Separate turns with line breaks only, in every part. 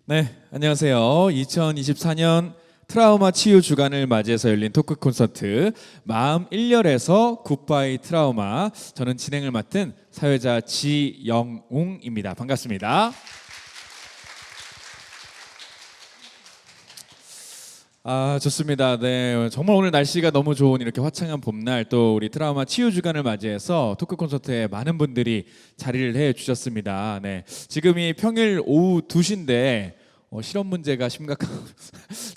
네, 안녕하세요. 2024년 트라우마 치유 주간을 맞이해서 열린 토크 콘서트 마음 1열에서 굿바이 트라우마, 저는 진행을 맡은 사회자 지영웅입니다. 반갑습니다. 좋습니다. 네, 정말 오늘 날씨가 너무 좋은 이렇게 화창한 봄날, 또 우리 트라우마 치유 주간을 맞이해서 토크 콘서트에 많은 분들이 자리를 해 주셨습니다. 네, 지금이 평일 오후 2시인데 실업 문제가 심각한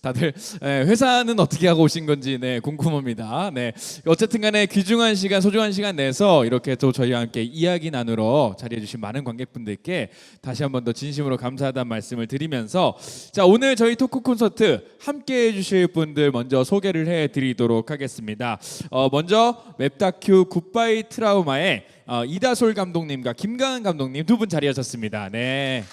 다들 회사는 어떻게 하고 오신 건지 궁금합니다. 네, 어쨌든 간에 귀중한 시간, 소중한 시간 내서 이렇게 또 저희와 함께 이야기 나누러 자리해 주신 많은 관객분들께 다시 한 번 더 진심으로 감사하다는 말씀을 드리면서, 자, 오늘 저희 토크 콘서트 함께 해 주실 분들 먼저 소개를 해 드리도록 하겠습니다. 먼저 웹다큐 굿바이 트라우마의 이다솔 감독님과 김가은 감독님 두 분 자리하셨습니다. 네.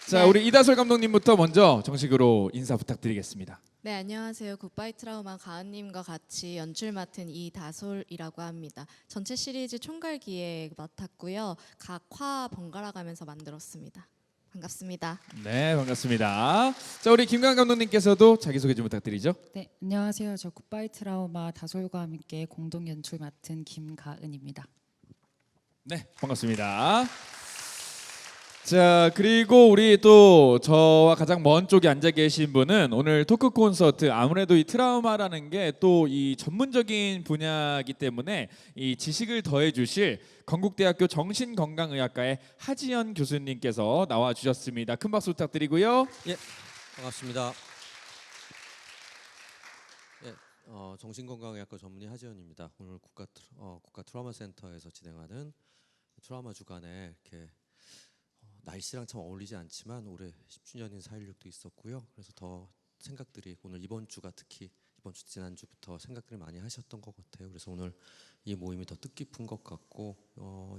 자, 우리 이다솔 감독님부터 먼저 정식으로 인사 부탁드리겠습니다.
네, 안녕하세요. 굿바이 트라우마 가은님과 같이 연출 맡은 이다솔이라고 합니다. 전체 시리즈 총괄 기획 맡았고요. 각 화 번갈아 가면서 만들었습니다. 반갑습니다.
네, 반갑습니다. 자, 우리 김가은 감독님께서도 자기소개 좀 부탁드리죠.
네, 안녕하세요. 저 굿바이 트라우마 다솔과 함께 공동 연출 맡은 김가은입니다.
네, 반갑습니다. 자, 그리고 우리 또 저와 가장 먼 쪽에 앉아 계신 분은 오늘 토크 콘서트, 아무래도 이 트라우마라는 게 또 이 전문적인 분야이기 때문에 이 지식을 더해 주실 건국대학교 정신건강의학과의 하지연 교수님께서 나와 주셨습니다. 큰 박수 부탁드리고요.
예, 반갑습니다. 예, 정신건강의학과 전문의 하지연입니다. 오늘 국가 트라우마 센터에서 진행하는 트라우마 주간에 이렇게 날씨랑 참 어울리지 않지만 올해 10주년인 4.16도 있었고요. 그래서 더 생각들이 오늘 이번 주가 특히 이번 주 지난주부터 생각들을 많이 하셨던 것 같아요. 그래서 오늘 이 모임이 더 뜻깊은 것 같고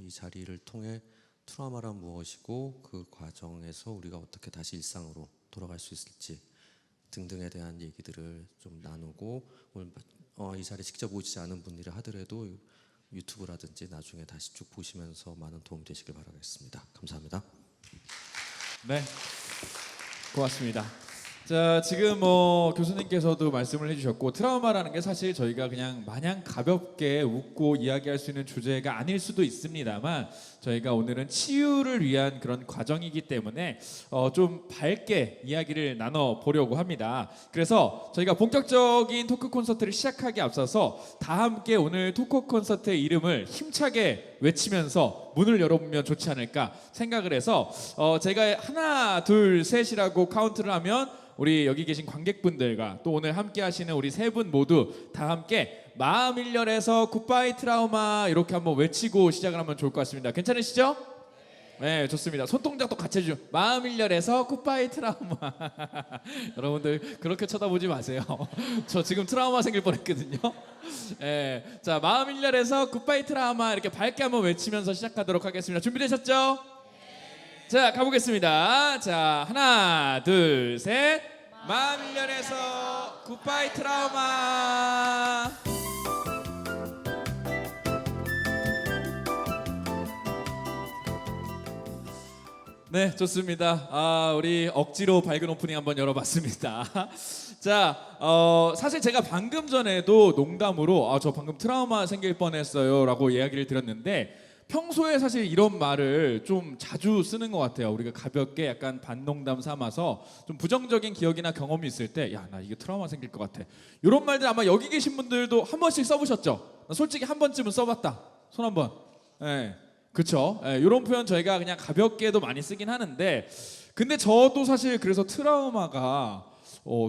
이 자리를 통해 트라우마란 무엇이고 그 과정에서 우리가 어떻게 다시 일상으로 돌아갈 수 있을지 등등에 대한 얘기들을 좀 나누고, 오늘 이 자리에 직접 오시지 않은 분들이 하더라도 유튜브라든지 나중에 다시 쭉 보시면서 많은 도움 되시길 바라겠습니다. 감사합니다.
네, 고맙습니다. 자, 지금 교수님께서도 말씀을 해주셨고, 트라우마라는 게 사실 저희가 그냥 마냥 가볍게 웃고 이야기할 수 있는 주제가 아닐 수도 있습니다만, 저희가 오늘은 치유를 위한 그런 과정이기 때문에 좀 밝게 이야기를 나눠보려고 합니다. 그래서 저희가 본격적인 토크 콘서트를 시작하기 앞서서 다 함께 오늘 토크 콘서트의 이름을 힘차게 외치면서 문을 열어보면 좋지 않을까 생각을 해서 제가 하나, 둘, 셋이라고 카운트를 하면 우리 여기 계신 관객분들과 또 오늘 함께 하시는 우리 세 분 모두 다 함께 마음 1열에서 굿바이 트라우마 이렇게 한번 외치고 시작을 하면 좋을 것 같습니다. 괜찮으시죠? 네, 좋습니다. 손동작도 같이 해주죠. 마음 1열에서 굿바이 트라우마. 여러분들 그렇게 쳐다보지 마세요. 저 지금 트라우마 생길 뻔했거든요. 네, 자, 마음 1열에서 굿바이 트라우마 이렇게 밝게 한번 외치면서 시작하도록 하겠습니다. 준비되셨죠? 자, 가보겠습니다. 자, 하나, 둘, 셋. 마음 1열에서 굿바이 트라우마. 네, 좋습니다. 우리 억지로 밝은 오프닝 한번 열어봤습니다. 자, 사실 제가 방금 전에도 농담으로 저 방금 트라우마 생길 뻔했어요 라고 이야기를 드렸는데, 평소에 사실 이런 말을 좀 자주 쓰는 것 같아요. 우리가 가볍게 약간 반농담 삼아서 좀 부정적인 기억이나 경험이 있을 때, 야, 나 이게 트라우마 생길 것 같아, 이런 말들 아마 여기 계신 분들도 한 번씩 써보셨죠? 나 솔직히 한 번쯤은 써봤다. 손 한번. 네, 그렇죠. 이런 표현 저희가 그냥 가볍게도 많이 쓰긴 하는데, 근데 저도 사실 그래서 트라우마가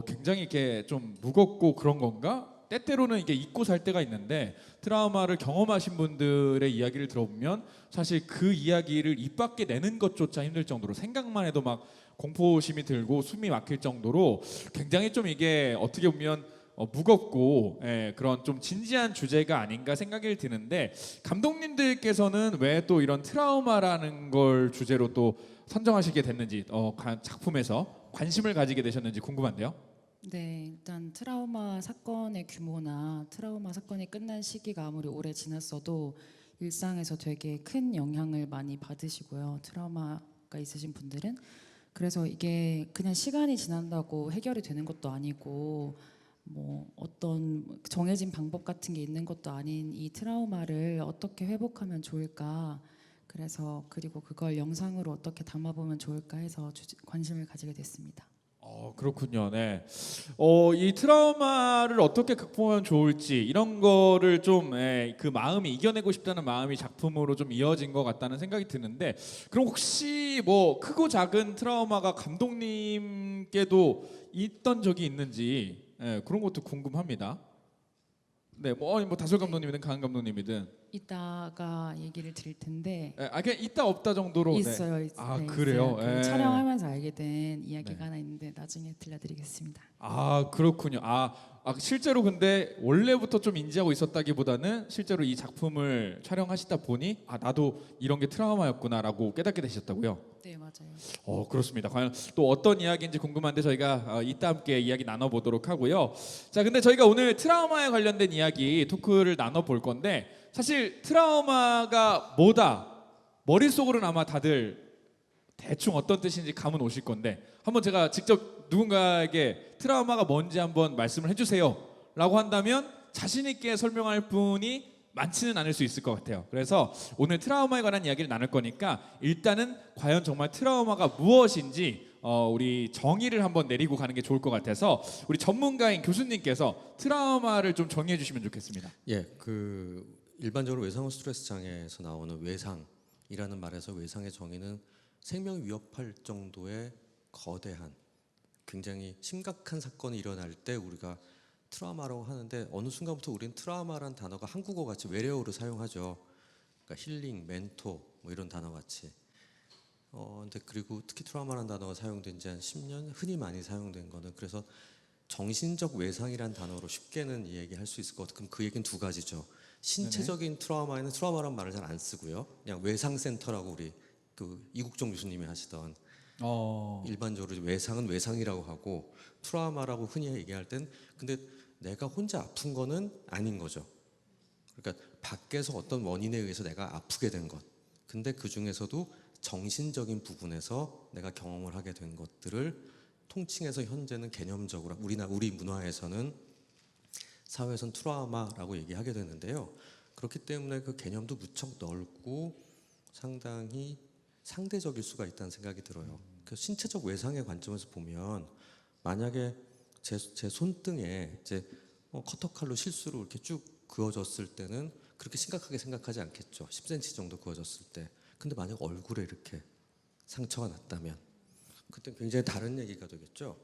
굉장히 이렇게 좀 무겁고 그런 건가? 때때로는 이게 잊고 살 때가 있는데, 트라우마를 경험하신 분들의 이야기를 들어보면 사실 그 이야기를 입 밖에 내는 것조차 힘들 정도로, 생각만 해도 막 공포심이 들고 숨이 막힐 정도로 굉장히 좀 이게 어떻게 보면 무겁고 그런 좀 진지한 주제가 아닌가 생각이 드는데, 감독님들께서는 왜 또 이런 트라우마라는 걸 주제로 또 선정하시게 됐는지, 작품에서 관심을 가지게 되셨는지 궁금한데요.
네, 일단 트라우마 사건의 규모나 트라우마 사건이 끝난 시기가 아무리 오래 지났어도 일상에서 되게 큰 영향을 많이 받으시고요. 트라우마 트라우마가 있으신 분들은. 그래서 이게 그냥 시간이 지난다고 해결이 되는 것도 아니고 뭐 어떤 정해진 방법 같은 게 있는 것도 아닌 이 트라우마를 어떻게 회복하면 좋을까, 그래서 그리고 그걸 영상으로 어떻게 담아보면 좋을까 해서 관심을 가지게 됐습니다.
그렇군요. 네. 이 트라우마를 어떻게 극복하면 좋을지 이런 거를 좀 그 마음이 이겨내고 싶다는 마음이 작품으로 좀 이어진 것 같다는 생각이 드는데, 그럼 혹시 뭐 크고 작은 트라우마가 감독님께도 있던 적이 있는지 그런 것도 궁금합니다. 네, 뭐 다솔 감독님이든 강한 감독님이든.
이따가 얘기를 드릴 텐데
그냥 있다 없다 정도로.
있어요.
네.
네,
그래요.
있어요.
예.
촬영하면서 알게 된 이야기가
네.
하나 있는데 나중에 들려드리겠습니다.
그렇군요. 실제로 근데 원래부터 좀 인지하고 있었다기보다는 실제로 이 작품을 촬영하시다 보니 나도 이런 게 트라우마였구나라고 깨닫게 되셨다고요?
네, 맞아요.
그렇습니다. 과연 또 어떤 이야기인지 궁금한데 저희가 이따 함께 이야기 나눠보도록 하고요. 자, 근데 저희가 오늘 트라우마에 관련된 이야기 토크를 나눠볼 건데, 사실 트라우마가 뭐다 머릿속으로는 아마 다들 대충 어떤 뜻인지 감은 오실 건데, 한번 제가 직접 누군가에게 트라우마가 뭔지 한번 말씀을 해주세요 라고 한다면 자신 있게 설명할 분이 많지는 않을 수 있을 것 같아요. 그래서 오늘 트라우마에 관한 이야기를 나눌 거니까 일단은 과연 정말 트라우마가 무엇인지 우리 정의를 한번 내리고 가는 게 좋을 것 같아서 우리 전문가인 교수님께서 트라우마를 좀 정의해 주시면 좋겠습니다.
예, 일반적으로 외상후 스트레스 장애에서 나오는 외상이라는 말에서 외상의 정의는 생명 위협할 정도의 거대한 굉장히 심각한 사건이 일어날 때 우리가 트라우마라고 하는데, 어느 순간부터 우리는 트라우마란 단어가 한국어 같이 외래어로 사용하죠. 그러니까 힐링, 멘토 뭐 이런 단어 같이. 근데 그리고 특히 트라우마라는 단어가 사용된 지 한 10년, 흔히 많이 사용된 거는 그래서 정신적 외상이란 단어로 쉽게는 얘기할 수 있을 것 같아요. 그럼 그 얘기는 두 가지죠. 신체적인 트라우마에는 트라우마란 말을 잘 안 쓰고요. 그냥 외상센터라고 우리 이국종 교수님이 하시던 일반적으로 외상은 외상이라고 하고 트라우마라고 흔히 얘기할 땐 근데 내가 혼자 아픈 거는 아닌 거죠. 그러니까 밖에서 어떤 원인에 의해서 내가 아프게 된 것. 근데 그 중에서도 정신적인 부분에서 내가 경험을 하게 된 것들을 통칭해서 현재는 개념적으로 우리 문화에서는 사회에서는 트라우마라고 얘기하게 되는데요. 그렇기 때문에 그 개념도 무척 넓고 상당히 상대적일 수가 있다는 생각이 들어요. 그 신체적 외상의 관점에서 보면 만약에 제 손등에 이제 커터칼로 실수로 이렇게 쭉 그어졌을 때는 그렇게 심각하게 생각하지 않겠죠. 10cm 정도 그어졌을 때. 근데 만약 얼굴에 이렇게 상처가 났다면 그때 굉장히 다른 얘기가 되겠죠.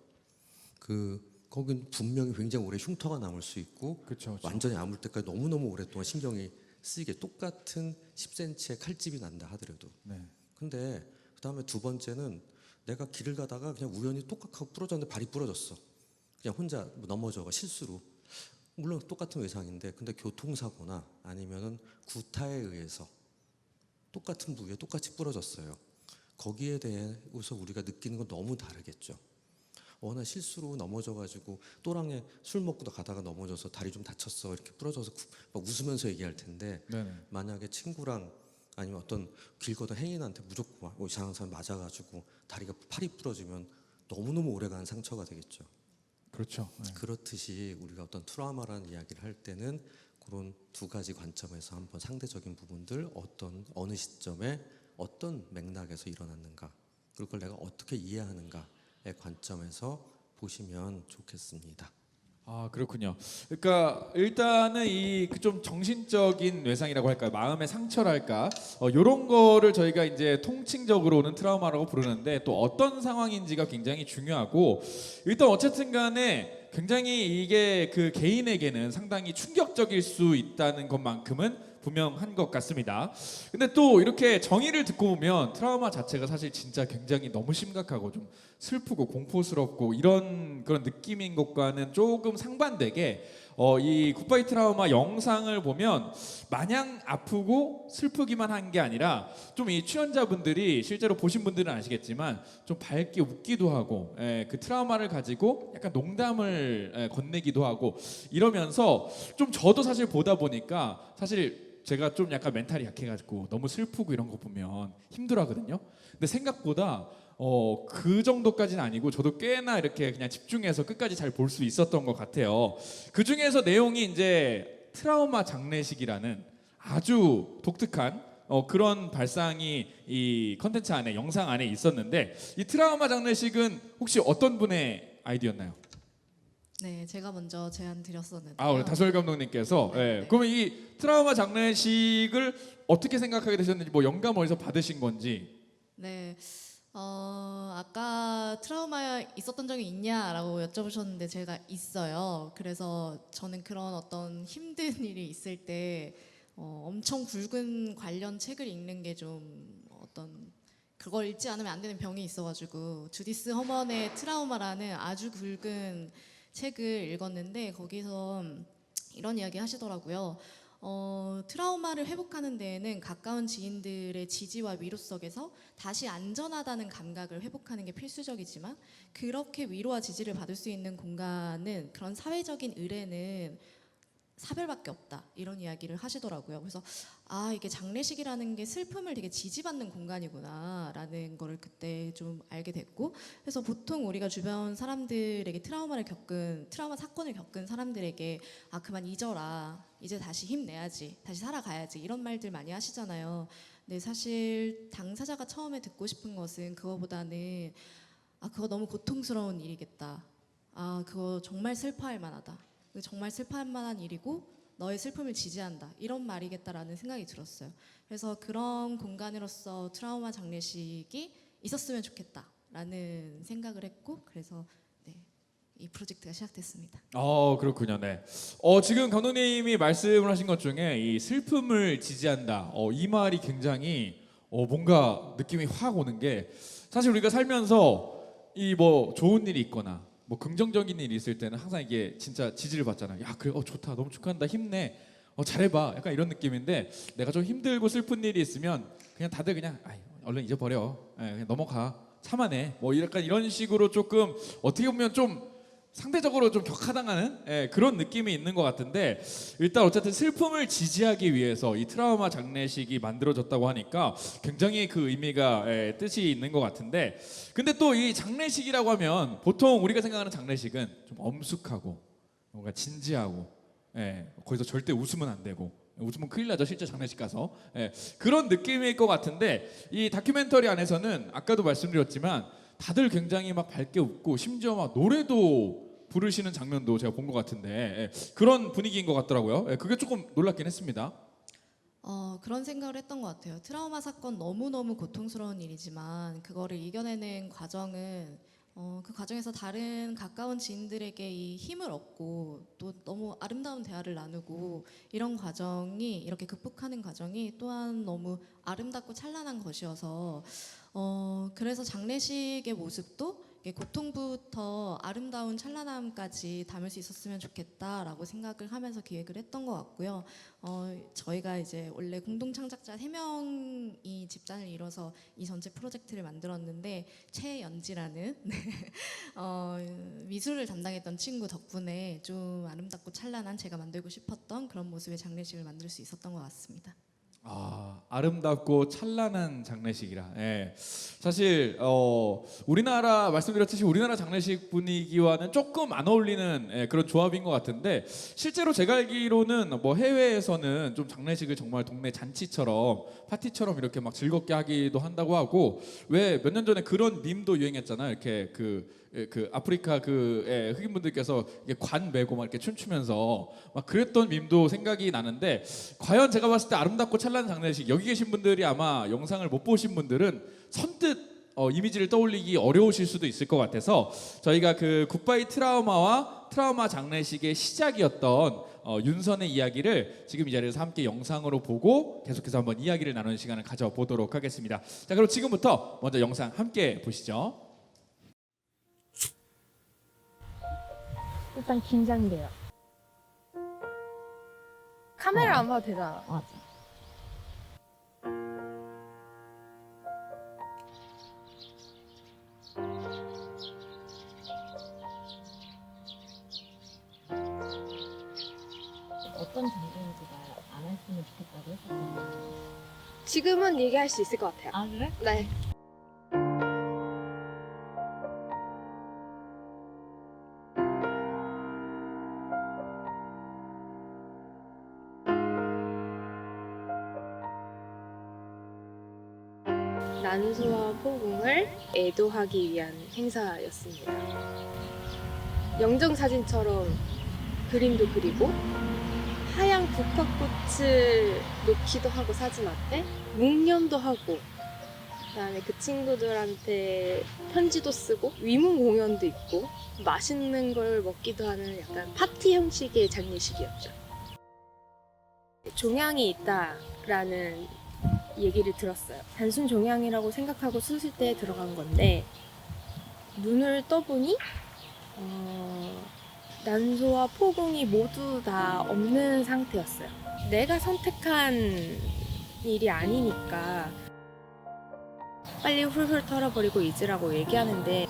거긴 분명히 굉장히 오래 흉터가 남을 수 있고
그렇죠.
완전히 아물 때까지 너무너무 오랫동안 신경이 쓰이게 똑같은 10cm의 칼집이 난다 하더라도.
네.
근데 그다음에 두 번째는 내가 길을 가다가 그냥 우연히 똑같하고 부러졌는데 발이 부러졌어. 그냥 혼자 넘어져가 실수로. 물론 똑같은 외상인데 근데 교통사고나 아니면은 구타에 의해서 똑같은 부위에 똑같이 부러졌어요. 거기에 대해서 우리가 느끼는 건 너무 다르겠죠. 나 실수로 넘어져가지고 또랑에 술 먹고 가다가 넘어져서 다리 좀 다쳤어 이렇게 부러져서 막 웃으면서 얘기할 텐데
네네.
만약에 친구랑 아니면 어떤 길 걷던 행인한테 무조건 이상한 사람 맞아가지고 팔이 부러지면 너무너무 오래가는 상처가 되겠죠.
그렇죠. 네.
그렇듯이 우리가 어떤 트라우마라는 이야기를 할 때는 그런 두 가지 관점에서 한번 상대적인 부분들 어느 시점에 어떤 맥락에서 일어났는가 그리고 그걸 내가 어떻게 이해하는가의 관점에서 보시면 좋겠습니다.
그렇군요. 그러니까 일단은 이 좀 정신적인 외상이라고 할까요? 마음의 상처랄까? 이런 거를 저희가 이제 통칭적으로는 트라우마라고 부르는데 또 어떤 상황인지가 굉장히 중요하고, 일단 어쨌든 간에 굉장히 이게 그 개인에게는 상당히 충격적일 수 있다는 것만큼은 분명한 것 같습니다. 근데 또 이렇게 정의를 듣고 보면 트라우마 자체가 사실 진짜 굉장히 너무 심각하고 좀 슬프고 공포스럽고 이런 그런 느낌인 것과는 조금 상반되게 이 굿바이 트라우마 영상을 보면 마냥 아프고 슬프기만 한 게 아니라 좀 이 출연자분들이 실제로 보신 분들은 아시겠지만 좀 밝게 웃기도 하고 그 트라우마를 가지고 약간 농담을 건네기도 하고 이러면서 좀 저도 사실 보다 보니까 사실 제가 좀 약간 멘탈이 약해가지고 너무 슬프고 이런 거 보면 힘들어하거든요. 근데 생각보다 그 정도까지는 아니고 저도 꽤나 이렇게 그냥 집중해서 끝까지 잘 볼 수 있었던 것 같아요. 그 중에서 내용이 이제 트라우마 장례식이라는 아주 독특한 그런 발상이 이 컨텐츠 안에 영상 안에 있었는데 이 트라우마 장례식은 혹시 어떤 분의 아이디어였나요?
네, 제가 먼저 제안 드렸었는데요.
아, 우리 다솔 감독님께서
네,
예.
네.
그러면 이 트라우마 장례식을 어떻게 생각하게 되셨는지 뭐 영감 어디서 받으신 건지.
네, 아까 트라우마 있었던 적이 있냐라고 여쭤보셨는데 제가 있어요. 그래서 저는 그런 어떤 힘든 일이 있을 때 엄청 굵은 관련 책을 읽는 게 좀 어떤 그걸 읽지 않으면 안 되는 병이 있어가지고 주디스 허먼의 트라우마라는 아주 굵은 책을 읽었는데 거기서 이런 이야기 하시더라고요. 트라우마를 회복하는 데에는 가까운 지인들의 지지와 위로 속에서 다시 안전하다는 감각을 회복하는 게 필수적이지만 그렇게 위로와 지지를 받을 수 있는 공간은 그런 사회적인 의뢰는 사별밖에 없다 이런 이야기를 하시더라고요. 그래서 이게 장례식이라는 게 슬픔을 되게 지지받는 공간이구나라는 거를 그때 좀 알게 됐고 그래서 보통 우리가 주변 사람들에게 트라우마 사건을 겪은 사람들에게 그만 잊어라 이제 다시 힘내야지 다시 살아가야지 이런 말들 많이 하시잖아요. 근데 사실 당사자가 처음에 듣고 싶은 것은 그거보다는 그거 너무 고통스러운 일이겠다. 그거 정말 슬퍼할 만하다. 정말 슬퍼할 만한 일이고 너의 슬픔을 지지한다 이런 말이겠다라는 생각이 들었어요. 그래서 그런 공간으로서 트라우마 장례식이 있었으면 좋겠다라는 생각을 했고 그래서 네, 이 프로젝트가 시작됐습니다.
그렇군요. 네. 지금 감독님이 말씀을 하신 것 중에 이 슬픔을 지지한다. 이 말이 굉장히 뭔가 느낌이 확 오는 게 사실 우리가 살면서 이 뭐 좋은 일이 있거나 뭐 긍정적인 일이 있을 때는 항상 이게 진짜 지지를 받잖아요. 야, 그래, 좋다, 너무 축하한다, 힘내, 잘해봐, 약간 이런 느낌인데 내가 좀 힘들고 슬픈 일이 있으면 그냥 다들 그냥 얼른 잊어버려, 그냥 넘어가, 참아내, 뭐 약간 이런 식으로 조금 어떻게 보면 좀 상대적으로 좀 격하당하는 그런 느낌이 있는 것 같은데 일단 어쨌든 슬픔을 지지하기 위해서 이 트라우마 장례식이 만들어졌다고 하니까 굉장히 그 의미가 뜻이 있는 것 같은데 근데 또 이 장례식이라고 하면 보통 우리가 생각하는 장례식은 좀 엄숙하고 뭔가 진지하고 거기서 절대 웃으면 안 되고 웃으면 큰일 나죠 실제 장례식 가서 그런 느낌일 것 같은데 이 다큐멘터리 안에서는 아까도 말씀드렸지만 다들 굉장히 막 밝게 웃고 심지어 막 노래도 부르시는 장면도 제가 본 것 같은데 그런 분위기인 것 같더라고요. 그게 조금 놀랍긴 했습니다.
그런 생각을 했던 것 같아요. 트라우마 사건 너무너무 고통스러운 일이지만 그거를 이겨내는 과정은 그 과정에서 다른 가까운 지인들에게 이 힘을 얻고 또 너무 아름다운 대화를 나누고 이런 과정이 이렇게 극복하는 과정이 또한 너무 아름답고 찬란한 것이어서 그래서 장례식의 모습도 이게 고통부터 아름다운 찬란함까지 담을 수 있었으면 좋겠다라고 생각을 하면서 기획을 했던 것 같고요. 저희가 이제 원래 공동 창작자 3명이 집단을 이뤄서 이 전체 프로젝트를 만들었는데 최연지라는 미술을 담당했던 친구 덕분에 좀 아름답고 찬란한 제가 만들고 싶었던 그런 모습의 장례식을 만들 수 있었던 것 같습니다.
아름답고 찬란한 장례식이라. 사실 우리나라 말씀드렸듯이 우리나라 장례식 분위기와는 조금 안 어울리는 그런 조합인 것 같은데 실제로 제가 알기로는 뭐 해외에서는 좀 장례식을 정말 동네 잔치처럼 파티처럼 이렇게 막 즐겁게 하기도 한다고 하고 왜 몇 년 전에 그런 밈도 유행했잖아요. 이렇게 그 아프리카 흑인분들께서 이게 관 메고 막 이렇게 춤추면서 막 그랬던 밈도 생각이 나는데 과연 제가 봤을 때 아름답고 찬란한 장례식 여기 계신 분들이 아마 영상을 못 보신 분들은 선뜻 이미지를 떠올리기 어려우실 수도 있을 것 같아서 저희가 그 굿바이 트라우마와 트라우마 장례식의 시작이었던 윤선의 이야기를 지금 이 자리에서 함께 영상으로 보고 계속해서 한번 이야기를 나누는 시간을 가져보도록 하겠습니다. 자, 그럼 지금부터 먼저 영상 함께 보시죠.
일단 긴장돼요. 카메라 안 봐도 되잖아.
맞아. 어떤 장면인지가
안 했으면 좋겠다고 했었거든요.
지금은 얘기할 수 있을 것 같아요.
아 그래?
네. 난소와 포궁을 애도하기 위한 행사였습니다. 영정사진처럼 그림도 그리고 하얀 국화꽃을 놓기도 하고 사진 앞에 묵념도 하고 그다음에 그 친구들한테 편지도 쓰고 위문 공연도 있고 맛있는 걸 먹기도 하는 약간 파티 형식의 장례식이었죠. 종양이 있다라는 얘기를 들었어요. 단순 종양이라고 생각하고 수술대에 들어간 건데 눈을 떠보니 난소와 포궁이 모두 다 없는 상태였어요. 내가 선택한 일이 아니니까 빨리 훌훌 털어버리고 잊으라고 얘기하는데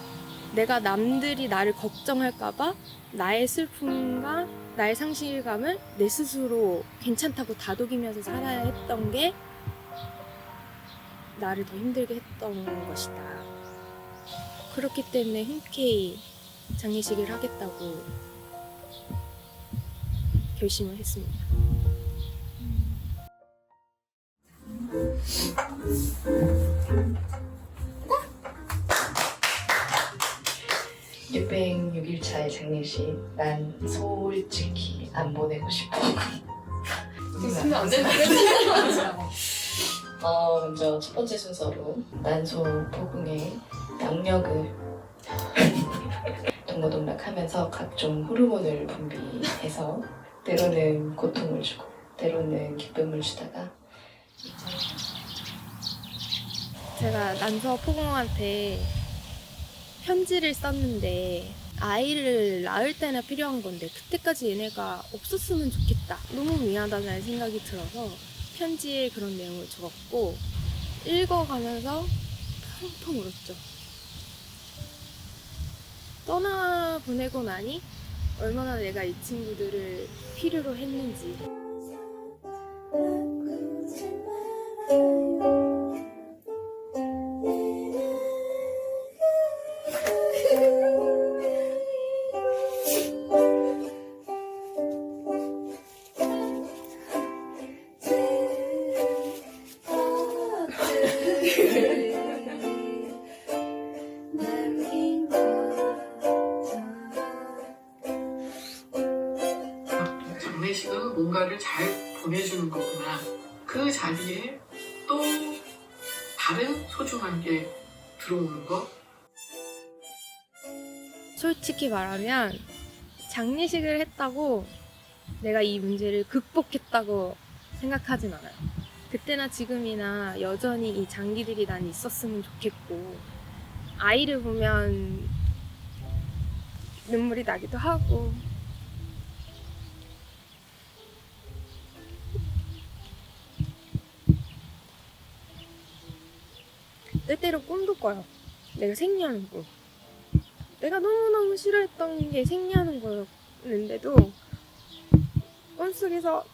내가 남들이 나를 걱정할까봐 나의 슬픔과 나의 상실감을 내 스스로 괜찮다고 다독이면서 살아야 했던 게 나를 더 힘들게 했던 것이다. 그렇기 때문에 흔쾌히 장례식을 하겠다고 결심을 했습니다.
육백 6일차의 장례식 난 솔직히 안 보내고 싶어. 쓰면 안 되나? 먼저 첫 번째 순서로 난소 포궁의 양력을 동고동락하면서 각종 호르몬을 분비해서 때로는 고통을 주고 때로는 기쁨을 주다가
제가 난소와 포궁한테 편지를 썼는데 아이를 낳을 때나 필요한 건데 그때까지 얘네가 없었으면 좋겠다. 너무 미안하다는 생각이 들어서 편지에 그런 내용을 적었고 읽어가면서 펑펑 울었죠. 떠나보내고 나니 얼마나 내가 이 친구들을 필요로 했는지.
장례식은 뭔가를 잘 보내주는 거구나. 그 자리에 또 다른 소중한 게 들어오는 거.
솔직히 말하면 장례식을 했다고 내가 이 문제를 극복했다고 생각하진 않아요. 그때나 지금이나 여전히 이 장기들이 난 있었으면 좋겠고 아이를 보면 눈물이 나기도 하고 때때로 꿈도 꿔요. 내가 생리하는 꿈. 내가 너무너무 싫어했던 게 생리하는 거였는데도 꿈속에서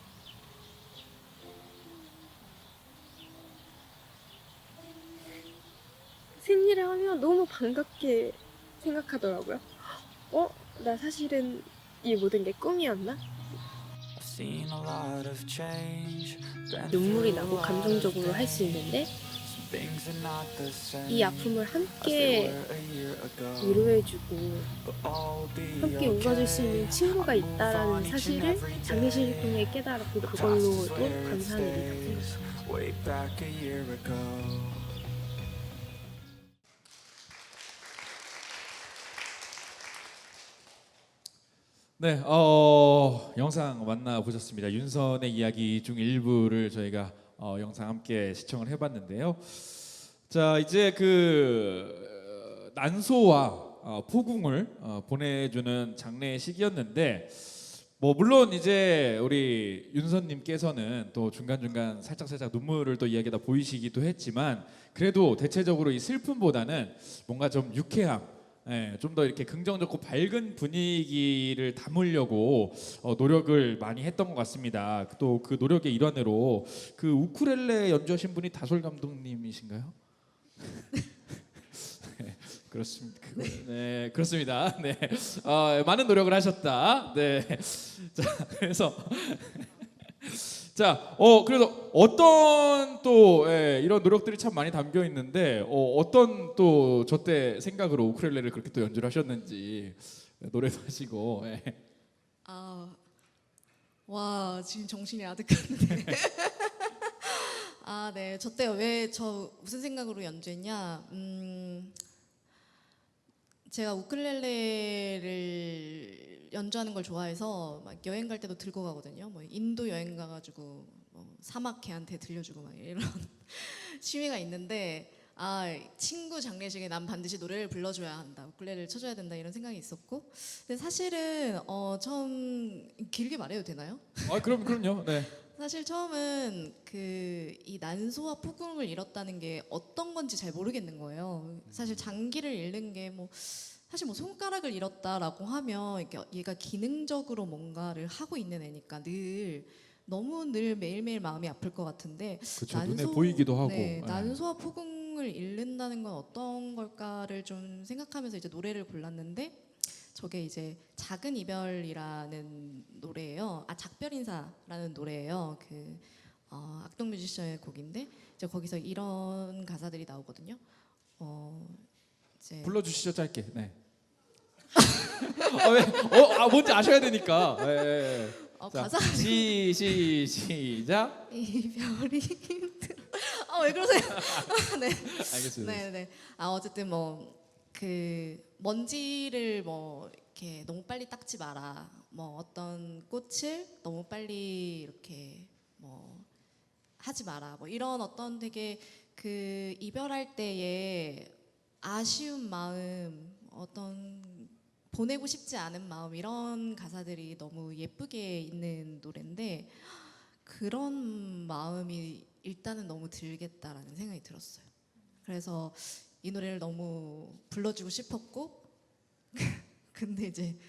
생리를 하면 너무 반갑게 생각하더라고요. 나 사실은 이 모든 게 꿈이었나? 눈물이 나고 감정적으로 할 수 있는데 이 아픔을 함께 위로해주고 함께 웃어줄 수 있는 친구가 있다라는 사실을 장례식을 통해 깨달았고 그걸로도 감사한 일이라고 생각해요.
네, 영상 만나보셨습니다. 윤선의 이야기 중 일부를 저희가 영상 함께 시청을 해봤는데요. 자, 이제 그 난소와 포궁을 보내주는 장례식이었는데, 뭐 물론 이제 우리 윤선님께서는 또 중간중간 살짝 눈물을 또 이야기다 보이시기도 했지만, 그래도 대체적으로 이 슬픔보다는 뭔가 좀 유쾌함, 예, 좀 더 이렇게 긍정적고 밝은 분위기를 담으려고 노력을 많이 했던 것 같습니다. 또 그 노력의 일환으로 그 우쿨렐레 연주하신 분이 다솔 감독님이신가요? 네, 그렇습니다. 네, 그렇습니다. 네, 많은 노력을 하셨다. 네, 자, 그래서. 자, 그래서 어떤 또 이런 노력들이 참 많이 담겨 있는데 어떤 또 저 때 생각으로 우쿨렐레를 그렇게 또 연주를 하셨는지 노래도 하시고.
와 지금 정신이 아득한데. 네, 저 때 왜 무슨 생각으로 연주했냐? 제가 우쿨렐레를 연주하는 걸 좋아해서 막 여행 갈 때도 들고 가거든요. 뭐 인도 여행 가가지고 뭐 사막 개한테 들려주고 막 이런 취미가 있는데 친구 장례식에 난 반드시 노래를 불러줘야 한다, 우쿨렐레를 쳐줘야 된다 이런 생각이 있었고, 근데 사실은 처음 길게 말해도 되나요?
그럼요. 네.
사실 처음은 이 난소와 포궁을 잃었다는 게 어떤 건지 잘 모르겠는 거예요. 사실 장기를 잃는 게 사실 손가락을 잃었다라고 하면 얘가 기능적으로 뭔가를 하고 있는 애니까 너무 늘 매일매일 마음이 아플 것 같은데,
그렇죠. 눈에 보이기도 하고.
네,
네.
난소와 포궁을 잃는다는 건 어떤 걸까를 좀 생각하면서 이제 노래를 골랐는데, 저게 이제 작은 이별이라는 노래예요. 작별 인사라는 노래예요. 악동 뮤지션의 곡인데 이제 거기서 이런 가사들이 나오거든요. 이제
불러주시죠, 짧게. 네. 왜? 뭔지 아셔야 되니까. 네. 자,
가사
시작.
이별이 힘들어. 왜 그러세요? 네.
알겠습니다.
네. 어쨌든 먼지를 이렇게 너무 빨리 닦지 마라. 어떤 꽃을 너무 빨리 이렇게 하지 마라. 이런 어떤 되게 이별할 때의 아쉬운 마음, 어떤 보내고 싶지 않은 마음, 이런 가사들이 너무 예쁘게 있는 노래인데, 그런 마음이 일단은 너무 들겠다라는 생각이 들었어요. 그래서 이 노래를 너무 불러주고 싶었고, 근데 이제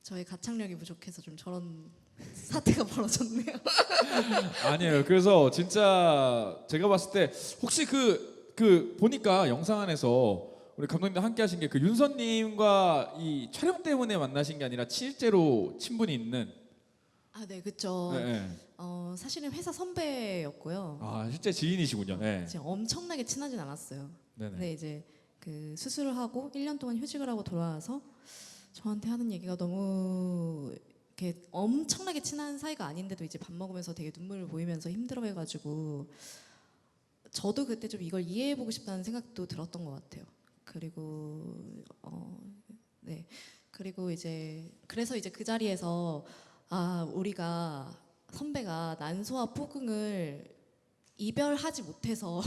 저의 가창력이 부족해서 좀 저런 사태가 벌어졌네요.
아니에요. 그래서 진짜 제가 봤을 때 혹시 보니까 영상 안에서 우리 감독님도 함께 하신 게 윤서님과 이 촬영 때문에 만나신 게 아니라 실제로 친분이 있는.
네, 그렇죠.
네.
사실은 회사 선배였고요.
실제 지인이시군요. 네.
진짜 엄청나게 친하진 않았어요.
네네.
근데 이제 수술을 하고 1년 동안 휴직을 하고 돌아와서 저한테 하는 얘기가 너무 이렇게 엄청나게 친한 사이가 아닌데도 이제 밥 먹으면서 되게 눈물을 보이면서 힘들어해가지고, 저도 그때 좀 이걸 이해해보고 싶다는 생각도 들었던 것 같아요. 그리고 네, 그리고 이제 그래서 이제 그 자리에서 우리가 선배가 난소와 포궁을 이별하지 못해서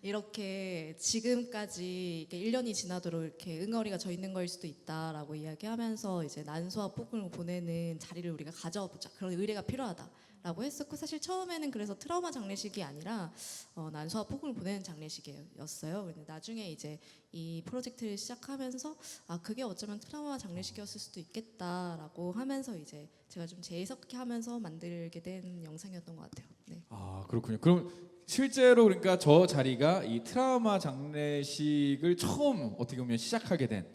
이렇게 지금까지 1년이 지나도록 이렇게 응어리가 져 있는 거일 수도 있다라고 이야기하면서 이제 난소와 포궁을 보내는 자리를 우리가 가져보자, 그런 의뢰가 필요하다라고 했었고, 사실 처음에는 그래서 트라우마 장례식이 아니라 난소와 포궁을 보내는 장례식이었어요. 근데 나중에 이제 이 프로젝트를 시작하면서 그게 어쩌면 트라우마 장례식이었을 수도 있겠다라고 하면서 이제 제가 좀 재해석하면서 만들게 된 영상이었던 것 같아요. 네.
그렇군요. 그럼 실제로 그러니까 저 자리가 이 트라우마 장례식을 처음 어떻게 보면 시작하게 된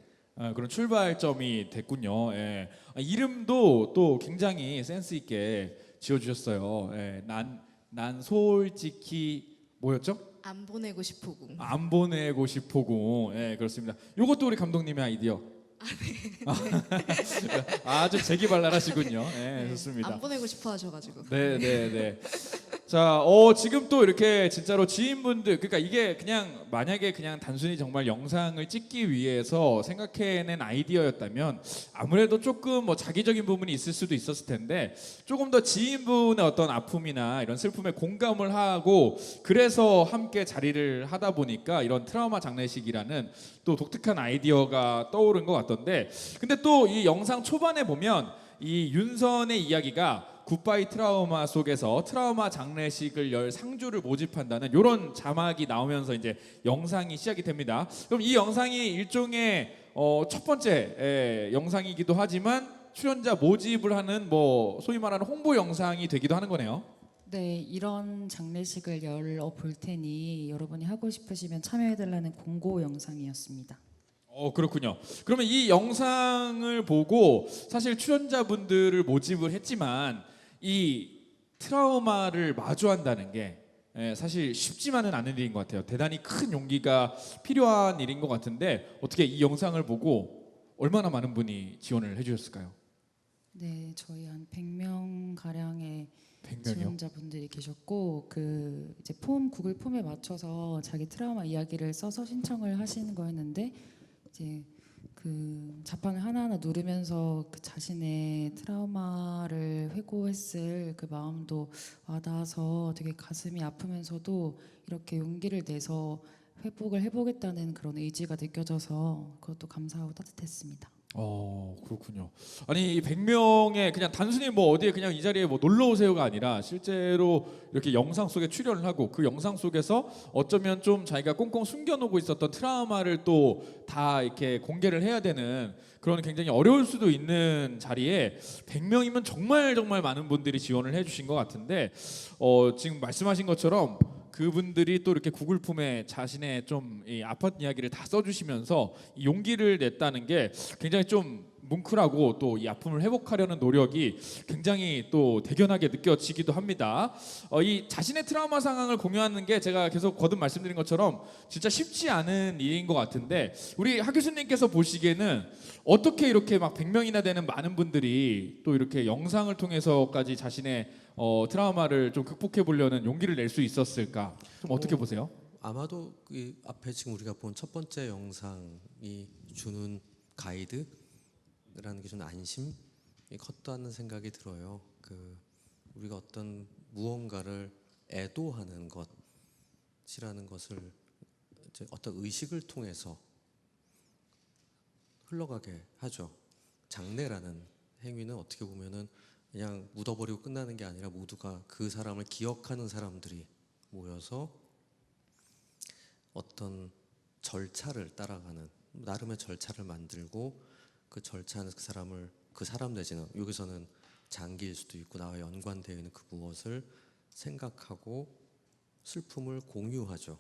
그런 출발점이 됐군요. 예. 이름도 또 굉장히 센스 있게 지어주셨어요. 예. 난 솔직히 뭐였죠?
안 보내고 싶어궁.
안 보내고 싶어궁. 예, 그렇습니다. 이것도 우리 감독님의 아이디어. 아주 재기발랄하시군요. 네, 좋습니다.
안 보내고 싶어 하셔가지고.
네. 자, 지금 또 이렇게 진짜로 지인분들, 그러니까 이게 그냥 만약에 그냥 단순히 정말 영상을 찍기 위해서 생각해낸 아이디어였다면 아무래도 조금 자기적인 부분이 있을 수도 있었을 텐데, 조금 더 지인분의 어떤 아픔이나 이런 슬픔에 공감을 하고 그래서 함께 자리를 하다 보니까 이런 트라우마 장례식이라는 또 독특한 아이디어가 떠오른 것 같던데, 근데 또 이 영상 초반에 보면 이 윤선의 이야기가 굿바이 트라우마 속에서 트라우마 장례식을 열 상주를 모집한다는 이런 자막이 나오면서 이제 영상이 시작이 됩니다. 그럼 이 영상이 일종의 첫 번째 영상이기도 하지만 출연자 모집을 하는 뭐 소위 말하는 홍보 영상이 되기도 하는 거네요.
네, 이런 장례식을 열어 볼 테니 여러분이 하고 싶으시면 참여해달라는 공고 영상이었습니다.
그렇군요. 그러면 이 영상을 보고 사실 출연자분들을 모집을 했지만 이 트라우마를 마주한다는 게 사실 쉽지만은 않은 일인 것 같아요. 대단히 큰 용기가 필요한 일인 것 같은데 어떻게 이 영상을 보고 얼마나 많은 분이 지원을 해주셨을까요?
네, 저희 한 100명 가량의
100명이요?
지원자분들이 계셨고 그 이제 구글 폼에 맞춰서 자기 트라우마 이야기를 써서 신청을 하시는 거였는데 이제 그 자판을 하나하나 누르면서 그 자신의 트라우마를 회고했을 그 마음도 와닿아서 되게 가슴이 아프면서도 이렇게 용기를 내서 회복을 해보겠다는 그런 의지가 느껴져서 그것도 감사하고 따뜻했습니다.
그렇군요. 아니 이 100명의 그냥 단순히 뭐 어디에 그냥 이 자리에 뭐 놀러 오세요가 아니라 실제로 이렇게 영상 속에 출연을 하고 그 영상 속에서 어쩌면 좀 자기가 꽁꽁 숨겨놓고 있었던 트라우마를 또 다 이렇게 공개를 해야 되는 그런 굉장히 어려울 수도 있는 자리에 100명이면 정말 정말 많은 분들이 지원을 해주신 것 같은데 지금 말씀하신 것처럼 그분들이 또 이렇게 구글 폼에 자신의 좀 이 아팠던 이야기를 다 써주시면서 이 용기를 냈다는 게 굉장히 좀 뭉클하고 또 이 아픔을 회복하려는 노력이 굉장히 또 대견하게 느껴지기도 합니다. 이 자신의 트라우마 상황을 공유하는 게 제가 계속 거듭 말씀드린 것처럼 진짜 쉽지 않은 일인 것 같은데 우리 하 교수님께서 보시기에는 어떻게 이렇게 막 100명이나 되는 많은 분들이 또 이렇게 영상을 통해서까지 자신의 트라우마를 좀 극복해 보려는 용기를 낼 수 있었을까? 좀 어떻게 보세요?
아마도 그 앞에 지금 우리가 본 첫 번째 영상이 주는 가이드라는 게 좀 안심이 컸다는 생각이 들어요. 그 우리가 어떤 무언가를 애도하는 것이라는 것을 이제 어떤 의식을 통해서 흘러가게 하죠. 장례라는 행위는 어떻게 보면은 그냥 묻어버리고 끝나는 게 아니라 모두가 그 사람을 기억하는 사람들이 모여서 어떤 절차를 따라가는 나름의 절차를 만들고 그 절차는 그 사람 내지는 여기서는 장기일 수도 있고 나와 연관되어 있는 그 무엇을 생각하고 슬픔을 공유하죠.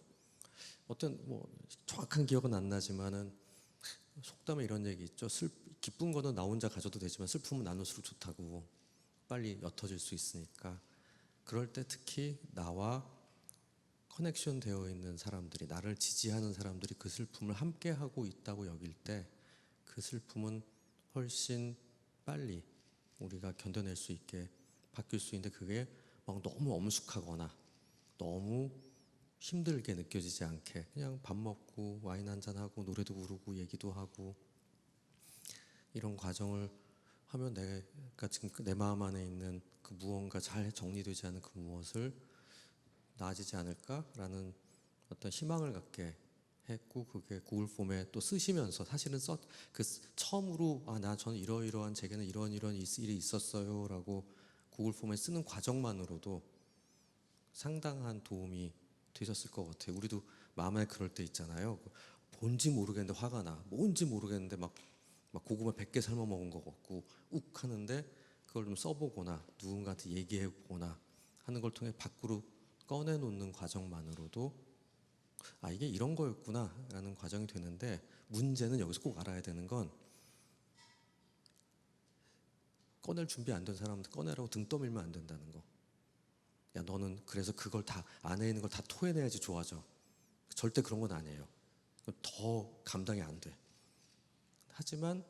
어떤 뭐 정확한 기억은 안 나지만은 속담에 이런 얘기 있죠. 기쁜 거는 나 혼자 가져도 되지만 슬픔은 나눌수록 좋다고 빨리 옅어질 수 있으니까 그럴 때 특히 나와 커넥션 되어 있는 사람들이 나를 지지하는 사람들이 그 슬픔을 함께 하고 있다고 여길 때 그 슬픔은 훨씬 빨리 우리가 견뎌낼 수 있게 바뀔 수 있는데 그게 막 너무 엄숙하거나 너무 힘들게 느껴지지 않게 그냥 밥 먹고 와인 한잔 하고 노래도 부르고 얘기도 하고 이런 과정을 하면 내가 지금 내 마음 안에 있는 그 무언가 잘 정리되지 않은 그 무엇을 나아지지 않을까라는 어떤 희망을 갖게 했고 그게 구글 폼에 또 쓰시면서 사실은 처음으로 저는 이러이러한 제게는 이런 일이 있었어요라고 구글 폼에 쓰는 과정만으로도 상당한 도움이 되셨을 것 같아요. 우리도 마음에 그럴 때 있잖아요. 뭔지 모르겠는데 화가 나. 뭔지 모르겠는데 막 고구마 100개 삶아 먹은 것 같고 욱 하는데 그걸 좀 써보거나 누군가한테 얘기해보거나 하는 걸 통해 밖으로 꺼내놓는 과정만으로도 이게 이런 거였구나 라는 과정이 되는데 문제는 여기서 꼭 알아야 되는 건 꺼낼 준비 안 된 사람한테 꺼내라고 등 떠밀면 안 된다는 거. 야 너는 그래서 그걸 다 안에 있는 걸 다 토해내야지 좋아져. 절대 그런 건 아니에요. 더 감당이 안 돼. 하지만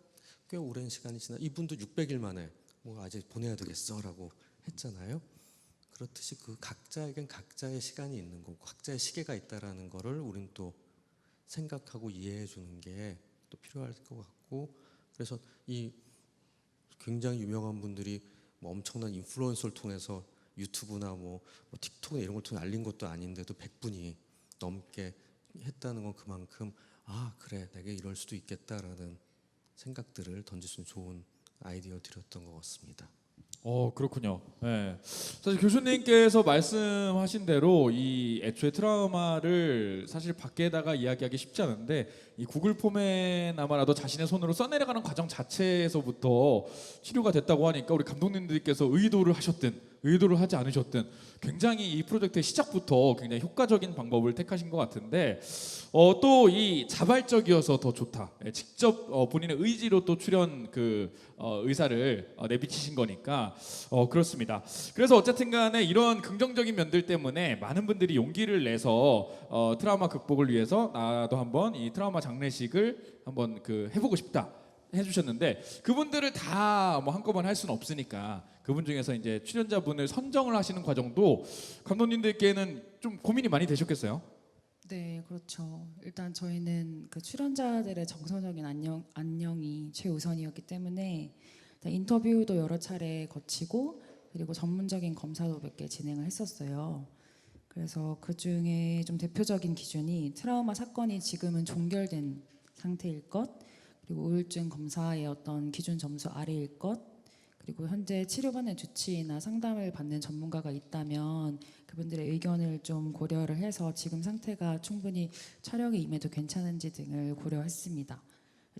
꽤 오랜 시간이 지나 이분도 600일 만에 뭐 아직 보내야 되겠어 라고 했잖아요. 그렇듯이 그 각자에겐 각자의 시간이 있는 거고 각자의 시계가 있다라는 거를 우린 또 생각하고 이해해 주는 게 또 필요할 것 같고 그래서 이 굉장히 유명한 분들이 뭐 엄청난 인플루언서를 통해서 유튜브나 뭐 틱톡이나 이런 걸 통해 알린 것도 아닌데도 100분이 넘게 했다는 건 그만큼 그래 내가 이럴 수도 있겠다라는 생각들을 던질 수 있는 좋은 아이디어 드렸던 것 같습니다.
그렇군요. 네. 사실 교수님께서 말씀하신 대로 이 애초에 트라우마를 사실 밖에다가 이야기하기 쉽지 않은데 이 구글 폼에나마라도 자신의 손으로 써내려가는 과정 자체에서부터 치료가 됐다고 하니까 우리 감독님들께서 의도를 하셨든 의도를 하지 않으셨든 굉장히 이 프로젝트의 시작부터 굉장히 효과적인 방법을 택하신 것 같은데 또 이 자발적이어서 더 좋다. 직접 본인의 의지로 또 출연 의사를 내비치신 거니까 그렇습니다. 그래서 어쨌든 간에 이런 긍정적인 면들 때문에 많은 분들이 용기를 내서 트라우마 극복을 위해서 나도 한번 이 트라우마 장례식을 한번 해보고 싶다 해주셨는데 그분들을 다 뭐 한꺼번에 할 수는 없으니까 그분 중에서 이제 출연자분을 선정을 하시는 과정도 감독님들께는 좀 고민이 많이 되셨겠어요?
네, 그렇죠. 일단 저희는 그 출연자들의 정서적인 안녕이 최우선이었기 때문에 일단 인터뷰도 여러 차례 거치고 그리고 전문적인 검사도 몇 개 진행을 했었어요. 그래서 그 중에 좀 대표적인 기준이 트라우마 사건이 지금은 종결된 상태일 것, 그리고 우울증 검사의 어떤 기준 점수 아래일 것, 그리고 현재 치료받는 주치의나 상담을 받는 전문가가 있다면 그분들의 의견을 좀 고려를 해서 지금 상태가 충분히 촬영에 임해도 괜찮은지 등을 고려했습니다.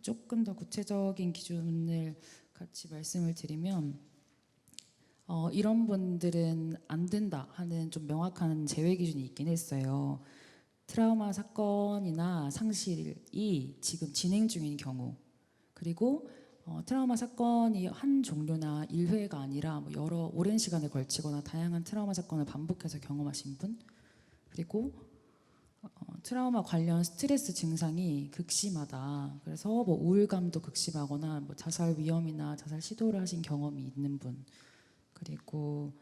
조금 더 구체적인 기준을 같이 말씀을 드리면 이런 분들은 안 된다 하는 좀 명확한 제외 기준이 있긴 했어요. 트라우마 사건이나 상실이 지금 진행 중인 경우, 그리고 트라우마 사건이 한 종류나 1회가 아니라 뭐 여러 오랜 시간에 걸치거나 다양한 트라우마 사건을 반복해서 경험하신 분, 그리고 트라우마 관련 스트레스 증상이 극심하다. 그래서 뭐 우울감도 극심하거나 뭐 자살 위험이나 자살 시도를 하신 경험이 있는 분, 그리고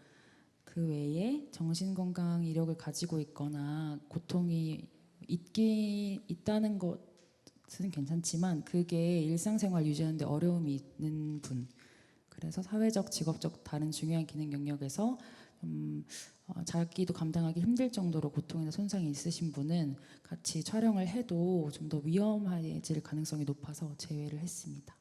그 외에 정신건강 이력을 가지고 있거나 고통이 있다는 것은 괜찮지만 그게 일상생활 유지하는 데 어려움이 있는 분, 그래서 사회적, 직업적 다른 중요한 기능 영역에서 자기도 감당하기 힘들 정도로 고통이나 손상이 있으신 분은 같이 촬영을 해도 좀 더 위험해질 가능성이 높아서 제외를 했습니다.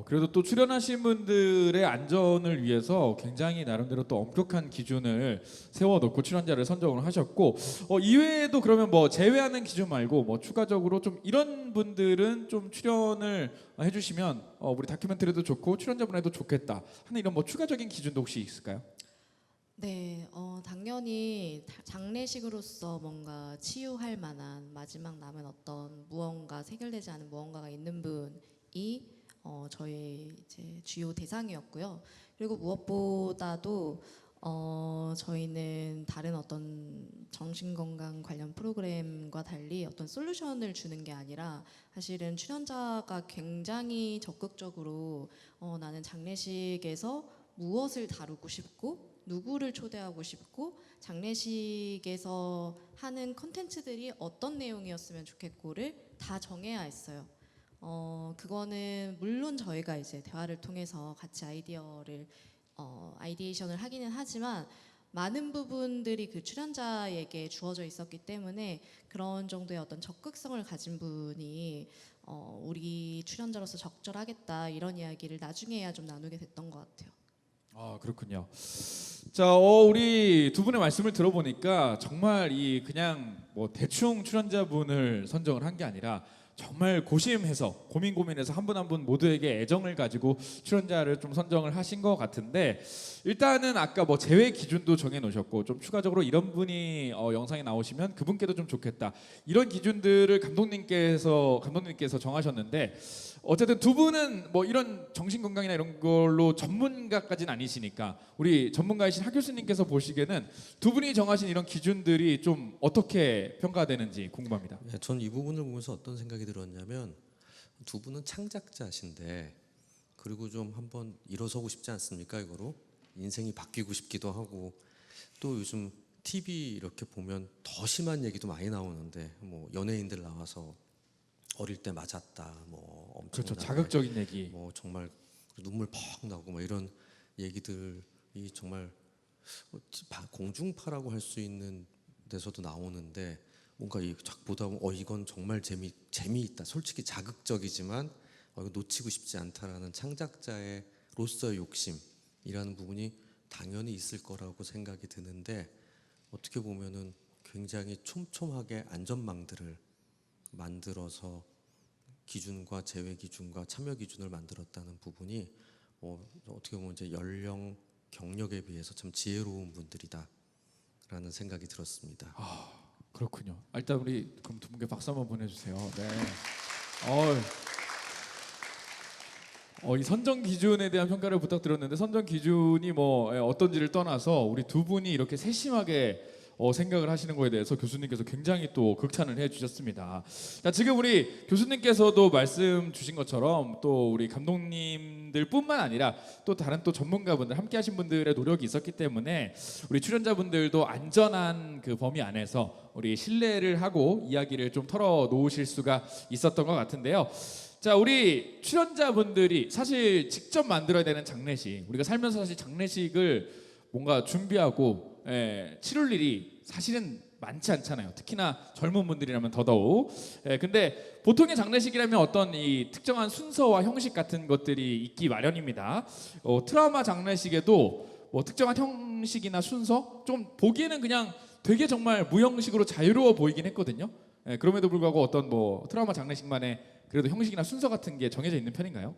그래도 또 출연하신 분들의 안전을 위해서 굉장히 나름대로 또 엄격한 기준을 세워놓고 출연자를 선정을 하셨고 이외에도 그러면 뭐 제외하는 기준 말고 뭐 추가적으로 좀 이런 분들은 좀 출연을 해주시면 우리 다큐멘터리도 좋고 출연자분에도 좋겠다 하는 이런 뭐 추가적인 기준도 혹시 있을까요?
네, 당연히 장례식으로서 뭔가 치유할 만한 마지막 남은 어떤 무언가 해결되지 않은 무언가가 있는 분이 저희 이제 주요 대상이었고요. 그리고 무엇보다도 저희는 다른 어떤 정신건강 관련 프로그램과 달리 어떤 솔루션을 주는 게 아니라 사실은 출연자가 굉장히 적극적으로 나는 장례식에서 무엇을 다루고 싶고 누구를 초대하고 싶고 장례식에서 하는 컨텐츠들이 어떤 내용이었으면 좋겠고를 다 정해야 했어요. 그거는 물론 저희가 이제 대화를 통해서 같이 아이디에이션을 하기는 하지만 많은 부분들이 그 출연자에게 주어져 있었기 때문에 그런 정도의 어떤 적극성을 가진 분이 우리 출연자로서 적절하겠다 이런 이야기를 나중에야 좀 나누게 됐던 것 같아요.
그렇군요. 자, 우리 두 분의 말씀을 들어보니까 정말 그냥 뭐 대충 출연자분을 선정을 한 게 아니라 정말 고심해서 고민해서 한 분 한 분 모두에게 애정을 가지고 출연자를 좀 선정을 하신 것 같은데 일단은 아까 뭐 제외 기준도 정해 놓으셨고 좀 추가적으로 이런 분이 영상에 나오시면 그분께도 좀 좋겠다 이런 기준들을 감독님께서 정하셨는데 어쨌든 두 분은 뭐 이런 정신건강이나 이런 걸로 전문가까지는 아니시니까 우리 전문가이신 하 교수님께서 보시기에는 두 분이 정하신 이런 기준들이 좀 어떻게 평가되는지 궁금합니다.
네, 전 이 부분을 보면서 어떤 생각이 들었냐면 두 분은 창작자신데 그리고 좀 한번 일어서고 싶지 않습니까? 이거로 인생이 바뀌고 싶기도 하고 또 요즘 TV 이렇게 보면 더 심한 얘기도 많이 나오는데 뭐 연예인들 나와서 어릴 때 맞았다, 뭐 엄청
그렇죠. 자극적인 얘기.
뭐 정말 눈물 퍽 나고 뭐 이런 얘기들이 정말 공중파라고 할 수 있는 데서도 나오는데 뭔가 쫙 보다 보면 이건 정말 재미있다. 솔직히 자극적이지만 이거 놓치고 싶지 않다라는 창작자의 로서의 욕심 부분이 당연히 있을 거라고 생각이 드는데 어떻게 보면은 굉장히 촘촘하게 안전망들을 만들어서 기준과 제외 기준과 참여 기준을 만들었다는 부분이 어떻게 보면 이제 연령 경력에 비해서 참 지혜로운 분들이다라는 생각이 들었습니다.
그렇군요. 일단 우리 그럼 두 분께 박수 한번 보내주세요. 네. 이 선정 기준에 대한 평가를 부탁드렸는데 선정 기준이 어떤지를 떠나서 우리 두 분이 이렇게 세심하게 생각을 하시는 거에 대해서 교수님께서 굉장히 또 극찬을 해주셨습니다. 자, 지금 우리 교수님께서도 말씀 주신 것처럼 또 우리 감독님들뿐만 아니라 또 다른 또 전문가분들 함께하신 분들의 노력이 있었기 때문에 우리 출연자분들도 안전한 그 범위 안에서 우리 신뢰를 하고 이야기를 좀 털어 놓으실 수가 있었던 것 같은데요. 자, 우리 출연자분들이 사실 직접 만들어야 되는 장례식, 우리가 살면서 사실 장례식을 뭔가 준비하고 치룰 일이 사실은 많지 않잖아요. 특히나 젊은 분들이라면 더더욱. 근데 보통의 장례식이라면 어떤 이 특정한 순서와 형식 같은 것들이 있기 마련입니다. 트라우마 장례식에도 특정한 형식이나 순서 좀 보기에는 그냥 되게 정말 무형식으로 자유로워 보이긴 했거든요. 그럼에도 불구하고 어떤 트라우마 장례식만의 그래도 형식이나 순서 같은 게 정해져 있는 편인가요?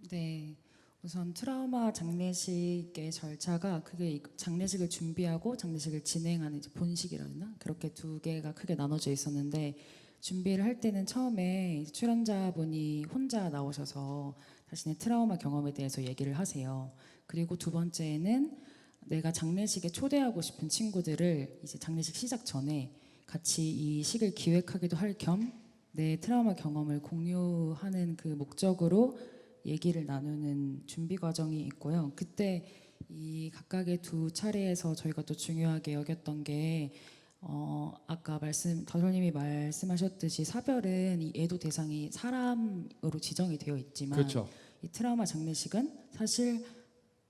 네. 우선 트라우마 장례식의 절차가 그게 장례식을 준비하고 장례식을 진행하는 이제 본식이라 했나? 그렇게 두 개가 크게 나눠져 있었는데 준비를 할 때는 처음에 출연자분이 혼자 나오셔서 자신의 트라우마 경험에 대해서 얘기를 하세요. 그리고 두 번째는 내가 장례식에 초대하고 싶은 친구들을 이제 장례식 시작 전에 같이 이 식을 기획하기도 할 겸 내 트라우마 경험을 공유하는 그 목적으로 얘기를 나누는 준비 과정이 있고요. 그때 이 각각의 두 차례에서 저희가 또 중요하게 여겼던 게 아까 다솔님이 말씀하셨듯이 사별은 이 애도 대상이 사람으로 지정이 되어 있지만
그렇죠.
이 트라우마 장례식은 사실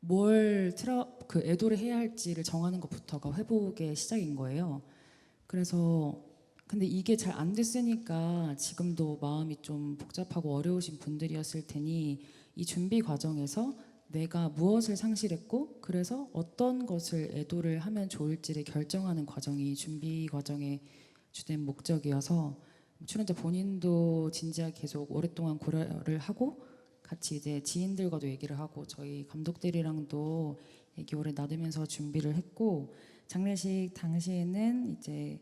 그 애도를 해야 할지를 정하는 것부터가 회복의 시작인 거예요. 그래서 근데 이게 잘 안 됐으니까 지금도 마음이 좀 복잡하고 어려우신 분들이었을 테니 이 준비 과정에서 내가 무엇을 상실했고 그래서 어떤 것을 애도를 하면 좋을지를 결정하는 과정이 준비 과정의 주된 목적이어서 출연자 본인도 진지하게 계속 오랫동안 고려를 하고 같이 이제 지인들과도 얘기를 하고 저희 감독들이랑도 얘기 오래 나누면서 준비를 했고 장례식 당시에는 이제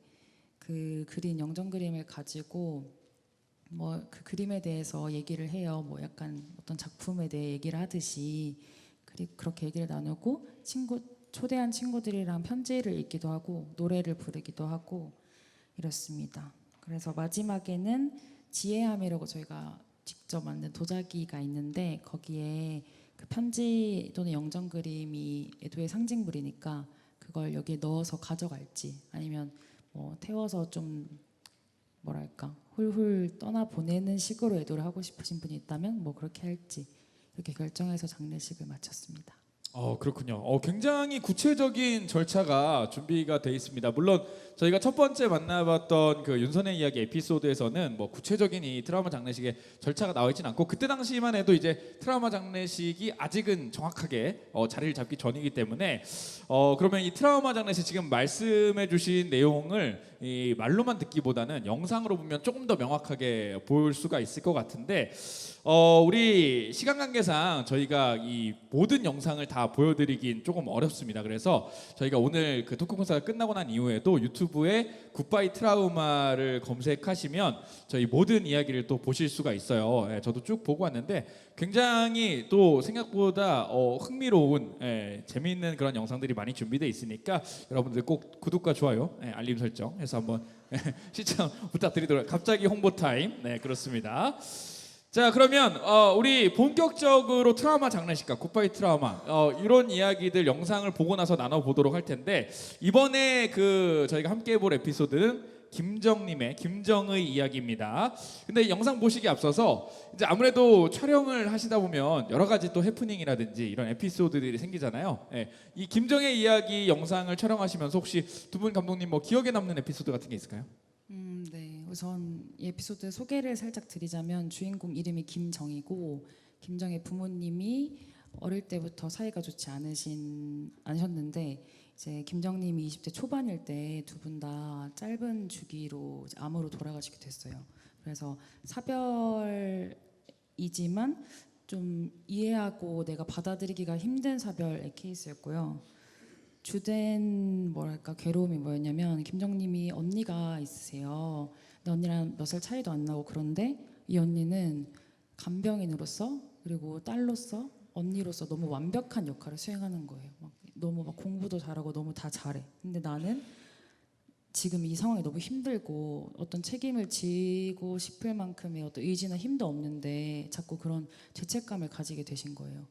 그 그린 영정 그림을 가지고 그 그림에 대해서 얘기를 해요. 약간 어떤 작품에 대해 얘기를 하듯이 그렇게 얘기를 나누고 초대한 친구들이랑 편지를 읽기도 하고 노래를 부르기도 하고 이렇습니다. 그래서 마지막에는 지혜함이라고 저희가 직접 만든 도자기가 있는데 거기에 그 편지 또는 영정 그림이 애도의 상징물이니까 그걸 여기에 넣어서 가져갈지 아니면 태워서 좀 훌훌 떠나 보내는 식으로 애도를 하고 싶으신 분이 있다면 그렇게 할지 이렇게 결정해서 장례식을 마쳤습니다.
그렇군요. 굉장히 구체적인 절차가 준비가 돼 있습니다. 물론 저희가 첫 번째 만나봤던 그 윤선의 이야기 에피소드에서는 구체적인 이 트라우마 장례식의 절차가 나와 있진 않고 그때 당시만 해도 이제 트라우마 장례식이 아직은 정확하게 자리를 잡기 전이기 때문에 그러면 이 트라우마 장례식 지금 말씀해주신 내용을 이 말로만 듣기보다는 영상으로 보면 조금 더 명확하게 볼 수가 있을 것 같은데 우리 시간 관계상 저희가 이 모든 영상을 다 보여드리긴 조금 어렵습니다. 그래서 저희가 오늘 그 토크 콘서트가 끝나고 난 이후에도 유튜브에 굿바이 트라우마를 검색하시면 저희 모든 이야기를 또 보실 수가 있어요. 저도 쭉 보고 왔는데 굉장히 또 생각보다 흥미로운 재미있는 그런 영상들이 많이 준비되어 있으니까 여러분들 꼭 구독과 좋아요, 알림 설정 해서 한번 시청 부탁드리도록. 갑자기 홍보 타임. 네, 그렇습니다. 자, 그러면 우리 본격적으로 트라우마 장례식과 굿바이 트라우마 이런 이야기들 영상을 보고 나서 나눠보도록 할 텐데 이번에 저희가 함께 볼 에피소드는 김정의 이야기입니다. 근데 영상 보시기 앞서서 이제 아무래도 촬영을 하시다 보면 여러 가지 또 해프닝이라든지 이런 에피소드들이 생기잖아요. 이 김정의 이야기 영상을 촬영하시면서 혹시 두 분 감독님 기억에 남는 에피소드 같은 게 있을까요?
네. 우선 이 에피소드 소개를 살짝 드리자면 주인공 이름이 김정이고 김정의 부모님이 어릴 때부터 사이가 좋지 않으셨는데 이제 김정님이 20대 초반일 때 두 분 다 짧은 주기로 이제 암으로 돌아가시게 됐어요. 그래서 사별이지만 좀 이해하고 내가 받아들이기가 힘든 사별의 케이스였고요. 주된 뭐랄까 괴로움이 뭐였냐면 김정님이 언니가 있으세요. 근데 언니랑 몇 살 차이도 안 나고 그런데 이 언니는 간병인으로서 그리고 딸로서 언니로서 너무 완벽한 역할을 수행하는 거예요. 너무 막 공부도 잘하고 너무 다 잘해. 근데 나는 지금 이 상황이 너무 힘들고 어떤 책임을 지고 싶을 만큼의 어떤 의지나 힘도 없는데 자꾸 그런 죄책감을 가지게 되신 거예요.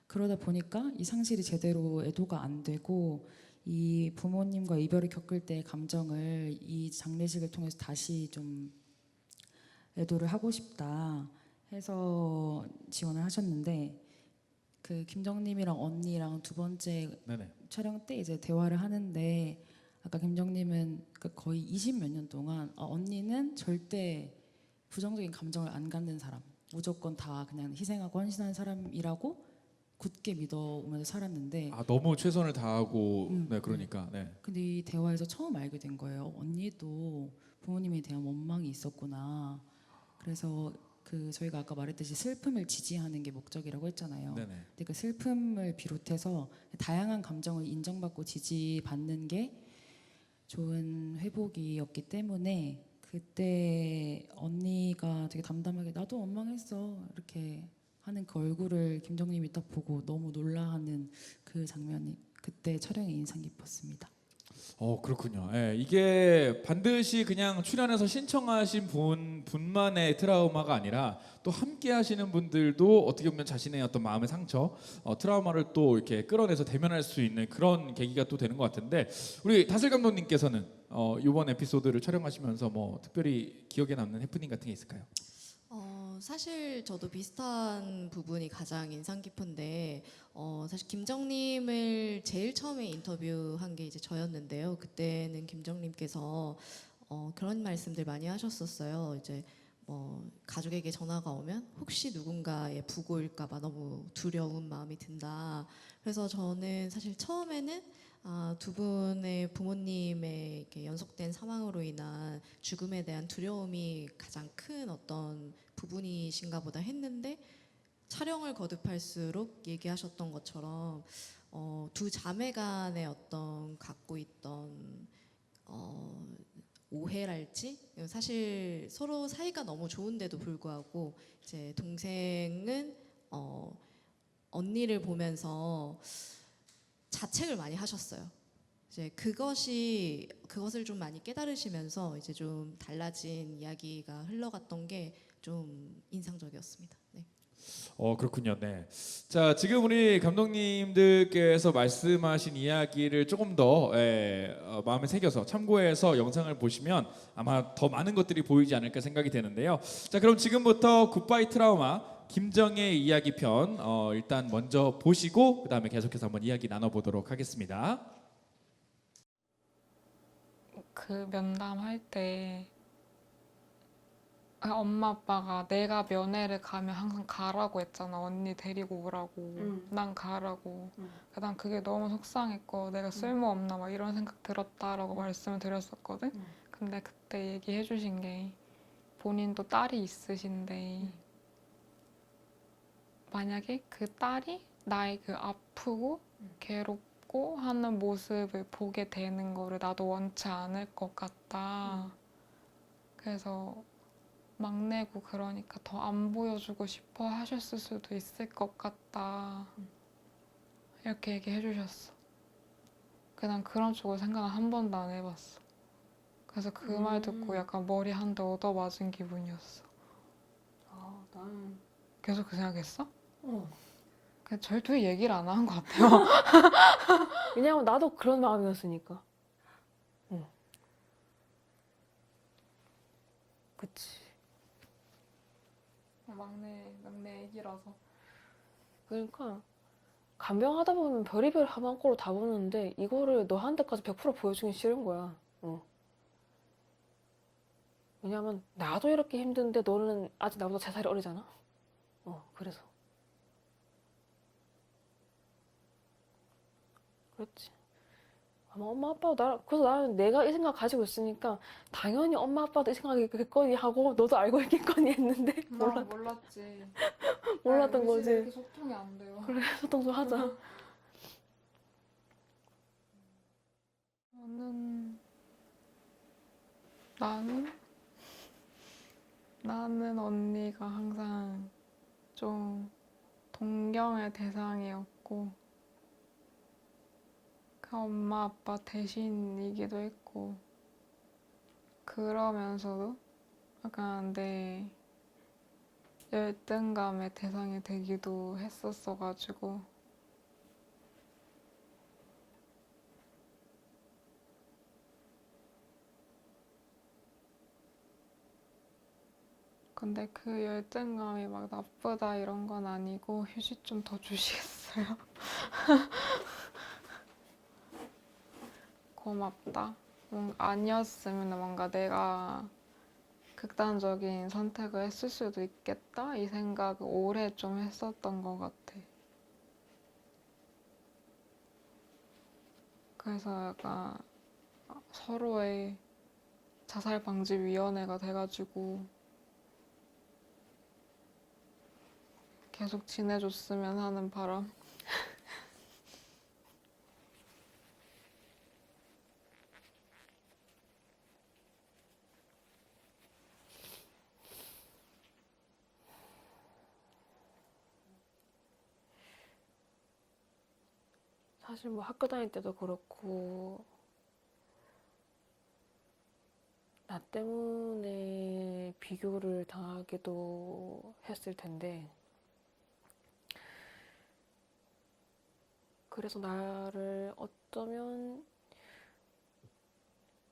그러다 보니까 이 상실이 제대로 애도가 안 되고 이 부모님과 이별을 겪을 때의 감정을 이 장례식을 통해서 다시 좀 애도를 하고 싶다 해서 지원을 하셨는데 그 김정님이랑 언니랑 두 번째
네네.
촬영 때 이제 대화를 하는데 아까 김정님은 그 거의 20몇 년 동안 언니는 절대 부정적인 감정을 안 갖는 사람, 무조건 다 그냥 희생하고 헌신하는 사람이라고 굳게 믿어오면서 살았는데
아 너무 최선을 다하고 네
네.
그러니까 네.
근데 이 대화에서 처음 알게 된 거예요. 언니도 부모님에 대한 원망이 있었구나. 그래서 그 저희가 아까 말했듯이 슬픔을 지지하는 게 목적이라고 했잖아요.
네네.
근데 그 슬픔을 비롯해서 다양한 감정을 인정받고 지지받는 게 좋은 회복이었기 때문에 그때 언니가 되게 담담하게 나도 원망했어 이렇게 하는 그 얼굴을 김정님이 딱 보고 너무 놀라하는 그 장면이 그때 촬영에 인상 깊었습니다.
그렇군요. 예, 이게 반드시 그냥 출연해서 신청하신 분만의 트라우마가 아니라 또 함께 하시는 분들도 어떻게 보면 자신의 어떤 마음의 상처, 트라우마를 또 이렇게 끌어내서 대면할 수 있는 그런 계기가 또 되는 것 같은데 우리 다슬 감독님께서는 이번 에피소드를 촬영하시면서 뭐 특별히 기억에 남는 해프닝 같은 게 있을까요?
사실 저도 비슷한 부분이 가장 인상 깊은데 사실 김정님을 제일 처음에 인터뷰한 게 이제 저였는데요. 그때는 김정님께서 그런 말씀들 많이 하셨었어요. 이제 뭐 가족에게 전화가 오면 혹시 누군가의 부고일까봐 너무 두려운 마음이 든다. 그래서 저는 사실 처음에는 두 분의 부모님의 이렇게 연속된 사망으로 인한 죽음에 대한 두려움이 가장 큰 어떤 부분이신가 보다 했는데 촬영을 거듭할수록 얘기하셨던 것처럼 두 자매 간의 어떤 갖고 있던 오해랄지 사실 서로 사이가 너무 좋은데도 불구하고 이제 동생은 언니를 보면서 자책을 많이 하셨어요. 이제 그것을 좀 많이 깨달으시면서 이제 좀 달라진 이야기가 흘러갔던 게 좀 인상적이었습니다. 네.
그렇군요. 네. 자, 지금 우리 감독님들께서 말씀하신 이야기를 조금 더 마음에 새겨서 참고해서 영상을 보시면 아마 더 많은 것들이 보이지 않을까 생각이 되는데요. 자, 그럼 지금부터 굿바이 트라우마 김정의 이야기 편 일단 먼저 보시고 그다음에 계속해서 한번 이야기 나눠보도록 하겠습니다.
그 면담할 때 엄마 아빠가 내가 면회를 가면 항상 가라고 했잖아. 언니 데리고 오라고. 난 가라고. 난 그게 너무 속상했고 내가 쓸모없나 막 이런 생각 들었다라고 말씀을 드렸었거든. 근데 그때 얘기해 주신 게 본인도 딸이 있으신데 만약에 그 딸이 나의 그 아프고 괴롭고 하는 모습을 보게 되는 거를 나도 원치 않을 것 같다. 그래서 막내고 그러니까 더 안 보여주고 싶어 하셨을 수도 있을 것 같다. 이렇게 얘기해 주셨어. 난 그런 쪽으로 생각을 한 번도 안 해봤어. 그래서 그 말 듣고 약간 머리 한 대 얻어맞은 기분이었어.
나는
계속 그 생각했어? 그냥 절대 얘기를 안 한 것 같아요.
왜냐면 나도 그런 마음이었으니까. 그치.
막내 애기라서.
그러니까 간병하다 보면 별의별 하만꼴로 다 보는데 이거를 너한테까지 100% 보여주기 싫은 거야. 왜냐면 나도 이렇게 힘든데 너는 아직 나보다 3살이 어리잖아. 그래서.
그랬지. 아마 엄마 아빠도 그래서 나는 내가 이 생각 가지고 있으니까 당연히 엄마 아빠도 이 생각이겠거니 하고 너도 알고 있겠거니 했는데
몰랐지.
몰랐던 거지.
이렇게 소통이 안 돼요.
그래 소통 좀 하자.
나는 언니가 항상 좀 동경의 대상이었고 그 엄마 아빠 대신이기도 했고 그러면서도 약간 내 열등감의 대상이 되기도 했었어가지고 근데 그 열등감이 막 나쁘다 이런 건 아니고 휴식 좀 더 주시겠어요? 고맙다. 아니었으면 뭔가 내가 극단적인 선택을 했을 수도 있겠다 이 생각을 오래 좀 했었던 것 같아. 그래서 약간 서로의 자살 방지 위원회가 돼가지고 계속 지내줬으면 하는 바람.
사실 뭐 학교 다닐 때도 그렇고 나 때문에 비교를 당하기도 했을 텐데 그래서 나를 어쩌면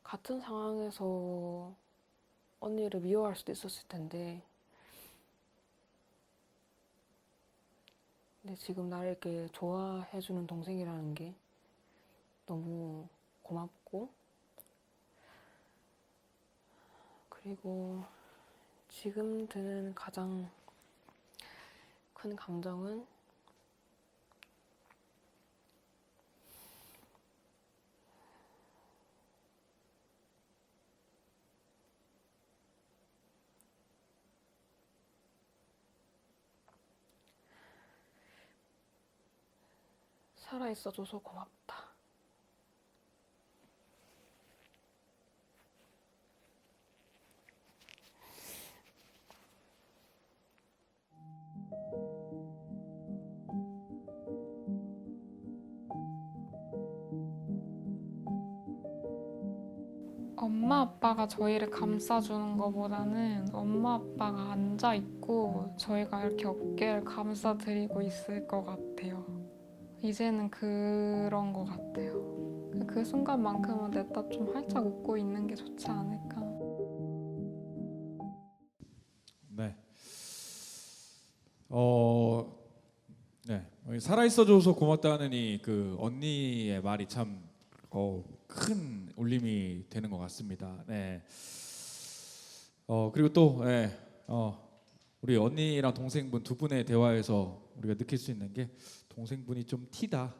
같은 상황에서 언니를 미워할 수도 있었을 텐데 근데 지금 나를 이렇게 좋아해주는 동생이라는 게 너무 고맙고 그리고 지금 드는 가장 큰 감정은 살아있어줘서 고맙다.
엄마 아빠가 저희를 감싸주는 것보다는 엄마 아빠가 앉아있고 저희가 이렇게 어깨를 감싸드리고 있을 것 같아요. 이제는 그런 것 같아요. 그 순간만큼은 냈다 좀 활짝 웃고 있는 게 좋지 않을까.
네. 네. 살아있어줘서 고맙다는 이 그 언니의 말이 참 큰 울림이 되는 것 같습니다. 네. 그리고 또 우리 언니랑 동생분 두 분의 대화에서 우리가 느낄 수 있는 게 동생분이 좀 티다.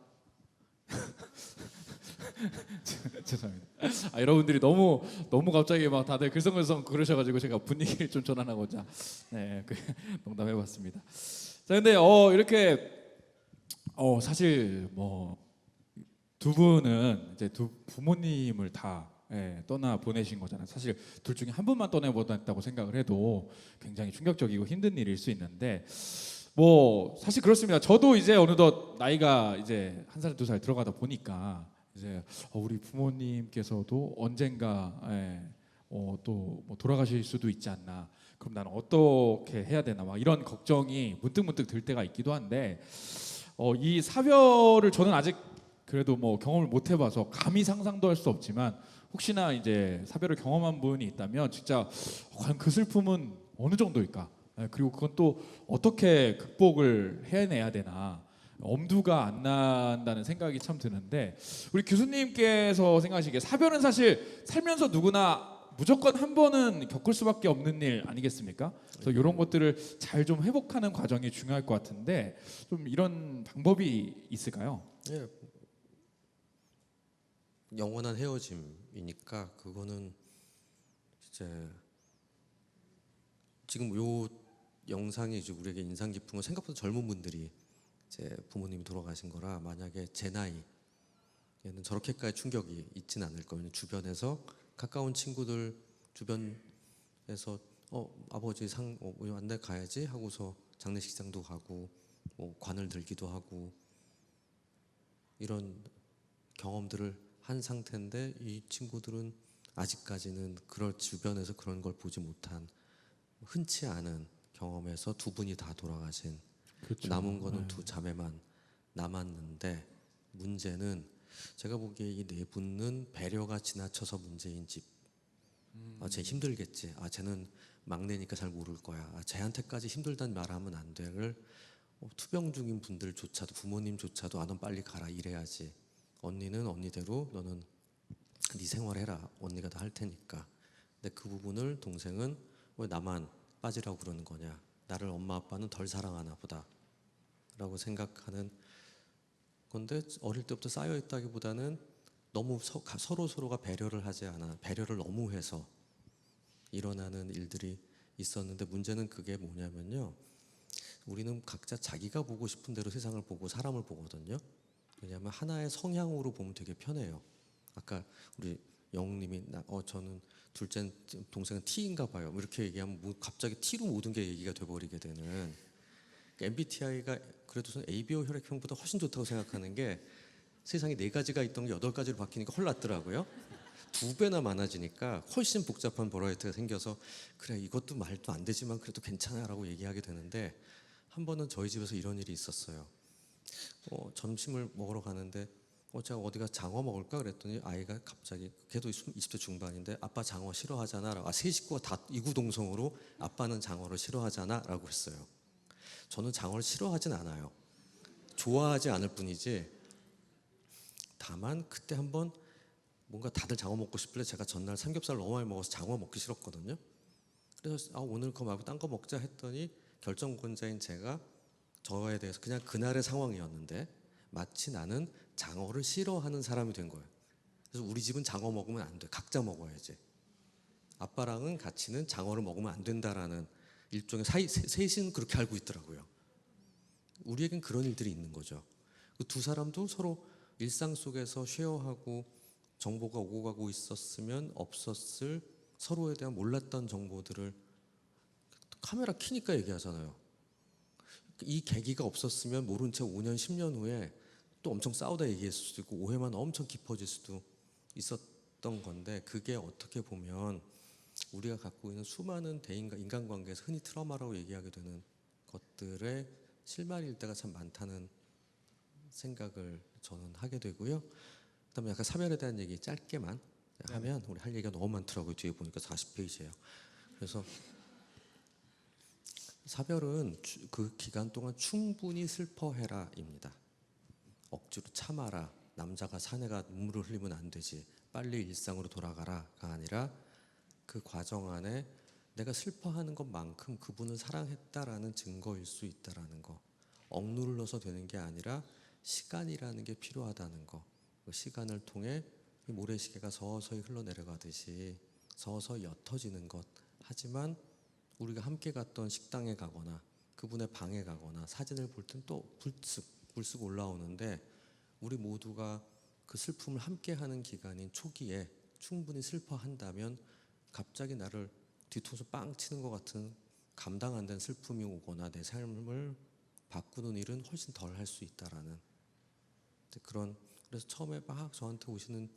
죄송합니다. 여러분들이 너무 갑자기 막 다들 글썽글썽 그러셔가지고 제가 분위기를 좀 전환하고자 농담해봤습니다. 자, 근데 이렇게 사실 뭐 두 분은 이제 두 부모님을 다 떠나 보내신 거잖아요. 사실 둘 중에 한 분만 떠나 보냈다고 생각을 해도 굉장히 충격적이고 힘든 일일 수 있는데 뭐 사실 그렇습니다. 저도 이제 어느덧 나이가 이제 1살, 2살 들어가다 보니까 이제 우리 부모님께서도 언젠가 또 뭐 돌아가실 수도 있지 않나. 그럼 나는 어떻게 해야 되나 막 이런 걱정이 문득 들 때가 있기도 한데 이 사별을 저는 아직 그래도 뭐 경험을 못 해봐서 감히 상상도 할 수 없지만 혹시나 이제 사별을 경험한 분이 있다면 진짜 과연 그 슬픔은 어느 정도일까? 그리고 그건 또 어떻게 극복을 해내야 되나? 엄두가 안 난다는 생각이 참 드는데 우리 교수님께서 생각하시기에 사별은 사실 살면서 누구나 무조건 한 번은 겪을 수밖에 없는 일 아니겠습니까? 그래서 이런 것들을 잘 좀 회복하는 과정이 중요할 것 같은데 좀 이런 방법이 있을까요?
예, 영원한 헤어짐이니까 그거는 이제 지금 요 영상이 이제 우리에게 인상 깊은 건 생각보다 젊은 분들이 이제 부모님이 돌아가신 거라 만약에 제 나이에는 저렇게까지 충격이 있진 않을 거예요. 주변에서 가까운 친구들 주변에서 아버지 안내 가야지 하고서 장례식장도 가고 뭐 관을 들기도 하고 이런 경험들을 한 상태인데 이 친구들은 아직까지는 그럴 주변에서 그런 걸 보지 못한 흔치 않은 경험에서 두 분이 다 돌아가신
그렇죠.
남은 거는
네.
두 자매만 남았는데 문제는 제가 보기에 이 네 분은 배려가 지나쳐서 문제인 집. 쟤 힘들겠지. 쟤는 막내니까 잘 모를 거야. 쟤한테까지 힘들다는 말하면 안 돼를 투병 중인 분들조차도 부모님조차도 넌 빨리 가라 이래야지. 언니는 언니대로 너는 네 생활해라. 언니가 다 할 테니까. 근데 그 부분을 동생은 왜 나만 빠지라고 그러는 거냐. 나를 엄마 아빠는 덜 사랑하나 보다 라고 생각하는 건데 어릴 때부터 쌓여 있다기보다는 너무 서로가 배려를 하지 않아 배려를 너무 해서 일어나는 일들이 있었는데 문제는 그게 뭐냐면요. 우리는 각자 자기가 보고 싶은 대로 세상을 보고 사람을 보거든요. 왜냐하면 하나의 성향으로 보면 되게 편해요. 아까 우리 영웅님이 저는 둘째 동생은 T인가 봐요. 뭐 이렇게 얘기하면 갑자기 T로 모든 게 얘기가 돼버리게 되는. MBTI가 그래도 저는 ABO 혈액형보다 훨씬 좋다고 생각하는 게 세상에 4가지가 있던 게 8가지로 바뀌니까 헐났더라고요. 2배나 많아지니까 훨씬 복잡한 버라이어티가 생겨서 그래 이것도 말도 안 되지만 그래도 괜찮아라고 얘기하게 되는데 한 번은 저희 집에서 이런 일이 있었어요. 점심을 먹으러 가는데 제가 어디가 장어 먹을까 그랬더니 아이가 갑자기 걔도 20대 중반인데 아빠 장어 싫어하잖아. 세 식구가 다 이구동성으로 아빠는 장어를 싫어하잖아 라고 했어요. 저는 장어를 싫어하진 않아요. 좋아하지 않을 뿐이지 다만 그때 한번 뭔가 다들 장어 먹고 싶길래 제가 전날 삼겹살 너무 많이 먹어서 장어 먹기 싫었거든요. 그래서 오늘 그거 말고 딴 거 먹자 했더니 결정권자인 제가 저에 대해서 그냥 그날의 상황이었는데 마치 나는 장어를 싫어하는 사람이 된 거예요. 그래서 우리 집은 장어 먹으면 안 돼. 각자 먹어야지. 아빠랑은 같이는 장어를 먹으면 안 된다라는 일종의 셋은 그렇게 알고 있더라고요. 우리에겐 그런 일들이 있는 거죠. 그 두 사람도 서로 일상 속에서 쉐어하고 정보가 오고 가고 있었으면 없었을 서로에 대한 몰랐던 정보들을 카메라 켜니까 얘기하잖아요. 이 계기가 없었으면 모른 채 5년, 10년 후에 또 엄청 싸우다 얘기했을 수도 있고 오해만 엄청 깊어질 수도 있었던 건데 그게 어떻게 보면 우리가 갖고 있는 수많은 인간관계에서 흔히 트라우마라고 얘기하게 되는 것들의 실마리일 때가 참 많다는 생각을 저는 하게 되고요. 그다음에 약간 사별에 대한 얘기 짧게만 하면 우리 할 얘기가 너무 많더라고요. 뒤에 보니까 40페이지예요. 그래서 사별은 그 기간 동안 충분히 슬퍼해라입니다. 억지로 참아라. 남자가 사내가 눈물을 흘리면 안 되지. 빨리 일상으로 돌아가라가 아니라 그 과정 안에 내가 슬퍼하는 것만큼 그분을 사랑했다라는 증거일 수 있다라는 거. 억누르러서 되는 게 아니라 시간이라는 게 필요하다는 거. 그 시간을 통해 모래시계가 서서히 흘러내려가듯이 서서히 옅어지는 것. 하지만 우리가 함께 갔던 식당에 가거나 그분의 방에 가거나 사진을 볼 땐 또 불쑥 올라오는데 우리 모두가 그 슬픔을 함께하는 기간인 초기에 충분히 슬퍼한다면 갑자기 나를 뒤통수 빵 치는 것 같은 감당 안 된 슬픔이 오거나 내 삶을 바꾸는 일은 훨씬 덜 할 수 있다라는 그래서 처음에 막 저한테 오시는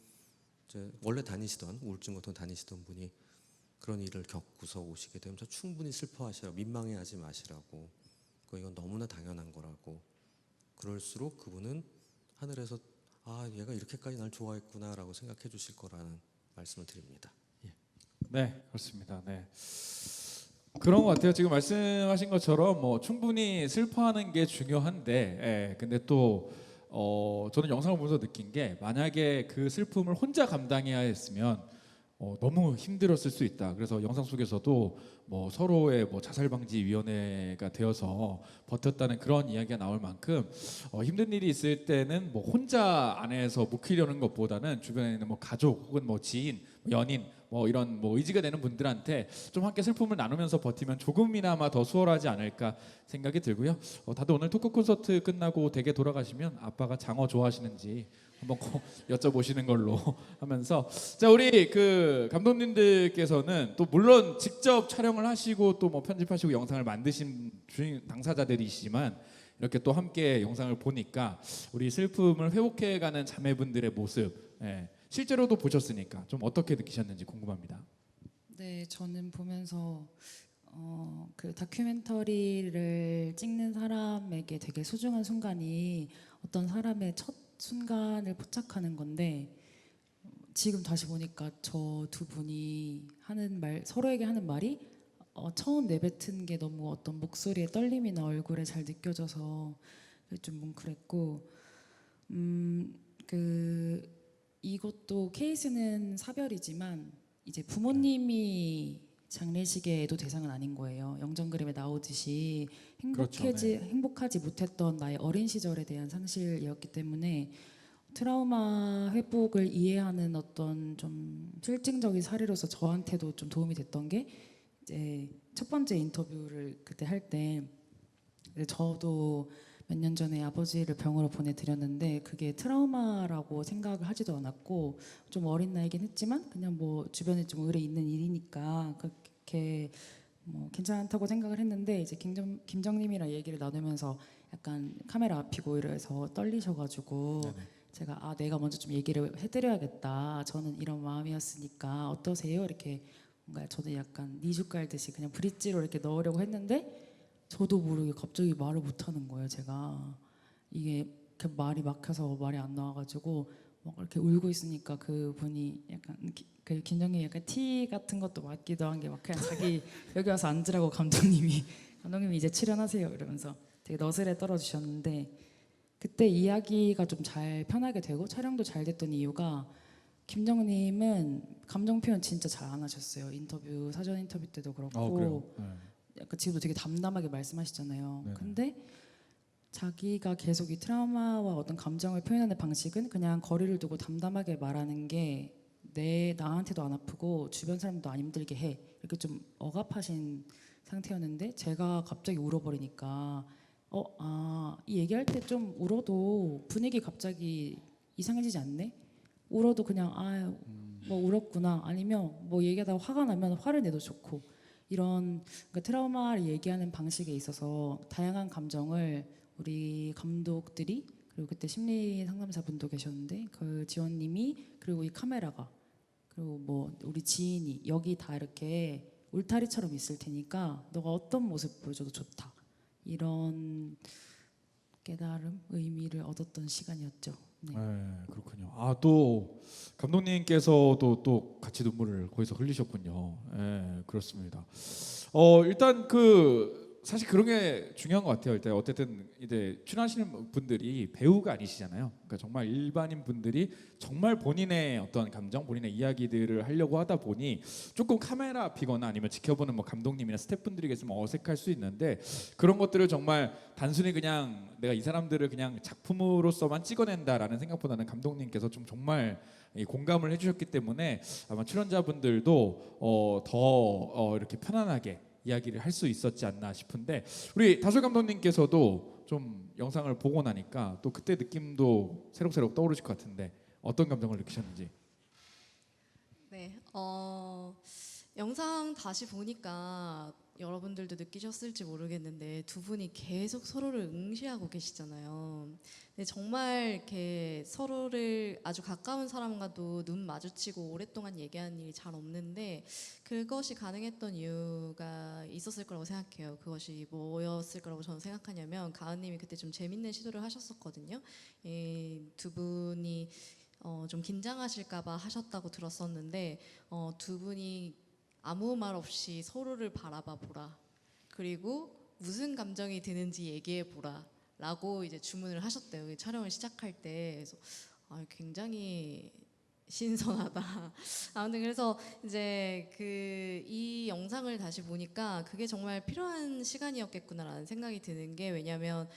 이제 원래 다니시던 우울증 같은 거 다니시던 분이 그런 일을 겪고서 오시게 되면 충분히 슬퍼하시라고 민망해하지 마시라고 이건 너무나 당연한 거라고 그럴수록 그분은 하늘에서 얘가 이렇게까지 날 좋아했구나라고 생각해 주실 거라는 말씀을 드립니다. 예.
네, 그렇습니다. 네. 그런 것 같아요. 지금 말씀하신 것처럼 뭐 충분히 슬퍼하는 게 중요한데, 근데 또 저는 영상을 보면서 느낀 게 만약에 그 슬픔을 혼자 감당해야 했으면 너무 힘들었을 수 있다. 그래서 영상 속에서도 뭐 서로의 뭐 자살방지위원회가 되어서 버텼다는 그런 이야기가 나올 만큼 힘든 일이 있을 때는 뭐 혼자 안에서 묵히려는 것보다는 주변에 있는 뭐 가족 혹은 뭐 지인, 뭐 연인 뭐 이런 뭐 의지가 되는 분들한테 좀 함께 슬픔을 나누면서 버티면 조금이나마 더 수월하지 않을까 생각이 들고요. 다들 오늘 토크 콘서트 끝나고 댁에 돌아가시면 아빠가 장어 좋아하시는지 한번 꼭 여쭤보시는 걸로 하면서, 자, 우리 그 감독님들께서는 또 물론 직접 촬영을 하시고 또 뭐 편집하시고 영상을 만드신 주인 당사자들이시지만 이렇게 또 함께 영상을 보니까 우리 슬픔을 회복해가는 자매분들의 모습, 실제로도 보셨으니까 좀 어떻게 느끼셨는지 궁금합니다.
네, 저는 보면서 그 다큐멘터리를 찍는 사람에게 되게 소중한 순간이 어떤 사람의 첫 순간을 포착하는 건데, 지금 다시 보니까 저 두 분이 하는 말, 서로에게 하는 말이 처음 내뱉은 게 너무 어떤 목소리의 떨림이나 얼굴에 잘 느껴져서 좀 뭉클했고, 이것도 케이스는 사별이지만 이제 부모님이 장례식에도 대상은 아닌 거예요. 영정 그림에 나오듯이 행복하지 못했던 나의 어린 시절에 대한 상실이었기 때문에 트라우마 회복을 이해하는 어떤 좀 실증적인 사례로서 저한테도 좀 도움이 됐던 게, 이제 첫 번째 인터뷰를 그때 할 때 저도 몇 년 전에 아버지를 병으로 보내드렸는데 그게 트라우마라고 생각을 하지도 않았고, 좀 어린 나이긴 했지만 그냥 뭐 주변에 좀 의뢰 있는 일이니까 그렇게 뭐 괜찮다고 생각을 했는데, 이제 김정님이랑 얘기를 나누면서 약간 카메라 앞이고 이래서 떨리셔가지고 제가 내가 먼저 좀 얘기를 해드려야겠다. 저는 이런 마음이었으니까 어떠세요? 이렇게 뭔가 저도 약간 니주 깔듯이 그냥 브릿지로 이렇게 넣으려고 했는데, 저도 모르게 갑자기 말을 못하는 거예요. 제가 이게 말이 막혀서 말이 안 나와가지고 막 이렇게 울고 있으니까 그분이 약간 그 김정희 약간 티 같은 것도 맞기도 한 게 막 그냥 자기 여기 와서 앉으라고 감독님이 이제 출연하세요 이러면서 되게 너스레 떨어주셨는데, 그때 이야기가 좀 잘 편하게 되고 촬영도 잘 됐던 이유가, 김정님은 감정 표현 진짜 잘 안 하셨어요. 인터뷰 사전 인터뷰 때도 그렇고
그래요?
약간 지금도 되게 담담하게 말씀하시잖아요.
네네.
근데 자기가 계속 이 트라우마와 어떤 감정을 표현하는 방식은 그냥 거리를 두고 담담하게 말하는 게 나한테도 안 아프고 주변 사람도 안 힘들게 해. 이렇게 좀 억압하신 상태였는데, 제가 갑자기 울어버리니까 이 얘기할 때 좀 울어도 분위기 갑자기 이상해지지 않네? 울어도 그냥 뭐 울었구나, 아니면 뭐 얘기하다가 화가 나면 화를 내도 좋고, 이런 그러니까 트라우마를 얘기하는 방식에 있어서 다양한 감정을 우리 감독들이, 그리고 그때 심리 상담사분도 계셨는데 그 지원님이, 그리고 이 카메라가, 그리고 뭐 우리 지인이 여기 다 이렇게 울타리처럼 있을 테니까 너가 어떤 모습 보여줘도 좋다, 이런 깨달음, 의미를 얻었던 시간이었죠. 네.
그렇군요. 또 감독님께서도 또 같이 눈물을 거기서 흘리셨군요. 그렇습니다. 일단 사실 그런 게 중요한 것 같아요. 일단 어쨌든 이제 출연하시는 분들이 배우가 아니시잖아요. 그러니까 정말 일반인 분들이 정말 본인의 어떤 감정, 본인의 이야기들을 하려고 하다 보니 조금 카메라 앞이거나 아니면 지켜보는 뭐 감독님이나 스태프분들이 계시면 어색할 수 있는데, 그런 것들을 정말 단순히 그냥 내가 이 사람들을 그냥 작품으로서만 찍어낸다라는 생각보다는 감독님께서 좀 정말 공감을 해주셨기 때문에 아마 출연자분들도 더 이렇게 편안하게 이야기를 할 수 있었지 않나 싶은데, 우리 다솔 감독님께서도 좀 영상을 보고 나니까 또 그때 느낌도 새록새록 떠오르실 것 같은데 어떤 감정을 느끼셨는지.
네, 영상 다시 보니까 여러분들도 느끼셨을지 모르겠는데 두 분이 계속 서로를 응시하고 계시잖아요. 근데 정말 이렇게 서로를 아주 가까운 사람과도 눈 마주치고 오랫동안 얘기하는 일이 잘 없는데, 그것이 가능했던 이유가 있었을 거라고 생각해요. 그것이 뭐였을 거라고 저는 생각하냐면, 가은님이 그때 좀 재밌는 시도를 하셨었거든요. 두 분이 좀 긴장하실까봐 하셨다고 들었었는데, 두 분이 아무 말 없이 서로를 바라봐 보라, 그리고 무슨 감정이 드는지 얘기해 보라 라고 이제 주문을 하셨대요. 촬영을 시작할 때. 그래서 굉장히 신선하다. 아무튼 그래서 이제 이 영상을 다시 보니까 그게 정말 필요한 시간이었겠구나라는 생각이 드는 게, 왜냐하면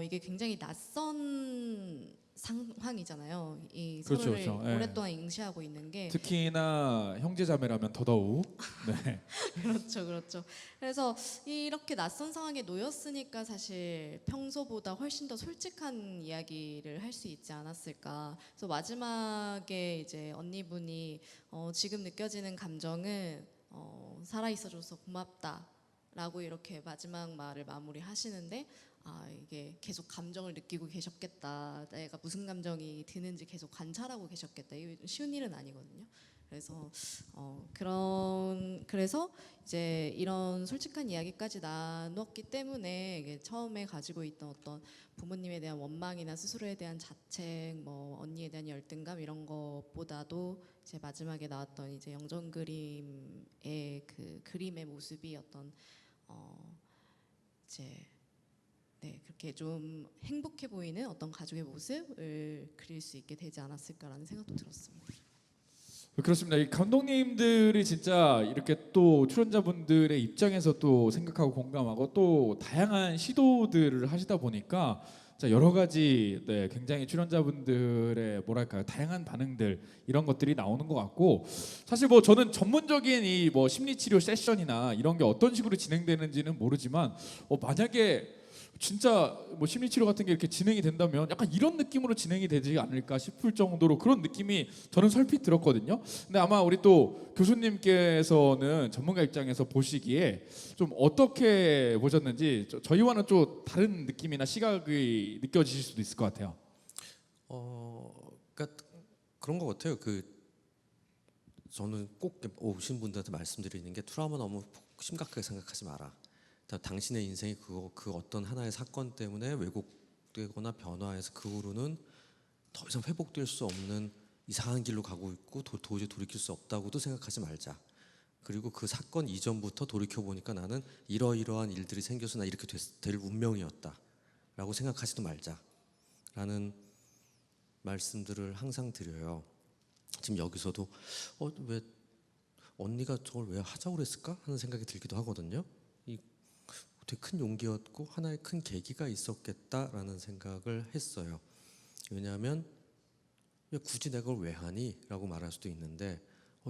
이게 굉장히 낯선 상황이잖아요. 이
그렇죠,
서로를
그렇죠. 예.
오랫동안 응시하고 있는 게.
특히나 형제자매라면 더더욱. 네.
그렇죠, 그렇죠. 그래서 이렇게 낯선 상황에 놓였으니까 사실 평소보다 훨씬 더 솔직한 이야기를 할 수 있지 않았을까. 그래서 마지막에 이제 언니분이 지금 느껴지는 감정은 살아 있어줘서 고맙다라고 이렇게 마지막 말을 마무리하시는데, 이게 계속 감정을 느끼고 계셨겠다. 내가 무슨 감정이 드는지 계속 관찰하고 계셨겠다. 이게 쉬운 일은 아니거든요. 그래서 그래서 이제 이런 솔직한 이야기까지 나눴기 때문에 이게 처음에 가지고 있던 어떤 부모님에 대한 원망이나 스스로에 대한 자책, 뭐 언니에 대한 열등감 이런 것보다도 이제 마지막에 나왔던 이제 영정 그림의 그 그림의 모습이 어떤 이제 네, 그렇게 좀 행복해 보이는 어떤 가족의 모습을 그릴 수 있게 되지 않았을까라는 생각도 들었습니다.
그렇습니다. 이 감독님들이 진짜 이렇게 또 출연자분들의 입장에서 또 생각하고 공감하고 또 다양한 시도들을 하시다 보니까 자 여러 가지 네, 굉장히 출연자분들의 뭐랄까요 다양한 반응들 이런 것들이 나오는 것 같고, 사실 뭐 저는 전문적인 이 뭐 심리치료 세션이나 이런 게 어떤 식으로 진행되는지는 모르지만 만약에 진짜 뭐 심리치료 같은 게 이렇게 진행이 된다면 약간 이런 느낌으로 진행이 되지 않을까 싶을 정도로 그런 느낌이 저는 설핏 들었거든요. 근데 아마 우리 또 교수님께서는 전문가 입장에서 보시기에 좀 어떻게 보셨는지 저희와는 좀 다른 느낌이나 시각이 느껴지실 수도 있을 것 같아요.
그러니까 그런 것 같아요. 저는 꼭 오신 분들한테 말씀드리는 게 트라우마 너무 심각하게 생각하지 마라. 당신의 인생이 그 어떤 하나의 사건 때문에 왜곡되거나 변화해서 그 후로는 더 이상 회복될 수 없는 이상한 길로 가고 있고 도저히 돌이킬 수 없다고도 생각하지 말자. 그리고 그 사건 이전부터 돌이켜 보니까 나는 이러이러한 일들이 생겨서 나 이렇게 될 운명이었다라고 생각하지도 말자라는 말씀들을 항상 드려요. 지금 여기서도 왜 언니가 저걸 왜 하자고 그랬을까 하는 생각이 들기도 하거든요. 되게 큰 용기였고 하나의 큰 계기가 있었겠다라는 생각을 했어요. 왜냐하면 굳이 내가 그걸 왜 하니? 라고 말할 수도 있는데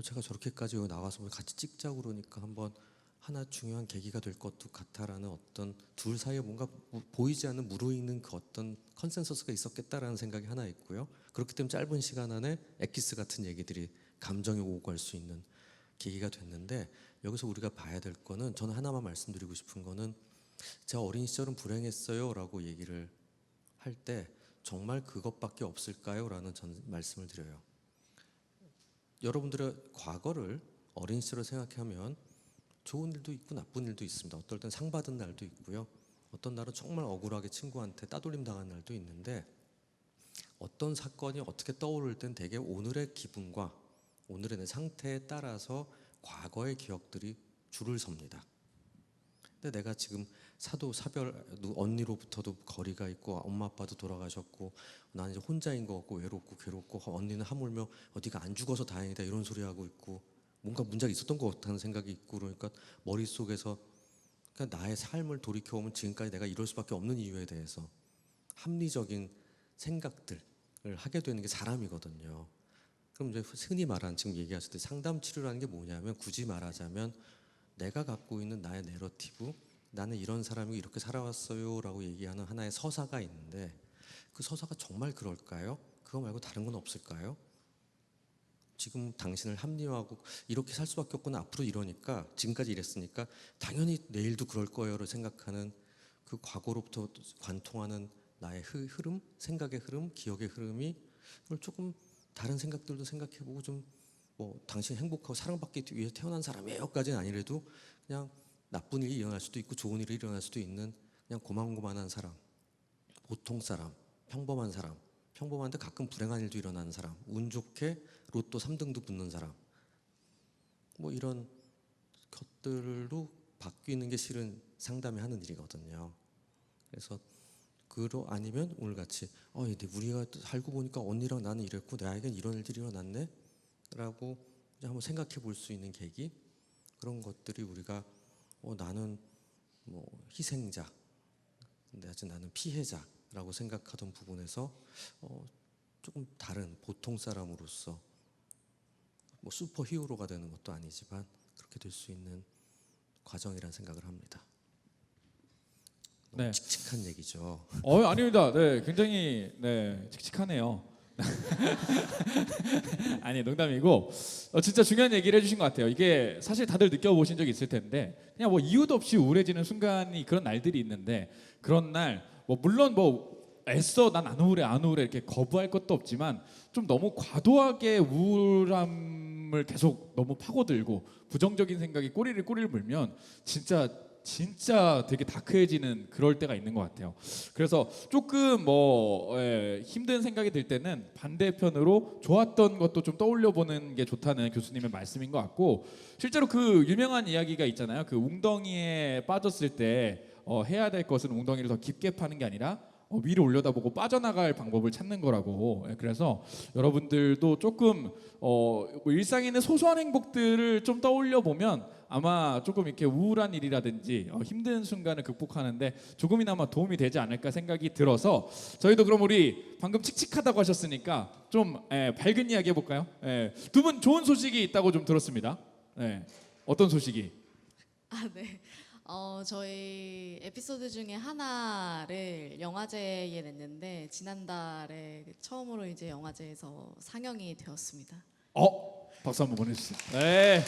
제가 저렇게까지 여기 나와서 같이 찍자고 그러니까 한번 하나 중요한 계기가 될 것도 같아라는 어떤 둘 사이에 뭔가 보이지 않는 무르익는 그 어떤 컨센서스가 있었겠다라는 생각이 하나 있고요. 그렇기 때문에 짧은 시간 안에 엑기스 같은 얘기들이 감정이 오고 갈 수 있는 계기가 됐는데, 여기서 우리가 봐야 될 거는, 저는 하나만 말씀드리고 싶은 거는, 제가 어린 시절은 불행했어요 라고 얘기를 할 때 정말 그것밖에 없을까요? 라는 전 말씀을 드려요. 여러분들의 과거를 어린 시절을 생각하면 좋은 일도 있고 나쁜 일도 있습니다. 어떨 땐 상 받은 날도 있고요. 어떤 날은 정말 억울하게 친구한테 따돌림 당한 날도 있는데, 어떤 사건이 어떻게 떠오를 땐 되게 오늘의 기분과 오늘의 내 상태에 따라서 과거의 기억들이 줄을 섭니다. 근데 내가 지금 언니로부터도 거리가 있고 엄마 아빠도 돌아가셨고 나는 이제 혼자인 것 같고 외롭고 괴롭고, 언니는 하물며 네가 안 죽어서 다행이다 이런 소리 하고 있고 뭔가 문제가 있었던 것 같다는 생각이 있고, 그러니까 머릿속에서 그러니까 나의 삶을 돌이켜보면 지금까지 내가 이럴 수밖에 없는 이유에 대해서 합리적인 생각들을 하게 되는 게 사람이거든요. 그럼 이제 흔히 말하는 지금 얘기하실 때 상담 치료라는 게 뭐냐면, 굳이 말하자면 내가 갖고 있는 나의 내러티브, 나는 이런 사람이 이렇게 살아왔어요 라고 얘기하는 하나의 서사가 있는데, 그 서사가 정말 그럴까요? 그거 말고 다른 건 없을까요? 지금 당신을 합리화하고 이렇게 살 수밖에 없구나, 앞으로 이러니까 지금까지 이랬으니까 당연히 내일도 그럴 거예요를 생각하는 그 과거로부터 관통하는 나의 흐름, 생각의 흐름, 기억의 흐름이 조금 다른 생각들도 생각해보고, 좀 뭐 당신 행복하고 사랑받기 위해 태어난 사람이에요까지는 아니래도 그냥 나쁜 일이 일어날 수도 있고 좋은 일이 일어날 수도 있는 그냥 고만고만한 사람, 보통 사람, 평범한 사람, 평범한데 가끔 불행한 일도 일어나는 사람, 운 좋게 로또 3등도 붙는 사람, 뭐 이런 것들로 바뀌는 게 실은 상담이 하는 일이거든요. 그래서 그로 아니면 오늘 같이 근데 우리가 살고 보니까 언니랑 나는 이랬고 나에겐 이런 일들이 일어났네라고 이제 한번 생각해 볼 수 있는 계기, 그런 것들이 우리가 나는 뭐 희생자, 근데 아직 나는 피해자라고 생각하던 부분에서 조금 다른 보통 사람으로서 뭐 슈퍼 히어로가 되는 것도 아니지만 그렇게 될 수 있는 과정이라는 생각을 합니다. 너무
네.
칙칙한 얘기죠.
아닙니다. 네, 굉장히 칙칙하네요. 아니, 농담이고 진짜 중요한 얘기를 해주신 것 같아요. 이게 사실 다들 느껴보신 적이 있을 텐데 그냥 뭐 이유도 없이 우울해지는 순간이, 그런 날들이 있는데, 그런 날 뭐 물론 뭐 애써 난 안 우울해 이렇게 거부할 것도 없지만 좀 너무 과도하게 우울함을 계속 너무 파고들고 부정적인 생각이 꼬리를 물면 진짜 되게 다크해지는 그럴 때가 있는 것 같아요. 그래서 조금 힘든 생각이 들 때는 반대편으로 좋았던 것도 좀 떠올려 보는 게 좋다는 교수님의 말씀인 것 같고, 실제로 그 유명한 이야기가 있잖아요. 그 웅덩이에 빠졌을 때 해야 될 것은 웅덩이를 더 깊게 파는 게 아니라 위로 올려다보고 빠져나갈 방법을 찾는 거라고. 그래서 여러분들도 조금 뭐 일상에 있는 소소한 행복들을 좀 떠올려 보면 아마 조금 이렇게 우울한 일이라든지 힘든 순간을 극복하는데 조금이나마 도움이 되지 않을까 생각이 들어서, 저희도 그럼 우리 방금 칙칙하다고 하셨으니까 좀 밝은 이야기 해볼까요? 두 분 좋은 소식이 있다고 좀 들었습니다. 어떤 소식이?
네. 저희 에피소드 중에 하나를 영화제에 냈는데 지난달에 처음으로 이제 영화제에서 상영이 되었습니다.
박수 한번 보내주세요. 네.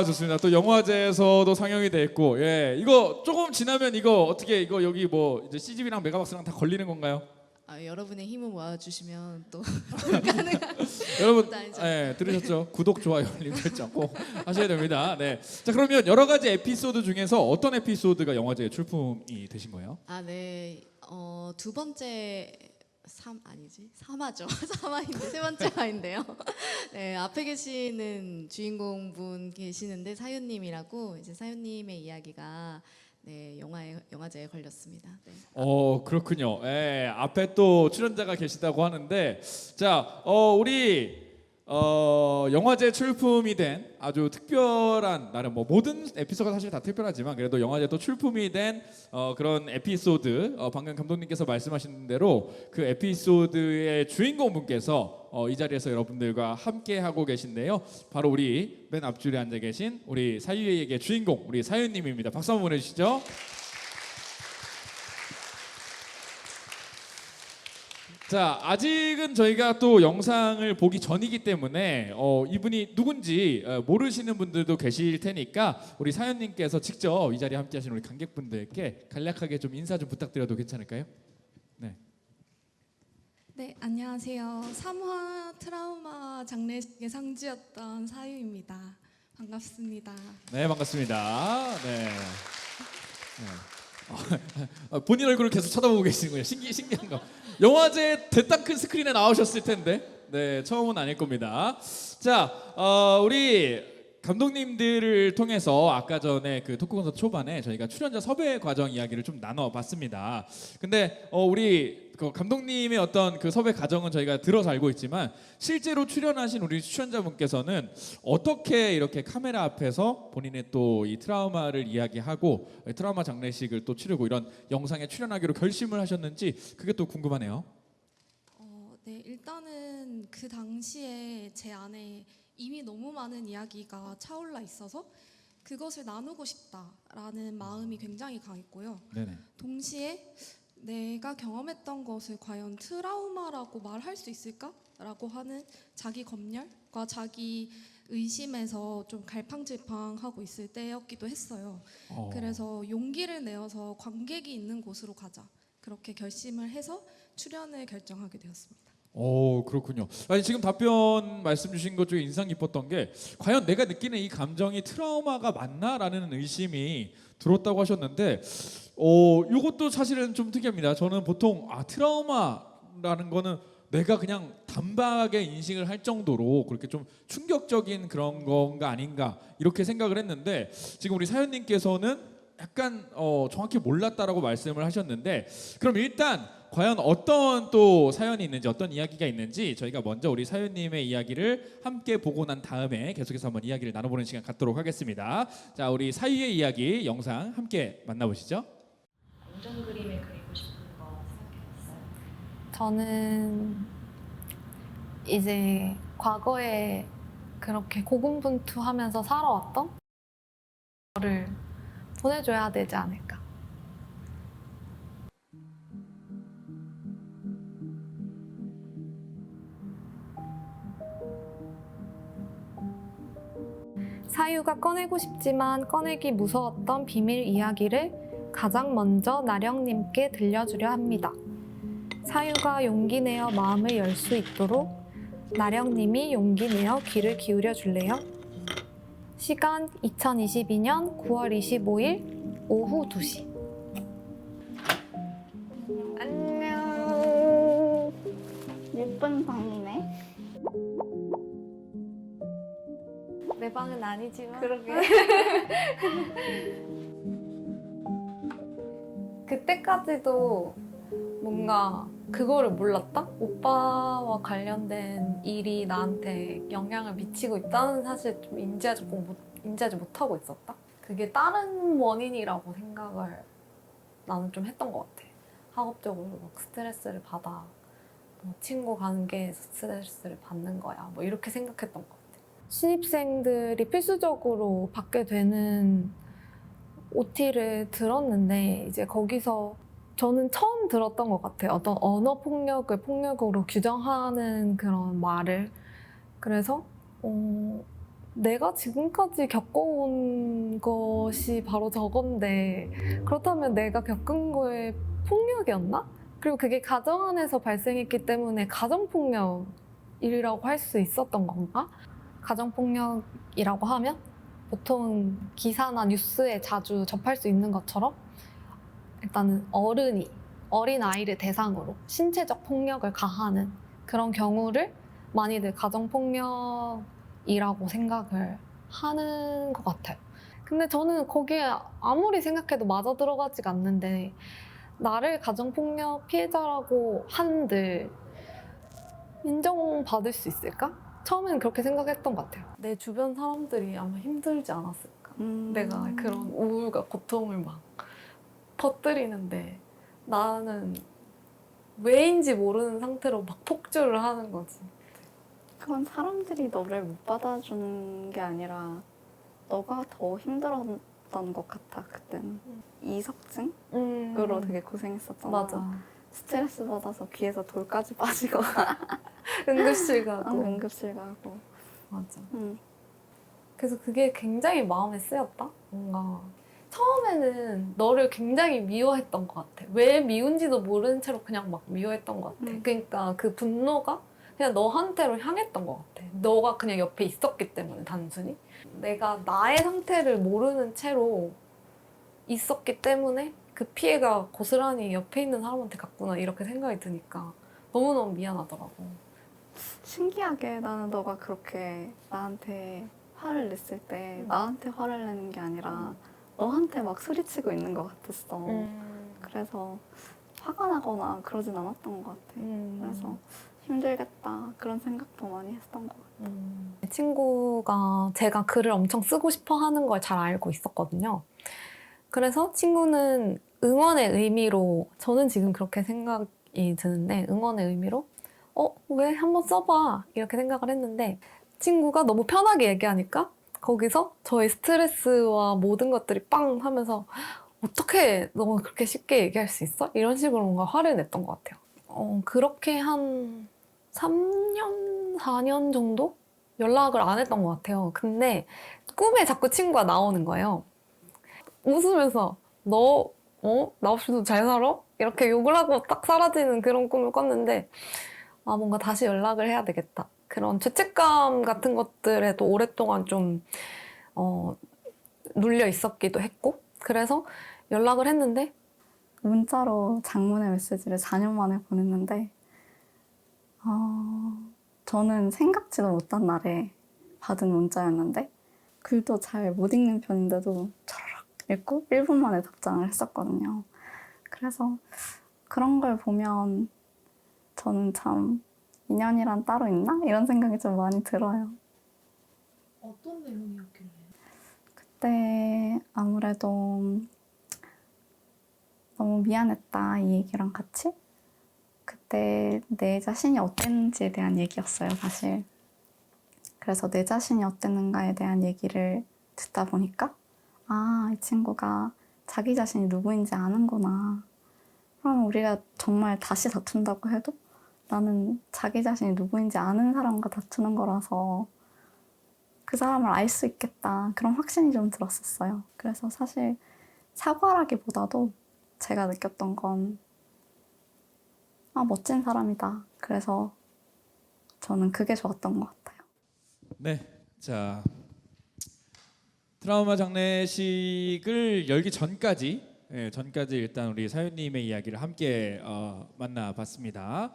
좋습니다. 또 영화제에서도 상영이 됐고, 이거 조금 지나면 이거 여기 뭐 이제 CGV랑 메가박스랑 다 걸리는 건가요?
여러분의 힘을 모아주시면 또 가능한.
여러분,
아니죠.
들으셨죠? 구독, 좋아요, 알림 설정 꼭 하셔야 됩니다. 네. 자, 그러면 여러 가지 에피소드 중에서 어떤 에피소드가 영화제에 출품이 되신 거예요?
네. 두 번째 3화죠. 3화인데 세 번째 화인데요. 네, 앞에 계시는 주인공분 계시는데 사유님이라고, 이제 사유님의 이야기가 영화제에 걸렸습니다. 네.
그렇군요. 앞에 또 출연자가 계시다고 하는데, 자, 우리 영화제 출품이 된 아주 특별한, 나름 뭐 모든 에피소드가 사실 다 특별하지만 그래도 영화제 또 출품이 된 그런 에피소드, 방금 감독님께서 말씀하신 대로 그 에피소드의 주인공분께서 이 자리에서 여러분들과 함께 하고 계신데요. 바로 우리 맨 앞줄에 앉아 계신 우리 사유의 주인공, 우리 사유님입니다. 박수 한번 보내주시죠. 자, 아직은 저희가 또 영상을 보기 전이기 때문에 이분이 누군지 모르시는 분들도 계실 테니까 우리 사연님께서 직접 이 자리에 함께하신 우리 관객분들께 간략하게 좀 인사 좀 부탁드려도 괜찮을까요?
네, 안녕하세요. 3화 트라우마 장례식의 상주였던 사유입니다. 반갑습니다.
네, 반갑습니다. 네. 본인 얼굴을 계속 쳐다보고 계시는군요. 신기한 거. 영화제 대딱 큰 스크린에 나오셨을 텐데, 네, 처음은 아닐 겁니다. 자, 우리 감독님들을 통해서 아까 전에 그 토크 콘서트 초반에 저희가 출연자 섭외 과정 이야기를 좀 나눠봤습니다. 근데 우리 그 감독님의 어떤 그 섭외 과정은 저희가 들어서 알고 있지만 실제로 출연하신 우리 출연자분께서는 어떻게 이렇게 카메라 앞에서 본인의 또 이 트라우마를 이야기하고 트라우마 장례식을 또 치르고 이런 영상에 출연하기로 결심을 하셨는지 그게 또 궁금하네요.
네, 일단은 그 당시에 제 안에 이미 너무 많은 이야기가 차올라 있어서 그것을 나누고 싶다라는 마음이 굉장히 강했고요.
네네.
동시에 내가 경험했던 것을 과연 트라우마라고 말할 수 있을까라고 하는 자기 검열과 자기 의심에서 좀 갈팡질팡하고 있을 때였기도 했어요. 그래서 용기를 내어서 관객이 있는 곳으로 가자, 그렇게 결심을 해서 출연을 결정하게 되었습니다.
그렇군요. 아니, 지금 답변 말씀 주신 것 중에 인상 깊었던 게 과연 내가 느끼는 이 감정이 트라우마가 맞나라는 의심이 들었다고 하셨는데 이것도 사실은 좀 특이합니다. 저는 보통 트라우마라는 거는 내가 그냥 단박에 인식을 할 정도로 그렇게 좀 충격적인 그런 건가 아닌가 이렇게 생각을 했는데 지금 우리 사연님께서는 약간 정확히 몰랐다라고 말씀을 하셨는데, 그럼 일단 과연 어떤 또 사연이 있는지, 어떤 이야기가 있는지 저희가 먼저 우리 사연님의 이야기를 함께 보고 난 다음에 계속해서 한번 이야기를 나눠보는 시간 갖도록 하겠습니다. 자, 우리 사유의 이야기 영상 함께 만나보시죠.
어떤 그림을 그리고 싶은 거 생각해봤어요?
저는 이제 과거에 그렇게 고군분투하면서 살아왔던 거를 보내줘야 되지 않을까. 사유가 꺼내고 싶지만 꺼내기 무서웠던 비밀 이야기를 가장 먼저 나령님께 들려주려 합니다. 사유가 용기 내어 마음을 열 수 있도록 나령님이 용기 내어 귀를 기울여 줄래요? 시간 2022년 9월 25일 오후 2시.
안녕. 예쁜 방이네.
내 방은 아니지만.
그러게.
그때까지도 뭔가 그거를 몰랐다? 오빠와 관련된 일이 나한테 영향을 미치고 있다는 사실 좀 인지하지 못하고 있었다? 그게 다른 원인이라고 생각을 나는 좀 했던 것 같아. 학업적으로 막 스트레스를 받아. 뭐 친구 관계에서 스트레스를 받는 거야. 뭐 이렇게 생각했던 것 같아. 신입생들이 필수적으로 받게 되는 OT를 들었는데 이제 거기서 저는 처음 들었던 것 같아요. 어떤 언어 폭력을 폭력으로 규정하는 그런 말을. 그래서 내가 지금까지 겪어온 것이 바로 저건데 그렇다면 내가 겪은 거에 폭력이었나? 그리고 그게 가정 안에서 발생했기 때문에 가정폭력이라고 할 수 있었던 건가? 가정폭력이라고 하면 보통 기사나 뉴스에 자주 접할 수 있는 것처럼 일단은 어른이 어린 아이를 대상으로 신체적 폭력을 가하는 그런 경우를 많이들 가정폭력이라고 생각을 하는 것 같아요. 근데 저는 거기에 아무리 생각해도 맞아 들어가지가 않는데 나를 가정폭력 피해자라고 한들 인정받을 수 있을까? 처음에는 그렇게 생각했던 것 같아요. 내 주변 사람들이 아마 힘들지 않았을까? 내가 그런 우울과 고통을 막 퍼뜨리는데 나는 왜인지 모르는 상태로 막 폭주를 하는 거지.
그건 사람들이 너를 못 받아주는 게 아니라 너가 더 힘들었던 것 같아 그때는. 이석증으로 되게 고생했었잖아.
맞아.
스트레스 받아서 귀에서 돌까지 빠지고
응급실 가고.
응급실 가고.
맞아. 그래서 그게 굉장히 마음에 쓰였다. 뭔가 처음에는 너를 굉장히 미워했던 것 같아. 왜 미운지도 모르는 채로 그냥 막 미워했던 것 같아. 그러니까 그 분노가 그냥 너한테로 향했던 것 같아. 너가 그냥 옆에 있었기 때문에 단순히. 내가 나의 상태를 모르는 채로 있었기 때문에 그 피해가 고스란히 옆에 있는 사람한테 갔구나 이렇게 생각이 드니까 너무너무 미안하더라고.
신기하게 나는 너가 그렇게 나한테 화를 냈을 때 나한테 화를 내는 게 아니라 너한테 막 소리치고 있는 것 같았어. 그래서 화가 나거나 그러진 않았던 것 같아. 그래서 힘들겠다 그런 생각도 많이 했던 것 같아.
친구가 제가 글을 엄청 쓰고 싶어 하는 걸 잘 알고 있었거든요. 그래서 친구는 응원의 의미로, 저는 지금 그렇게 생각이 드는데 응원의 의미로 왜 한번 써봐 이렇게 생각을 했는데 친구가 너무 편하게 얘기하니까 거기서 저의 스트레스와 모든 것들이 빵 하면서 어떻게 너 그렇게 쉽게 얘기할 수 있어? 이런 식으로 뭔가 화를 냈던 것 같아요. 그렇게 한 3년, 4년 정도 연락을 안 했던 것 같아요. 근데 꿈에 자꾸 친구가 나오는 거예요. 웃으면서 너 나 없이도 잘 살아? 이렇게 욕을 하고 딱 사라지는 그런 꿈을 꿨는데 뭔가 다시 연락을 해야 되겠다. 그런 죄책감 같은 것들에도 오랫동안 좀 눌려 있었기도 했고 그래서 연락을 했는데
문자로 장문의 메시지를 4년 만에 보냈는데 저는 생각지도 못한 날에 받은 문자였는데 글도 잘 못 읽는 편인데도 읽고 1분 만에 답장을 했었거든요. 그래서 그런 걸 보면 저는 참 인연이란 따로 있나? 이런 생각이 좀 많이 들어요.
어떤 내용이었길래?
그때 아무래도 너무 미안했다 이 얘기랑 같이 그때 내 자신이 어땠는지에 대한 얘기였어요, 사실. 그래서 내 자신이 어땠는가에 대한 얘기를 듣다 보니까 아, 이 친구가 자기 자신이 누구인지 아는구나. 그럼 우리가 정말 다시 다툰다고 해도 나는 자기 자신이 누구인지 아는 사람과 다투는 거라서 그 사람을 알 수 있겠다. 그런 확신이 좀 들었었어요. 그래서 사실 사과라기보다도 제가 느꼈던 건 아, 멋진 사람이다. 그래서 저는 그게 좋았던 것 같아요.
네, 자 트라우마 장례식을 열기 전까지 일단 우리 사연님의 이야기를 함께 만나봤습니다.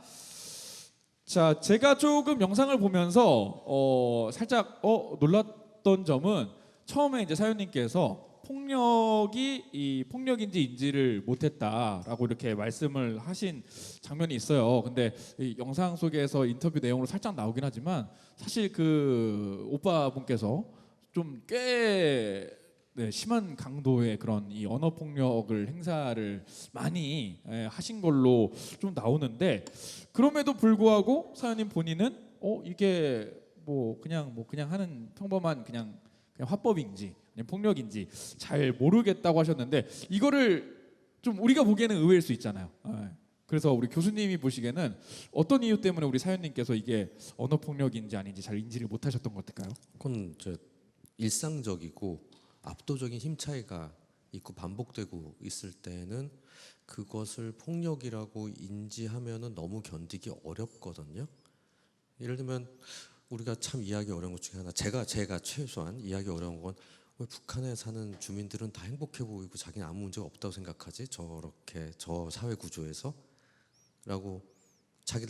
자, 제가 조금 영상을 보면서 살짝 놀랐던 점은 처음에 이제 사연님께서 폭력이 폭력인지 인지를 못했다라고 이렇게 말씀을 하신 장면이 있어요. 근데 이 영상 속에서 인터뷰 내용으로 살짝 나오긴 하지만 사실 그 오빠분께서 좀 꽤 심한 강도의 그런 이 언어 폭력을 행사를 많이 하신 걸로 좀 나오는데 그럼에도 불구하고 사연님 본인은 이게 그냥 하는 평범한 그냥 화법인지 아니면 폭력인지 잘 모르겠다고 하셨는데 이거를 좀 우리가 보기에는 의외일 수 있잖아요. 그래서 우리 교수님이 보시기에는 어떤 이유 때문에 우리 사연님께서 이게 언어 폭력인지 아닌지 잘 인지를 못하셨던 것 같을까요?
그건 일상적이고 압도적인 힘 차이가 있고 반복되고 있을 때는 그것을 폭력이라고 인지하면은 너무 견디기 어렵거든요. 예를 들면 우리가 참 이해하기 어려운 것 중에 하나, 제가 최소한 이해하기 어려운 건 왜 북한에 사는 주민들은 다 행복해 보이고 자기는 아무 문제가 없다고 생각하지? 저렇게 저 사회 구조에서? 라고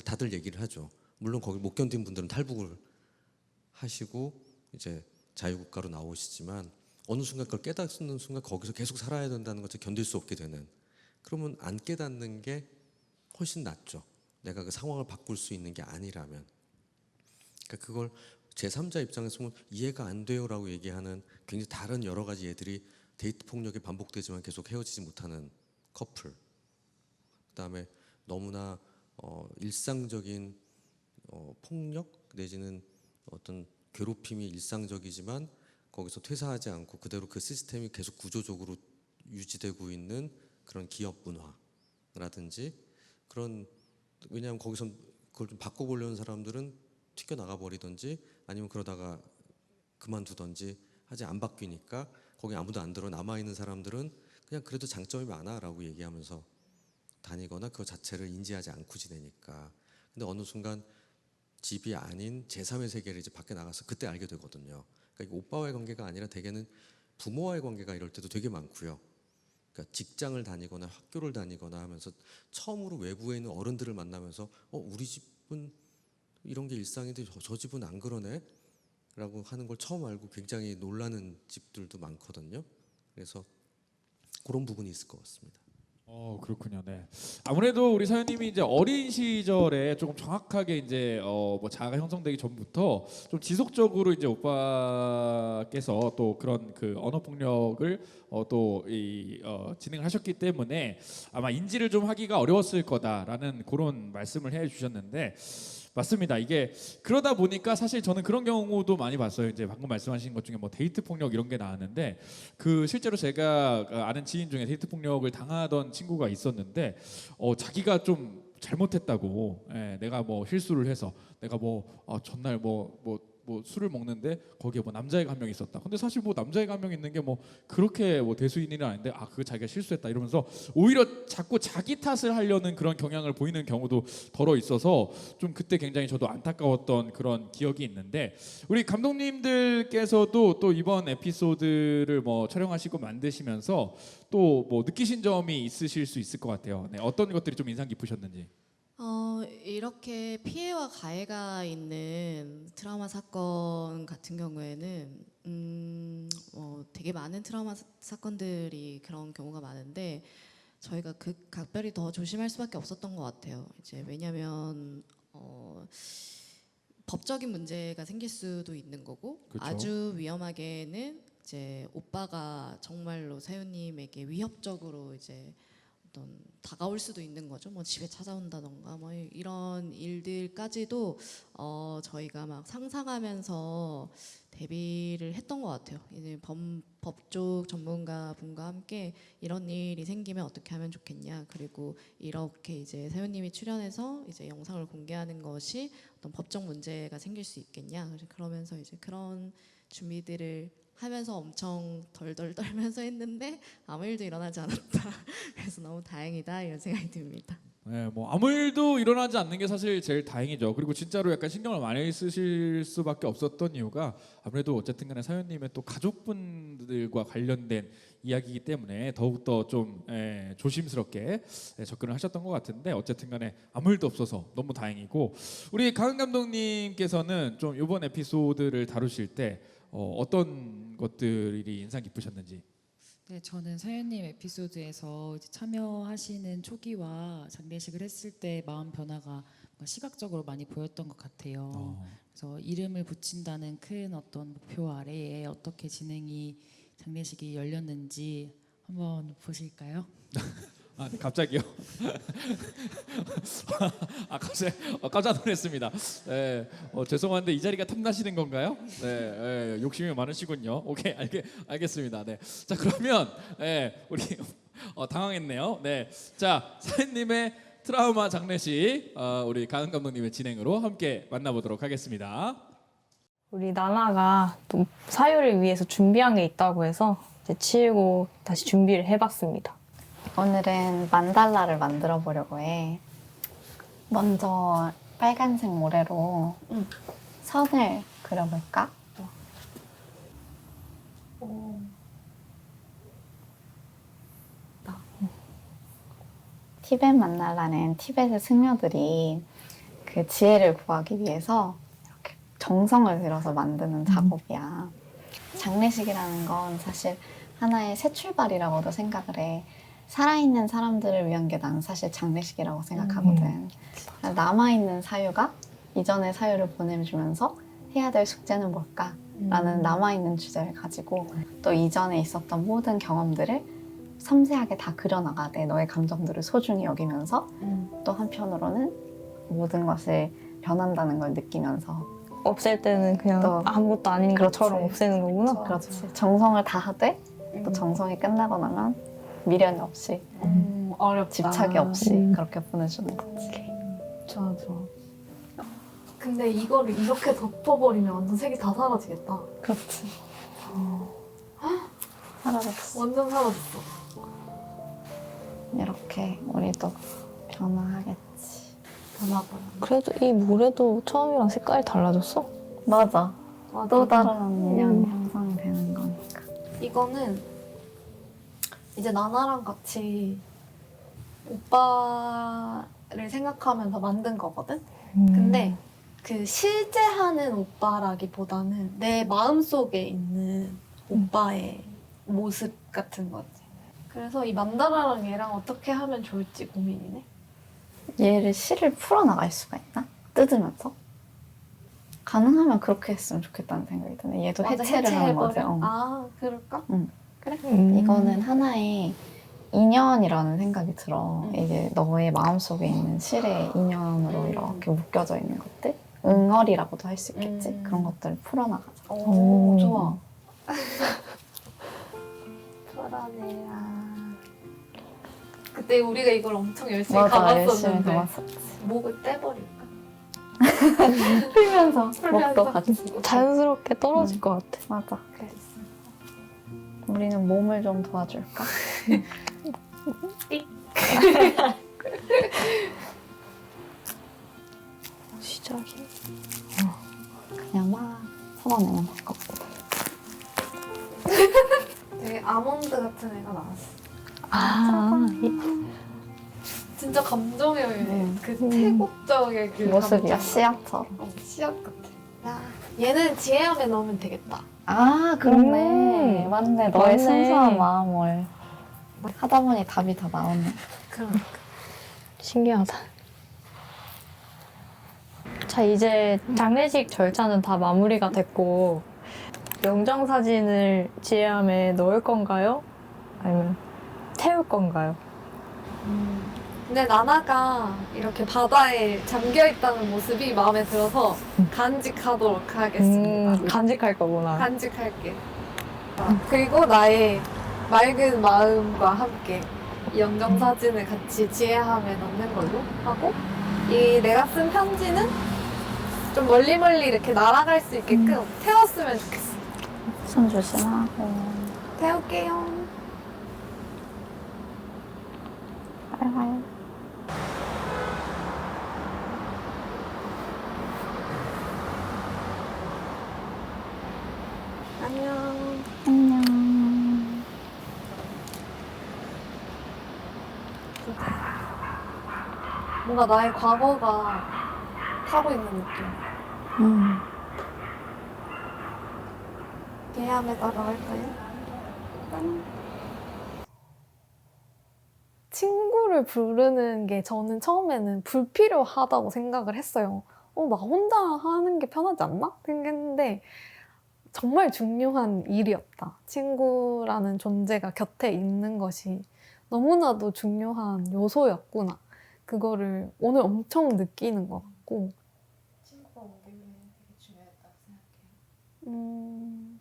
다들 얘기를 하죠. 물론 거기 못 견딘 분들은 탈북을 하시고 이제 자유국가로 나오시지만 어느 순간 그걸 깨닫는 순간 거기서 계속 살아야 된다는 것을 견딜 수 없게 되는, 그러면 안 깨닫는 게 훨씬 낫죠. 내가 그 상황을 바꿀 수 있는 게 아니라면. 그러니까 그걸 제3자 입장에서 보면 이해가 안 돼요라고 얘기하는 굉장히 다른 여러 가지 예들이 데이트 폭력이 반복되지만 계속 헤어지지 못하는 커플, 그다음에 너무나 일상적인 폭력 내지는 어떤 괴롭힘이 일상적이지만 거기서 퇴사하지 않고 그대로 그 시스템이 계속 구조적으로 유지되고 있는 그런 기업 문화라든지 그런, 왜냐하면 거기서 그걸 좀 바꿔보려는 사람들은 튀겨나가 버리든지 아니면 그러다가 그만두든지 하지 안 바뀌니까 거기 아무도 안 들어 남아있는 사람들은 그냥 그래도 장점이 많아 라고 얘기하면서 다니거나 그거 자체를 인지하지 않고 지내니까. 근데 어느 순간 집이 아닌 제3의 세계를 이제 밖에 나가서 그때 알게 되거든요. 그러니까 이게 오빠와의 관계가 아니라 대개는 부모와의 관계가 이럴 때도 되게 많고요. 그러니까 직장을 다니거나 학교를 다니거나 하면서 처음으로 외부에 있는 어른들을 만나면서 우리 집은 이런 게 일상인데 저 집은 안 그러네? 라고 하는 걸 처음 알고 굉장히 놀라는 집들도 많거든요. 그래서 그런 부분이 있을 것 같습니다.
그렇군요. 네. 아무래도 우리 사연님이 이제 어린 시절에 조금 정확하게 이제 자아가 형성되기 전부터 좀 지속적으로 이제 오빠께서 또 그런 그 언어 폭력을 진행을 하셨기 때문에 아마 인지를 좀 하기가 어려웠을 거다라는 그런 말씀을 해주셨는데. 맞습니다. 이게 그러다 보니까 사실 저는 그런 경우도 많이 봤어요. 이제 방금 말씀하신 것 중에 데이트 폭력 이런 게 나왔는데 그 실제로 제가 아는 지인 중에 데이트 폭력을 당하던 친구가 있었는데 자기가 좀 잘못했다고, 내가 실수를 해서 내가 전날 술을 먹는데 거기에 남자애가 한 명 있었다. 근데 사실 남자애가 한 명 있는 게 그렇게 대수인 일은 아닌데 그거 자기가 실수했다 이러면서 오히려 자꾸 자기 탓을 하려는 그런 경향을 보이는 경우도 덜어 있어서 좀 그때 굉장히 저도 안타까웠던 그런 기억이 있는데 우리 감독님들께서도 또 이번 에피소드를 촬영하시고 만드시면서 또 느끼신 점이 있으실 수 있을 것 같아요. 네, 어떤 것들이 좀 인상 깊으셨는지.
이렇게 피해와 가해가 있는 트라우마 사건 같은 경우에는 되게 많은 트라우마 사건들이 그런 경우가 많은데 저희가 각별히 더 조심할 수밖에 없었던 것 같아요. 이제 왜냐하면 법적인 문제가 생길 수도 있는 거고
그쵸.
아주 위험하게는 이제 오빠가 정말로 사유님에게 위협적으로 이제 어떤 다가올 수도 있는 거죠. 뭐 집에 찾아온다던가 뭐 이런 일들까지도 저희가 막 상상하면서 대비를 했던 것 같아요. 이제 법쪽 전문가분과 함께 이런 일이 생기면 어떻게 하면 좋겠냐, 그리고 이렇게 이제 사유님이 출연해서 이제 영상을 공개하는 것이 어떤 법적 문제가 생길 수 있겠냐, 그러면서 이제 그런 준비들을 하면서 엄청 덜덜 떨면서 했는데 아무 일도 일어나지 않았다. 그래서 너무 다행이다 이런 생각이 듭니다.
네, 뭐 아무 일도 일어나지 않는 게 사실 제일 다행이죠. 그리고 진짜로 약간 신경을 많이 쓰실 수밖에 없었던 이유가 아무래도 어쨌든 간에 사연님의 또 가족분들과 관련된 이야기이기 때문에 더욱더 좀 조심스럽게 접근을 하셨던 것 같은데 어쨌든 간에 아무 일도 없어서 너무 다행이고, 우리 강은 감독님께서는 좀 이번 에피소드를 다루실 때 어떤 것들이 인상 깊으셨는지.
네, 저는 사연님 에피소드에서 이제 참여하시는 초기와 장례식을 했을 때 마음 변화가 뭔가 시각적으로 많이 보였던 것 같아요. 그래서 이름을 붙인다는 큰 어떤 목표 아래에 어떻게 장례식이 열렸는지 한번 보실까요?
아, 갑자기요? 아, 갑자기 깜짝 놀랐습니다. 네, 죄송한데 이 자리가 탐나시는 건가요? 네, 욕심이 많으시군요. 오케이, 알겠습니다. 네, 자 그러면 우리 당황했네요. 네, 자 사인님의 트라우마 장례식 우리 가은 감독님의 진행으로 함께 만나보도록 하겠습니다.
우리 나나가 또 사유를 위해서 준비한 게 있다고 해서 이제 치우고 다시 준비를 해봤습니다.
오늘은 만달라를 만들어 보려고 해. 먼저 빨간색 모래로 선을 그려볼까? 티벳 만달라는 티벳의 승려들이 그 지혜를 구하기 위해서 이렇게 정성을 들여서 만드는 작업이야. 장례식이라는 건 사실 하나의 새 출발이라고도 생각을 해. 살아있는 사람들을 위한 게 난 사실 장례식이라고 생각하거든. 남아있는 사유가 이전의 사유를 보내주면서 해야 될 숙제는 뭘까? 라는 남아있는 주제를 가지고 또 이전에 있었던 모든 경험들을 섬세하게 다 그려나가되 너의 감정들을 소중히 여기면서 또 한편으로는 모든 것을 변한다는 걸 느끼면서
없앨 때는 그냥 아무것도 아닌 것처럼 없애는 거구나.
그렇지. 정성을 다하되 또 정성이 끝나고 나면 미련이 없이
어렵다.
집착이 없이 그렇게 보내주는 거지.
좋아. 근데 이거를 이렇게 덮어버리면 완전 색이 다 사라지겠다.
그렇지. 사라졌어.
완전 사라졌어.
이렇게 우리도 변화하겠지. 변화버려.
그래도 이 모래도 처음이랑 색깔이 달라졌어?
맞아. 또 다른 인연이 형성이 되는 거니까.
이거는 이제 나나랑 같이 오빠를 생각하면서 만든 거거든? 근데 그 실제 하는 오빠라기보다는 내 마음속에 있는 오빠의 모습 같은 거지. 그래서 이 만다라랑 얘랑 어떻게 하면 좋을지 고민이네.
얘를 실을 풀어나갈 수가 있나? 뜯으면서? 가능하면 그렇게 했으면 좋겠다는 생각이 드네. 얘도 해체를 하는 거지.
아, 그럴까?
응.
그래?
이거는 하나의 인연이라는 생각이 들어. 이게 너의 마음속에 있는 실의 인연으로 이렇게 묶여져 있는 것들? 응어리라고도 할 수 있겠지? 그런 것들을 풀어나가자.
오, 좋아. 풀어내라. 그때 우리가 이걸 엄청 열심히
열심히
감았었는데
감았었지.
목을 떼버릴까?
풀면서 목도 같이.
자연스럽게 떨어질 것 같아.
맞아. 우리는 몸을 좀 도와줄까?
시작이.
그냥 막 섞어내면 될 것 같아.
되게 아몬드 같은 애가 나왔어.
아,
진짜 감정의
네.
그 태국적의 그
모습이야,
감정.
씨앗처럼.
씨앗 같아. 야, 얘는 지혜함에 넣으면 되겠다.
아, 그렇네. 맞네. 너의
맞네.
순수한 마음을 하다 보니 답이 다 나오네.
그러니까.
신기하다. 자, 이제 장례식 절차는 다 마무리가 됐고 영정 사진을 지혜함에 넣을 건가요? 아니면 태울 건가요?
근데 나나가 이렇게 바다에 잠겨 있다는 모습이 마음에 들어서 간직하도록 하겠습니다.
간직할 거구나.
간직할게. 그리고 나의 맑은 마음과 함께 이 영정 사진을 같이 지혜함에 넣는 걸로 하고 이 내가 쓴 편지는 좀 멀리 이렇게 날아갈 수 있게끔 태웠으면 좋겠어.
손 조심하고.
태울게요.
바이바이.
안녕.
안녕.
뭔가 나의 과거가 타고 있는 느낌. 예함에다가 할까요? 친구를 부르는 게 저는 처음에는 불필요하다고 생각을 했어요. 나 혼자 하는 게 편하지 않나? 생각했는데 정말 중요한 일이었다. 친구라는 존재가 곁에 있는 것이 너무나도 중요한 요소였구나. 그거를 오늘 엄청 느끼는 것 같고. 친구가 오길 되게 중요했다고 생각해요.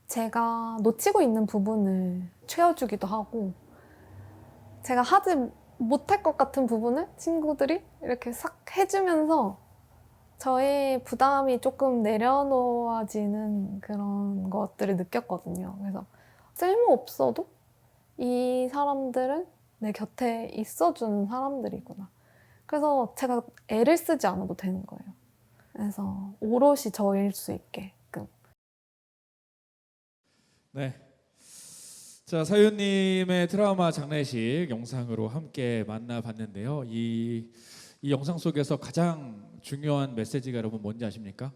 제가 놓치고 있는 부분을 채워주기도 하고, 제가 하지 못할 것 같은 부분을 친구들이 이렇게 싹 해주면서 저의 부담이 조금 내려놓아지는 그런 것들을 느꼈거든요. 그래서 쓸모없어도 이 사람들은 내 곁에 있어주는 사람들이구나. 그래서 제가 애를 쓰지 않아도 되는 거예요. 그래서 오롯이 저일 수 있게끔.
네. 자, 사유님의 트라우마 장례식 영상으로 함께 만나봤는데요. 이 영상 속에서 가장 중요한 메시지가 여러분 뭔지 아십니까?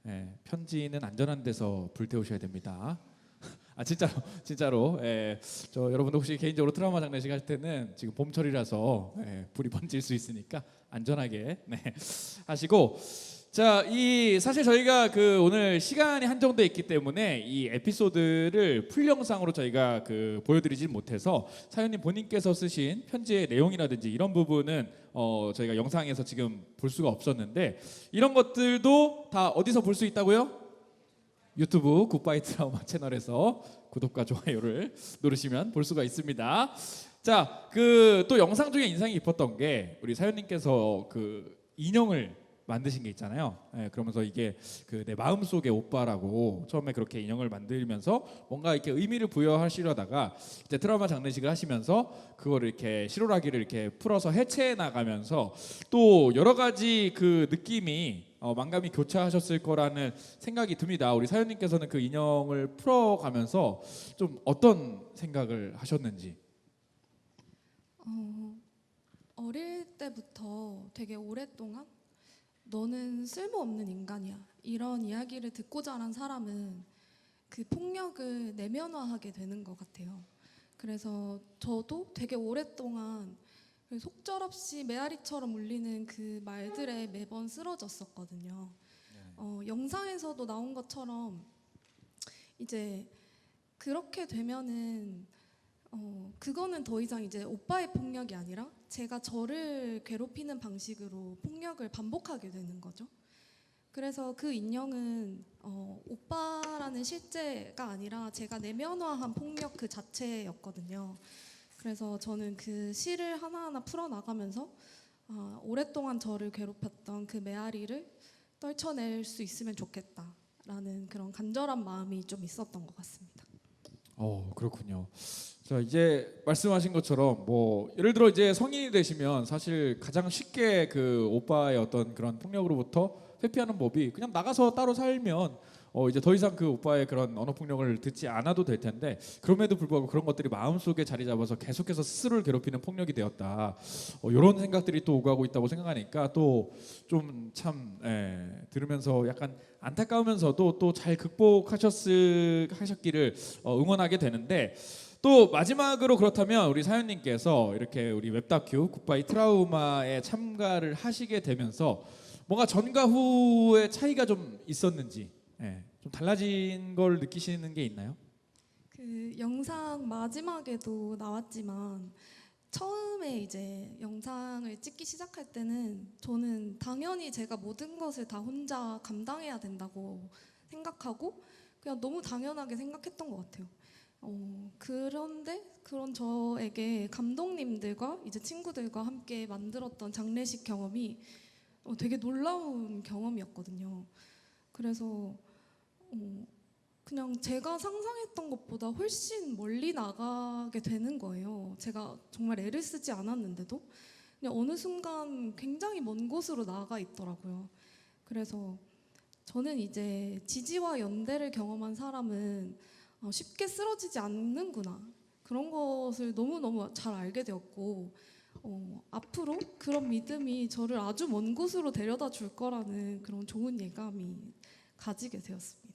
네, 편지는 안전한 데서 불태우셔야 됩니다. 아 진짜로. 예, 저 여러분도 혹시 개인적으로 트라우마 장례식 할 때는 지금 봄철이라서 불이 번질 수 있으니까 안전하게 하시고. 자, 사실 저희가 오늘 시간이 한정돼 있기 때문에 이 에피소드를 풀 영상으로 저희가 보여드리진 못해서 사연님 본인께서 쓰신 편지의 내용이라든지 이런 부분은 저희가 영상에서 지금 볼 수가 없었는데, 이런 것들도 다 어디서 볼 수 있다고요? 유튜브 굿바이 트라우마 채널에서 구독과 좋아요를 누르시면 볼 수가 있습니다. 자, 또 영상 중에 인상이 깊었던 게 우리 사연님께서 인형을 만드신 게 있잖아요. 그러면서 이게 내 마음속의 오빠라고 처음에 그렇게 인형을 만들면서 뭔가 이렇게 의미를 부여하시려다가 이제 트라우마 장례식을 하시면서 그거를 이렇게 실오라기를 이렇게 풀어서 해체해 나가면서 또 여러 가지 느낌이 만감이 교차하셨을 거라는 생각이 듭니다. 우리 사연님께서는 그 인형을 풀어가면서 좀 어떤 생각을 하셨는지.
어릴 때부터 되게 오랫동안 너는 쓸모없는 인간이야, 이런 이야기를 듣고 자란 사람은 그 폭력을 내면화하게 되는 것 같아요. 그래서 저도 되게 오랫동안 속절없이 메아리처럼 울리는 그 말들에 매번 쓰러졌었거든요. 영상에서도 나온 것처럼 이제 그렇게 되면은 그거는 더 이상 이제 오빠의 폭력이 아니라 제가 저를 괴롭히는 방식으로 폭력을 반복하게 되는 거죠. 그래서 그 인형은 오빠라는 실제가 아니라 제가 내면화한 폭력 그 자체였거든요. 그래서 저는 그 시를 하나하나 풀어나가면서 오랫동안 저를 괴롭혔던 그 메아리를 떨쳐낼 수 있으면 좋겠다라는 그런 간절한 마음이 좀 있었던 것 같습니다.
그렇군요. 자, 이제 말씀하신 것처럼 예를 들어 이제 성인이 되시면 사실 가장 쉽게 오빠의 어떤 그런 폭력으로부터 회피하는 법이 그냥 나가서 따로 살면 이제 더 이상 그 오빠의 그런 언어 폭력을 듣지 않아도 될 텐데 그럼에도 불구하고 그런 것들이 마음속에 자리 잡아서 계속해서 스스로를 괴롭히는 폭력이 되었다. 이런 생각들이 또 오가고 있다고 생각하니까 또 좀 참 들으면서 약간 안타까우면서도 또 잘 극복하셨기를 응원하게 되는데 또 마지막으로 그렇다면 우리 사연님께서 이렇게 우리 웹다큐 굿바이 트라우마에 참가를 하시게 되면서 뭔가 전과 후의 차이가 좀 있었는지 좀 달라진 걸 느끼시는 게 있나요?
그 영상 마지막에도 나왔지만 처음에 이제 영상을 찍기 시작할 때는 저는 당연히 제가 모든 것을 다 혼자 감당해야 된다고 생각하고 그냥 너무 당연하게 생각했던 것 같아요. 그런데 그런 저에게 감독님들과 이제 친구들과 함께 만들었던 장례식 경험이 되게 놀라운 경험이었거든요. 그래서 그냥 제가 상상했던 것보다 훨씬 멀리 나가게 되는 거예요. 제가 정말 애를 쓰지 않았는데도 그냥 어느 순간 굉장히 먼 곳으로 나가 있더라고요. 그래서 저는 이제 지지와 연대를 경험한 사람은 쉽게 쓰러지지 않는구나. 그런 것을 너무너무 잘 알게 되었고 앞으로 그런 믿음이 저를 아주 먼 곳으로 데려다 줄 거라는 그런 좋은 예감이 가지게 되었습니다.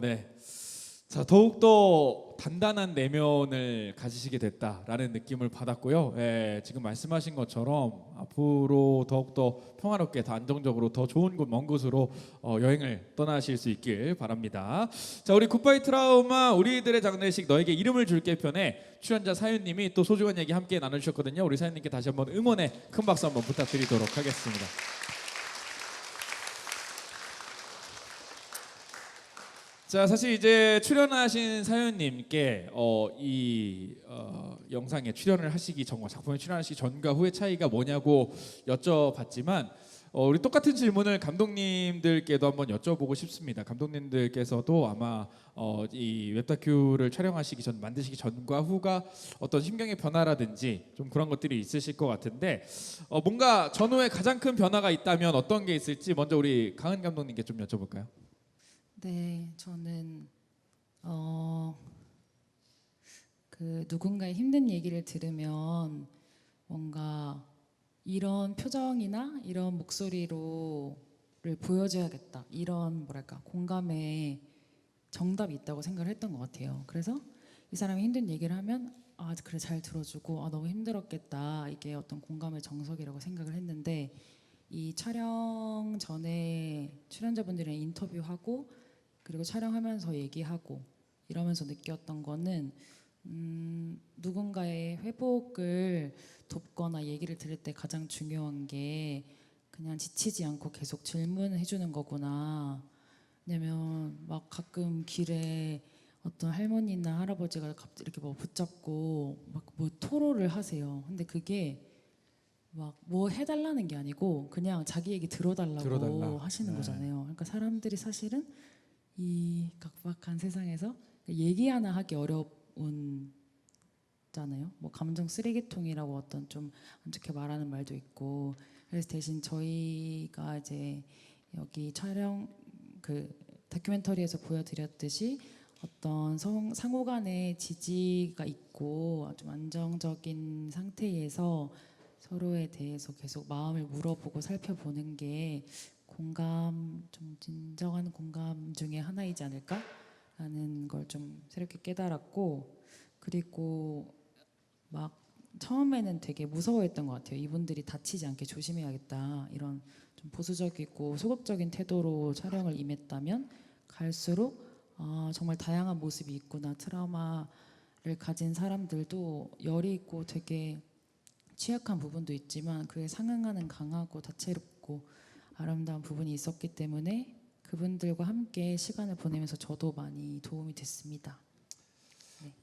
네. 자, 더욱더 단단한 내면을 가지시게 됐다라는 느낌을 받았고요. 지금 말씀하신 것처럼 앞으로 더욱더 평화롭게 더 안정적으로 더 좋은 곳, 먼 곳으로 여행을 떠나실 수 있길 바랍니다. 자, 우리 굿바이 트라우마 우리들의 장례식 너에게 이름을 줄게 편에 출연자 사윤님이 또 소중한 얘기 함께 나눠주셨거든요. 우리 사윤님께 다시 한번 응원의 큰 박수 한번 부탁드리도록 하겠습니다. 자, 사실 이제 출연하신 사연님께 이 영상에 출연을 하시기 전과 작품에 출연하시기 전과 후의 차이가 뭐냐고 여쭤봤지만 우리 똑같은 질문을 감독님들께도 한번 여쭤보고 싶습니다. 감독님들께서도 아마 이 웹다큐를 촬영하시기 전, 만드시기 전과 후가 어떤 심경의 변화라든지 좀 그런 것들이 있으실 것 같은데 뭔가 전후에 가장 큰 변화가 있다면 어떤 게 있을지 먼저 우리 강은 감독님께 좀 여쭤볼까요?
네, 저는 그 누군가의 힘든 얘기를 들으면 뭔가 이런 표정이나 이런 목소리로를 보여줘야겠다. 이런 뭐랄까 공감에 정답이 있다고 생각을 했던 것 같아요. 그래서 이 사람이 힘든 얘기를 하면 그래 잘 들어주고 너무 힘들었겠다. 이게 어떤 공감의 정석이라고 생각을 했는데 이 촬영 전에 출연자분들이랑 인터뷰하고 그리고 촬영하면서 얘기하고 이러면서 느꼈던 거는 누군가의 회복을 돕거나 얘기를 들을 때 가장 중요한 게 그냥 지치지 않고 계속 질문해 주는 거구나. 왜냐면 막 가끔 길에 어떤 할머니나 할아버지가 갑자기 이렇게 뭐 붙잡고 막 뭐 토로를 하세요. 근데 그게 막 뭐 해달라는 게 아니고 그냥 자기 얘기 들어달라고 하시는 거잖아요. 그러니까 사람들이 사실은 이 각박한 세상에서 얘기 하나 하기 어려운 잖아요. 뭐 감정 쓰레기통이라고 어떤 좀 안 좋게 말하는 말도 있고. 그래서 대신 저희가 이제 여기 촬영 그 다큐멘터리에서 보여드렸듯이 어떤 상호 간의 지지가 있고 좀 안정적인 상태에서 서로에 대해서 계속 마음을 물어보고 살펴보는 게 공감, 좀 진정한 공감 중에 하나이지 않을까라는 걸 좀 새롭게 깨달았고, 그리고 막 처음에는 되게 무서워했던 것 같아요. 이분들이 다치지 않게 조심해야겠다, 이런 좀 보수적이고 소극적인 태도로 촬영을 임했다면 갈수록 정말 다양한 모습이 있구나. 트라우마를 가진 사람들도 열이 있고 되게 취약한 부분도 있지만 그에 상응하는 강하고 다채롭고 아름다운 부분이 있었기 때문에 그분들과 함께 시간을 보내면서 저도 많이 도움이 됐습니다.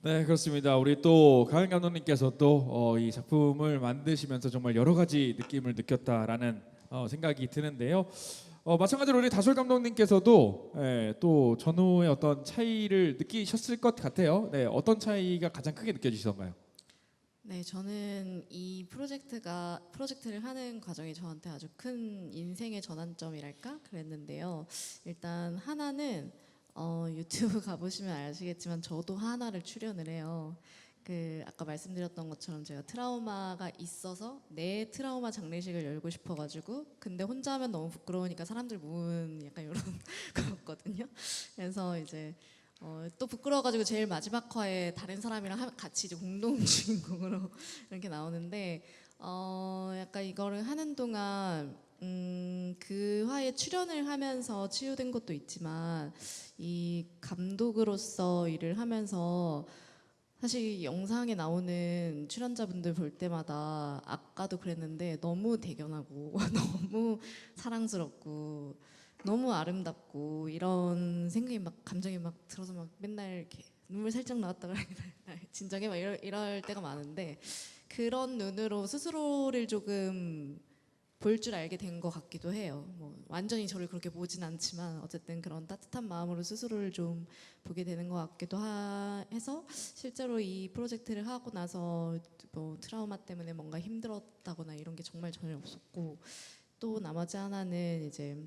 네, 그렇습니다. 우리 또 강은 감독님께서도 이 작품을 만드시면서 정말 여러 가지 느낌을 느꼈다라는 생각이 드는데요. 마찬가지로 우리 다솔 감독님께서도 또 전후의 어떤 차이를 느끼셨을 것 같아요. 네, 어떤 차이가 가장 크게 느껴지시던가요?
네, 저는 이 프로젝트를 하는 과정이 저한테 아주 큰 인생의 전환점이랄까 그랬는데요. 일단 하나는 유튜브 가보시면 아시겠지만 저도 하나를 출연을 해요. 그 아까 말씀드렸던 것처럼 제가 트라우마가 있어서 내 트라우마 장례식을 열고 싶어가지고 근데 혼자 하면 너무 부끄러우니까 사람들 모은 약간 이런 거였거든요. 그래서 이제 또 부끄러워가지고 제일 마지막 화에 다른 사람이랑 같이 이제 공동 주인공으로 이렇게 나오는데 약간 이거를 하는 동안 그 화에 출연을 하면서 치유된 것도 있지만 이 감독으로서 일을 하면서 사실 영상에 나오는 출연자분들 볼 때마다 아까도 그랬는데 너무 대견하고 너무 사랑스럽고 너무 아름답고 이런 생각이 막 감정이 막 들어서 막 맨날 이렇게 눈물 살짝 나왔다가 진정해 막 이럴 때가 많은데 그런 눈으로 스스로를 조금 볼 줄 알게 된 것 같기도 해요. 뭐 완전히 저를 그렇게 보진 않지만 어쨌든 그런 따뜻한 마음으로 스스로를 좀 보게 되는 것 같기도 해서 실제로 이 프로젝트를 하고 나서 뭐 트라우마 때문에 뭔가 힘들었다거나 이런 게 정말 전혀 없었고 또 나머지 하나는 이제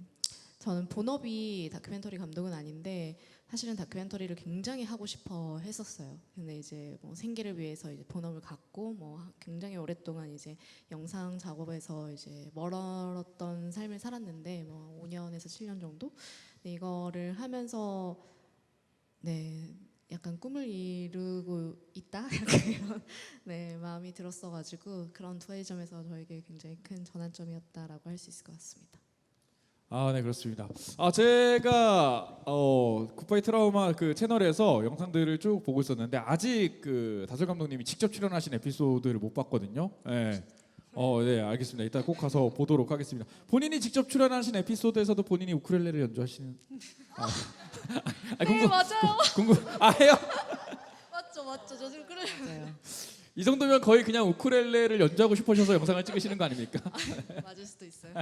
저는 본업이 다큐멘터리 감독은 아닌데 사실은 다큐멘터리를 굉장히 하고 싶어 했었어요. 근데 이제 뭐 생계를 위해서 이제 본업을 갖고 뭐 굉장히 오랫동안 이제 영상 작업에서 이제 멀었던 삶을 살았는데 뭐 5년에서 7년 정도. 근데 이거를 하면서 네 약간 꿈을 이루고 있다 약간 이런 네 마음이 들었어가지고 그런 두 점에서 저에게 굉장히 큰 전환점이었다라고 할 수 있을 것 같습니다.
아, 네, 그렇습니다. 제가 굿바이 트라우마 그 채널에서 영상들을 쭉 보고 있었는데 아직 그 다솔 감독님이 직접 출연하신 에피소드를 못 봤거든요. 네. 네, 알겠습니다. 이따 꼭 가서 보도록 하겠습니다. 본인이 직접 출연하신 에피소드에서도 본인이 우쿨렐레를 연주하시는
네, 맞아요.
해요?
맞죠. 저 지금 그래.
이 정도면 거의 그냥 우쿨렐레를 연주하고 싶으셔서 영상을 찍으시는 거 아닙니까?
맞을 수도 있어요.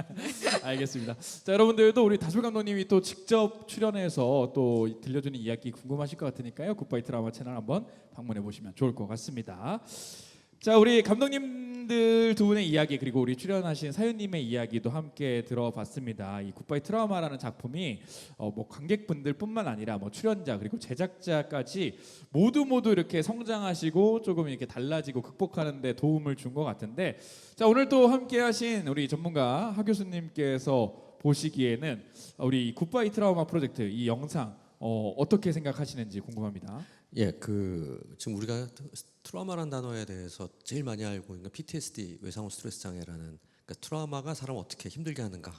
알겠습니다. 자, 여러분들도 우리 다솔 감독님이 또 직접 출연해서 또 들려주는 이야기 궁금하실 것 같으니까요. 굿바이 트라우마 채널 한번 방문해 보시면 좋을 것 같습니다. 자, 우리 감독님들 두 분의 이야기 그리고 우리 출연하신 사유님의 이야기도 함께 들어봤습니다. 이 굿바이 트라우마라는 작품이 뭐 관객분들뿐만 아니라 뭐 출연자 그리고 제작자까지 모두 이렇게 성장하시고 조금 이렇게 달라지고 극복하는 데 도움을 준 것 같은데 자, 오늘 또 함께하신 우리 전문가 하 교수님께서 보시기에는 우리 굿바이 트라우마 프로젝트 이 영상 어떻게 생각하시는지 궁금합니다.
예, 지금 우리가 트라우마라는 단어에 대해서 제일 많이 알고 있는 건 PTSD, 외상후 스트레스 장애라는 그러니까 트라우마가 사람을 어떻게 힘들게 하는가.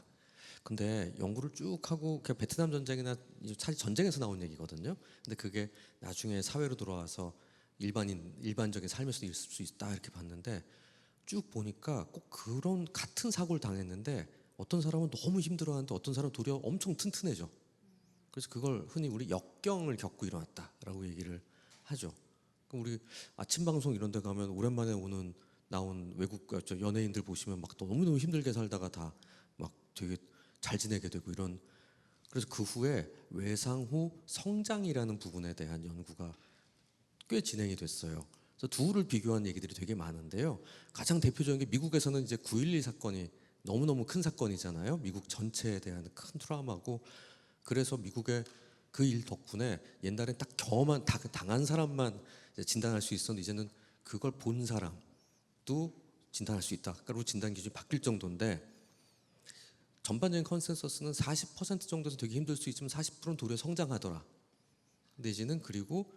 근데 연구를 쭉 하고 그냥 베트남 전쟁이나 사실 전쟁에서 나온 얘기거든요. 근데 그게 나중에 사회로 들어와서 일반적인 삶에서도 있을 수 있다 이렇게 봤는데 쭉 보니까 꼭 그런 같은 사고를 당했는데 어떤 사람은 너무 힘들어하는데 어떤 사람은 도리어 엄청 튼튼해져. 그래서 그걸 흔히 우리 역경을 겪고 일어났다라고 얘기를 하죠. 그럼 우리 아침 방송 이런 데 가면 오랜만에 나온 외국 연예인들 보시면 막 너무너무 힘들게 살다가 다 막 되게 잘 지내게 되고 이런. 그래서 그 후에 외상 후 성장이라는 부분에 대한 연구가 꽤 진행이 됐어요. 그래서 둘을 비교한 얘기들이 되게 많은데요. 가장 대표적인 게 미국에서는 이제 9.11 사건이 너무너무 큰 사건이잖아요. 미국 전체에 대한 큰 트라우마고 그래서 미국의 그 일 덕분에 옛날엔 딱 경험한 당한 사람만 진단할 수 있었는데 이제는 그걸 본 사람도 진단할 수 있다. 그리고 진단 기준이 바뀔 정도인데 전반적인 컨센서스는 40% 정도에서 되게 힘들 수 있지만 40%는 도리어 성장하더라. 내지는 그리고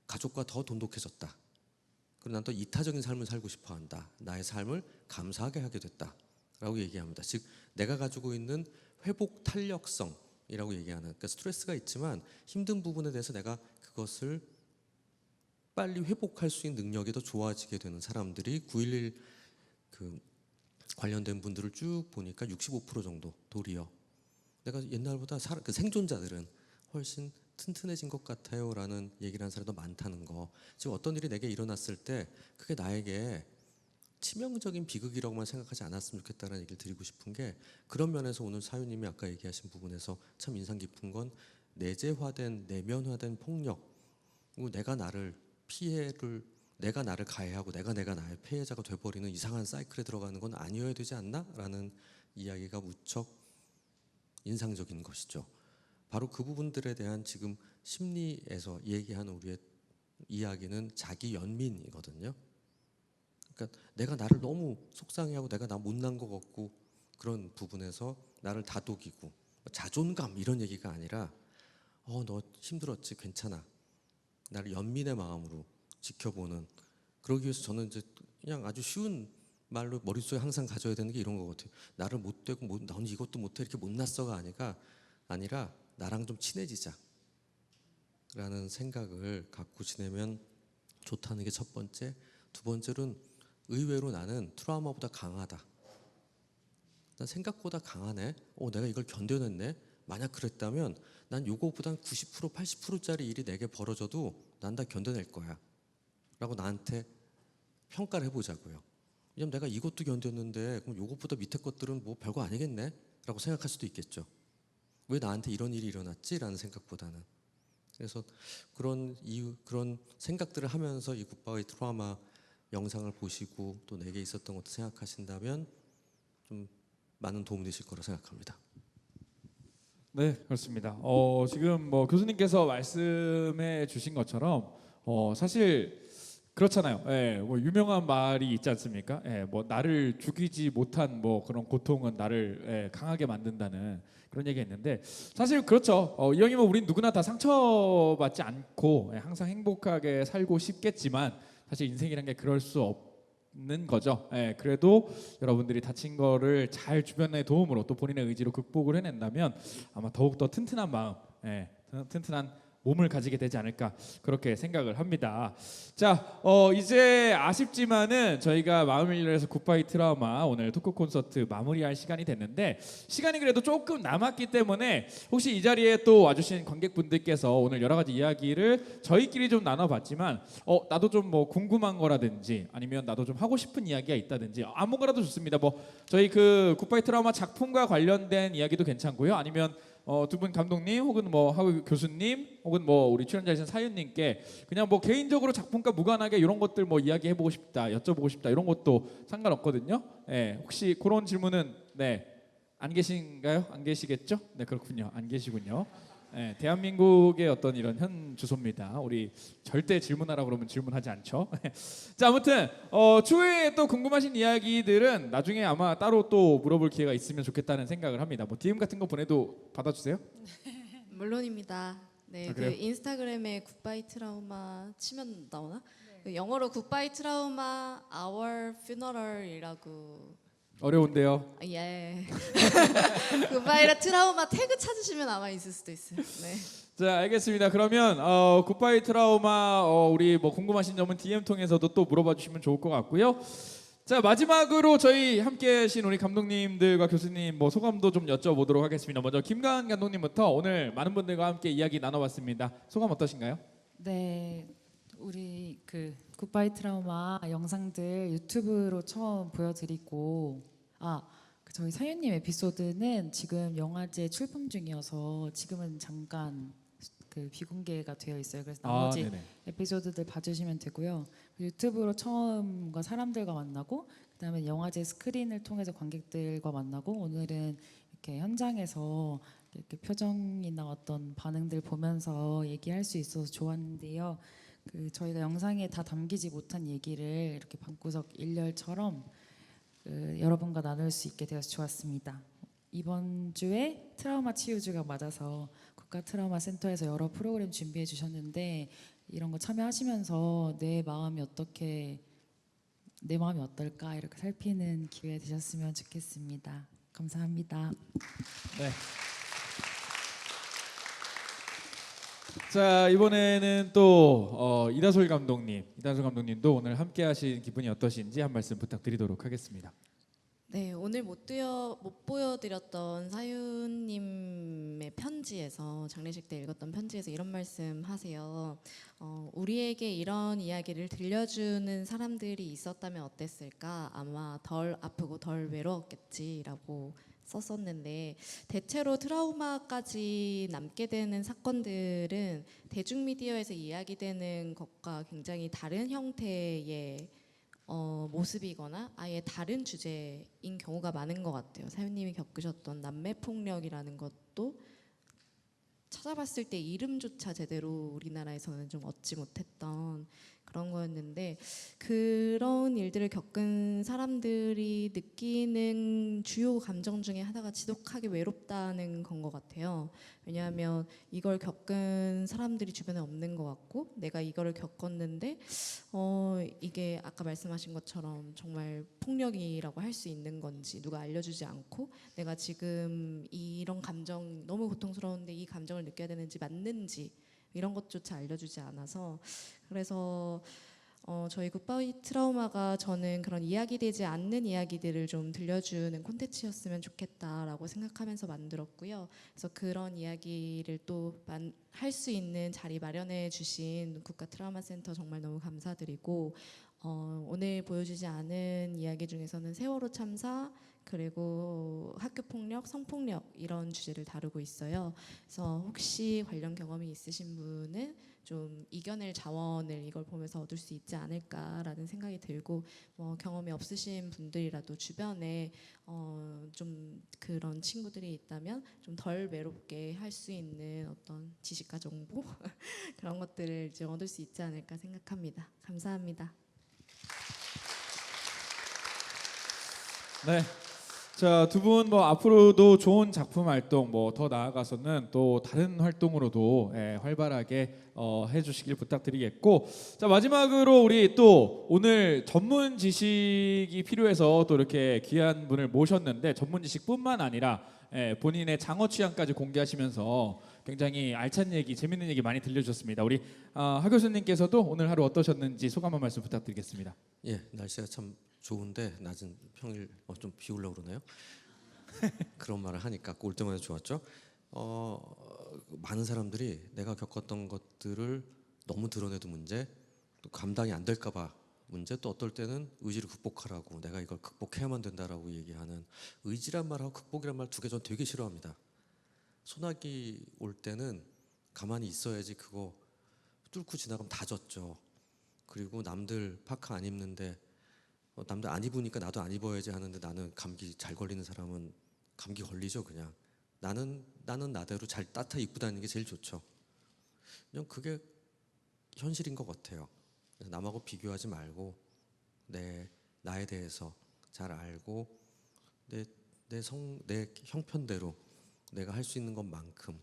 가족과 더 돈독해졌다. 그리고 난 또 이타적인 삶을 살고 싶어한다. 나의 삶을 감사하게 하게 됐다라고 얘기합니다. 즉 내가 가지고 있는 회복 탄력성이라고 얘기하는 그러니까 스트레스가 있지만 힘든 부분에 대해서 내가 그것을 빨리 회복할 수 있는 능력이 더 좋아지게 되는 사람들이 9.11 관련된 분들을 쭉 보니까 65% 정도 도리어 내가 옛날보다 그 생존자들은 훨씬 튼튼해진 것 같아요 라는 얘기를 하는 사람도 많다는 거. 지금 어떤 일이 내게 일어났을 때 그게 나에게 치명적인 비극이라고만 생각하지 않았으면 좋겠다는 얘기를 드리고 싶은 게 그런 면에서 오늘 사유님이 아까 얘기하신 부분에서 참 인상 깊은 건 내재화된 내면화된 폭력 그리고 내가 내가 나를 가해하고 내가 나의 피해자가 돼버리는 이상한 사이클에 들어가는 건 아니어야 되지 않나? 라는 이야기가 무척 인상적인 것이죠. 바로 그 부분들에 대한 지금 심리에서 얘기하는 우리의 이야기는 자기 연민이거든요. 그러니까 내가 나를 너무 속상해하고 내가 나 못난 것 같고 그런 부분에서 나를 다독이고 자존감 이런 얘기가 아니라 너 힘들었지 괜찮아. 나를 연민의 마음으로 지켜보는, 그러기 위해서 저는 이제 그냥 아주 쉬운 말로 머릿속에 항상 가져야 되는 게 이런 것 같아요. 나를 못되고 넌 이것도 못해 이렇게 못났어가 아니라 나랑 좀 친해지자 라는 생각을 갖고 지내면 좋다는 게 첫 번째. 두 번째로는 의외로 나는 트라우마보다 강하다. 난 생각보다 강하네. 내가 이걸 견뎌냈네. 만약 그랬다면 난 요거보단 90% 80%짜리 일이 내게 벌어져도 난 다 견뎌낼 거야 라고 나한테 평가를 해보자고요. 왜냐면 내가 이것도 견뎠는데 그럼 요것보다 밑에 것들은 뭐 별거 아니겠네 라고 생각할 수도 있겠죠. 왜 나한테 이런 일이 일어났지? 라는 생각보다는. 그래서 그런 생각들을 하면서 이 굿바이 트라우마 영상을 보시고 또 내게 있었던 것도 생각하신다면 좀 많은 도움이 되실 거라 생각합니다.
네, 그렇습니다. 지금 뭐 교수님께서 말씀해 주신 것처럼 사실 그렇잖아요. 뭐 유명한 말이 있지 않습니까? 뭐 나를 죽이지 못한 뭐 그런 고통은 나를 강하게 만든다는 그런 얘기가 있는데 사실 그렇죠. 이왕이면 우린 누구나 다 상처받지 않고 항상 행복하게 살고 싶겠지만 사실 인생이란 게 그럴 수 없는 거죠. 그래도 여러분들이 다친 거를 잘 주변의 도움으로 또 본인의 의지로 극복을 해낸다면 아마 더욱더 튼튼한 마음, 튼튼한 몸을 가지게 되지 않을까 그렇게 생각을 합니다. 자, 이제 아쉽지만은 저희가 마음을 열어서 굿바이 트라우마 오늘 토크 콘서트 마무리할 시간이 됐는데 시간이 그래도 조금 남았기 때문에 혹시 이 자리에 또 와주신 관객분들께서 오늘 여러 가지 이야기를 저희끼리 좀 나눠봤지만 나도 좀 뭐 궁금한 거라든지 아니면 나도 좀 하고 싶은 이야기가 있다든지 아무거나도 좋습니다. 뭐 저희 그 굿바이 트라우마 작품과 관련된 이야기도 괜찮고요. 아니면 두 분 감독님 혹은 뭐 하우 교수님 혹은 뭐 우리 출연자이신 사윤님께 그냥 뭐 개인적으로 작품과 무관하게 이런 것들 뭐 이야기해보고 싶다, 여쭤보고 싶다 이런 것도 상관없거든요. 혹시 그런 질문은 안 계신가요? 안 계시겠죠? 네, 그렇군요. 안 계시군요. 대한민국의 어떤 이런 현 주소입니다. 우리 절대 질문하라 그러면 질문하지 않죠. 자, 아무튼 추후에 또 궁금하신 이야기들은 나중에 아마 따로 또 물어볼 기회가 있으면 좋겠다는 생각을 합니다. 뭐 DM 같은 거 보내도 받아주세요.
물론입니다. 네,
아,
그
그래요?
인스타그램에 굿바이 트라우마 치면 나오나? 그 영어로 굿바이 트라우마 our funeral이라고.
어려운데요.
예. 굿바이 트라우마 태그 찾으시면 아마 있을 수도 있어요. 네.
자, 알겠습니다. 그러면 굿바이 트라우마 우리 뭐 궁금하신 점은 DM 통해서도 또 물어봐 주시면 좋을 것 같고요. 자, 마지막으로 저희 함께하신 우리 감독님들과 교수님 뭐 소감도 좀 여쭤보도록 하겠습니다. 먼저 김가은 감독님부터 오늘 많은 분들과 함께 이야기 나눠봤습니다. 소감 어떠신가요?
네, 우리 그 굿바이 트라우마 영상들 유튜브로 처음 보여드리고 그 저희 사연님 에피소드는 지금 영화제 출품 중이어서 지금은 잠깐 그 비공개가 되어 있어요. 그래서 나머지 에피소드들 봐주시면 되고요. 유튜브로 처음과 사람들과 만나고 그다음에 영화제 스크린을 통해서 관객들과 만나고 오늘은 이렇게 현장에서 이렇게 표정이나 어떤 반응들 보면서 얘기할 수 있어서 좋았는데요. 그 저희가 영상에 다 담기지 못한 얘기를 이렇게 방구석 일렬처럼 여러분과 나눌 수 있게 되어서 좋았습니다. 이번 주에 트라우마 치유주가 맞아서 국가 트라우마 센터에서 여러 프로그램 준비해 주셨는데 이런 거 참여하시면서 내 마음이 어떨까 이렇게 살피는 기회 되셨으면 좋겠습니다. 감사합니다.
네. 자, 이번에는 또 이다솔 감독님도 오늘 함께하신 기분이 어떠신지 한 말씀 부탁드리도록 하겠습니다.
네, 오늘 못 보여드렸던 사윤님의 편지에서 장례식 때 읽었던 편지에서 이런 말씀하세요. 우리에게 이런 이야기를 들려주는 사람들이 있었다면 어땠을까? 아마 덜 아프고 덜 외로웠겠지라고 썼었는데 대체로 트라우마까지 남게 되는 사건들은 대중미디어에서 이야기되는 것과 굉장히 다른 형태의 모습이거나 아예 다른 주제인 경우가 많은 것 같아요. 사유님이 겪으셨던 남매폭력이라는 것도 찾아봤을 때 이름조차 제대로 우리나라에서는 좀 얻지 못했던 그런 거였는데, 그런 일들을 겪은 사람들이 느끼는 주요 감정 중에 하나가 지독하게 외롭다는 건 것 같아요. 왜냐하면 이걸 겪은 사람들이 주변에 없는 것 같고, 내가 이거를 겪었는데 이게 아까 말씀하신 것처럼 정말 폭력이라고 할 수 있는 건지 누가 알려주지 않고, 내가 지금 이런 감정 너무 고통스러운데 이 감정을 느껴야 되는지 맞는지 이런 것조차 알려주지 않아서, 그래서 저희 굿바이 트라우마가 저는 그런 이야기되지 않는 이야기들을 좀 들려주는 콘텐츠였으면 좋겠다라고 생각하면서 만들었고요. 그래서 그런 이야기를 또 할 수 있는 자리 마련해 주신 국가 트라우마 센터 정말 너무 감사드리고, 오늘 보여주지 않은 이야기 중에서는 세월호 참사, 그리고 학교 폭력, 성폭력 이런 주제를 다루고 있어요. 그래서 혹시 관련 경험이 있으신 분은 좀 이겨낼 자원을 이걸 보면서 얻을 수 있지 않을까라는 생각이 들고, 경험이 없으신 분들이라도 주변에 좀 그런 친구들이 있다면 좀 덜 외롭게 할 수 있는 어떤 지식과 정보 그런 것들을 이제 얻을 수 있지 않을까 생각합니다. 감사합니다.
네. 자, 두 분 뭐 앞으로도 좋은 작품 활동, 뭐 더 나아가서는 또 다른 활동으로도 활발하게 해주시길 부탁드리겠고, 자 마지막으로 우리 또 오늘 전문 지식이 필요해서 또 이렇게 귀한 분을 모셨는데, 전문 지식뿐만 아니라 본인의 장어 취향까지 공개하시면서 굉장히 알찬 얘기, 재밌는 얘기 많이 들려주셨습니다. 우리 하 교수님께서도 오늘 하루 어떠셨는지 소감 한 말씀 부탁드리겠습니다.
예, 날씨가 참 좋은데 낮은 평일 좀 비 오려고 그러나요? 그런 말을 하니까 올 때마다 좋았죠. 많은 사람들이 내가 겪었던 것들을 너무 드러내도 문제, 또 감당이 안 될까 봐 문제, 또 어떨 때는 의지를 극복하라고, 내가 이걸 극복해야만 된다라고 얘기하는, 의지란 말하고 극복이란 말 두 개 전 되게 싫어합니다. 소나기 올 때는 가만히 있어야지, 그거 뚫고 지나가면 다 젖죠. 그리고 남들 파카 안 입는데 남들 안 입으니까 나도 안 입어야지 하는데, 나는 감기 잘 걸리는 사람은 감기 걸리죠. 그냥 나는 나대로 잘 따뜻하게 입고 다니는 게 제일 좋죠. 그냥 그게 현실인 것 같아요. 그래서 남하고 비교하지 말고 나에 대해서 잘 알고 내 형편대로 내가 할 수 있는 것만큼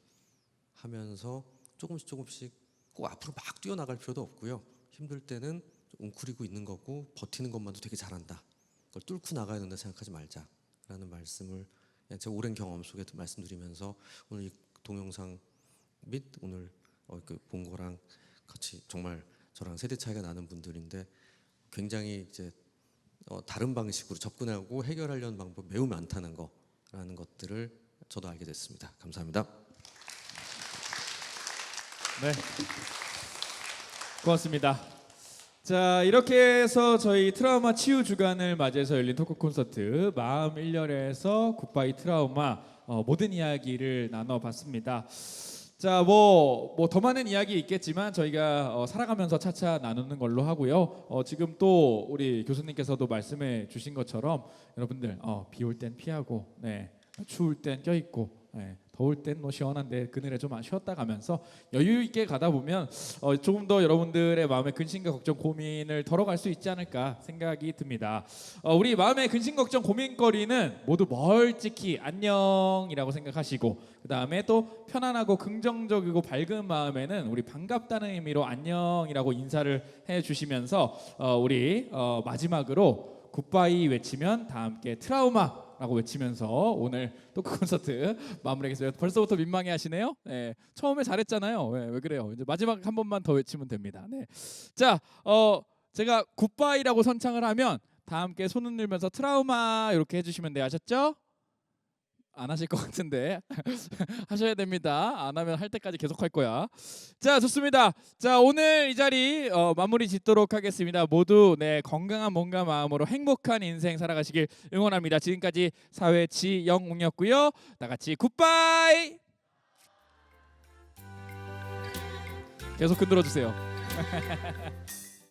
하면서 조금씩 꼭 앞으로 막 뛰어나갈 필요도 없고요. 힘들 때는 웅크리고 있는 거고 버티는 것만도 되게 잘한다. 그걸 뚫고 나가야 된다 생각하지 말자라는 말씀을 제 오랜 경험 속에 말씀드리면서, 오늘 이 동영상 및 오늘 본 거랑 같이 정말 저랑 세대 차이가 나는 분들인데, 굉장히 이제 다른 방식으로 접근하고 해결하려는 방법이 매우 많다는 거라는 것들을 저도 알게 됐습니다. 감사합니다.
네, 고맙습니다. 자, 이렇게 해서 저희 트라우마 치유 주간을 맞이해서 열린 토크 콘서트 마음 1열에서 굿바이 트라우마 모든 이야기를 나눠봤습니다. 자, 뭐 더 많은 이야기 있겠지만 저희가 살아가면서 차차 나누는 걸로 하고요. 지금 또 우리 교수님께서도 말씀해 주신 것처럼 여러분들 비 올 땐 피하고, 추울 땐 껴입고, 더울 땐 뭐 시원한데 그늘에 좀 쉬었다 가면서 여유 있게 가다 보면 조금 더 여러분들의 마음의 근심과 걱정, 고민을 덜어갈 수 있지 않을까 생각이 듭니다. 우리 마음의 근심, 걱정, 고민거리는 모두 멀찍이 안녕이라고 생각하시고, 그 다음에 또 편안하고 긍정적이고 밝은 마음에는 우리 반갑다는 의미로 안녕이라고 인사를 해주시면서 우리 마지막으로 굿바이 외치면 다 함께 트라우마 라고 외치면서 오늘 토크 콘서트 마무리하겠습니다. 벌써부터 민망해 하시네요. 네, 처음에 잘했잖아요. 왜 그래요? 이제 마지막 한 번만 더 외치면 됩니다. 네. 자, 제가 굿바이라고 선창을 하면 다 함께 손 흔들면서 트라우마 이렇게 해주시면 돼요. 아셨죠? 안 하실 것 같은데 하셔야 됩니다. 안 하면 할 때까지 계속 할 거야. 자, 좋습니다. 자, 오늘 이 자리 마무리 짓도록 하겠습니다. 모두 건강한 몸과 마음으로 행복한 인생 살아가시길 응원합니다. 지금까지 사회 지영웅이었고요. 다 같이 굿바이. 계속 흔들어 주세요.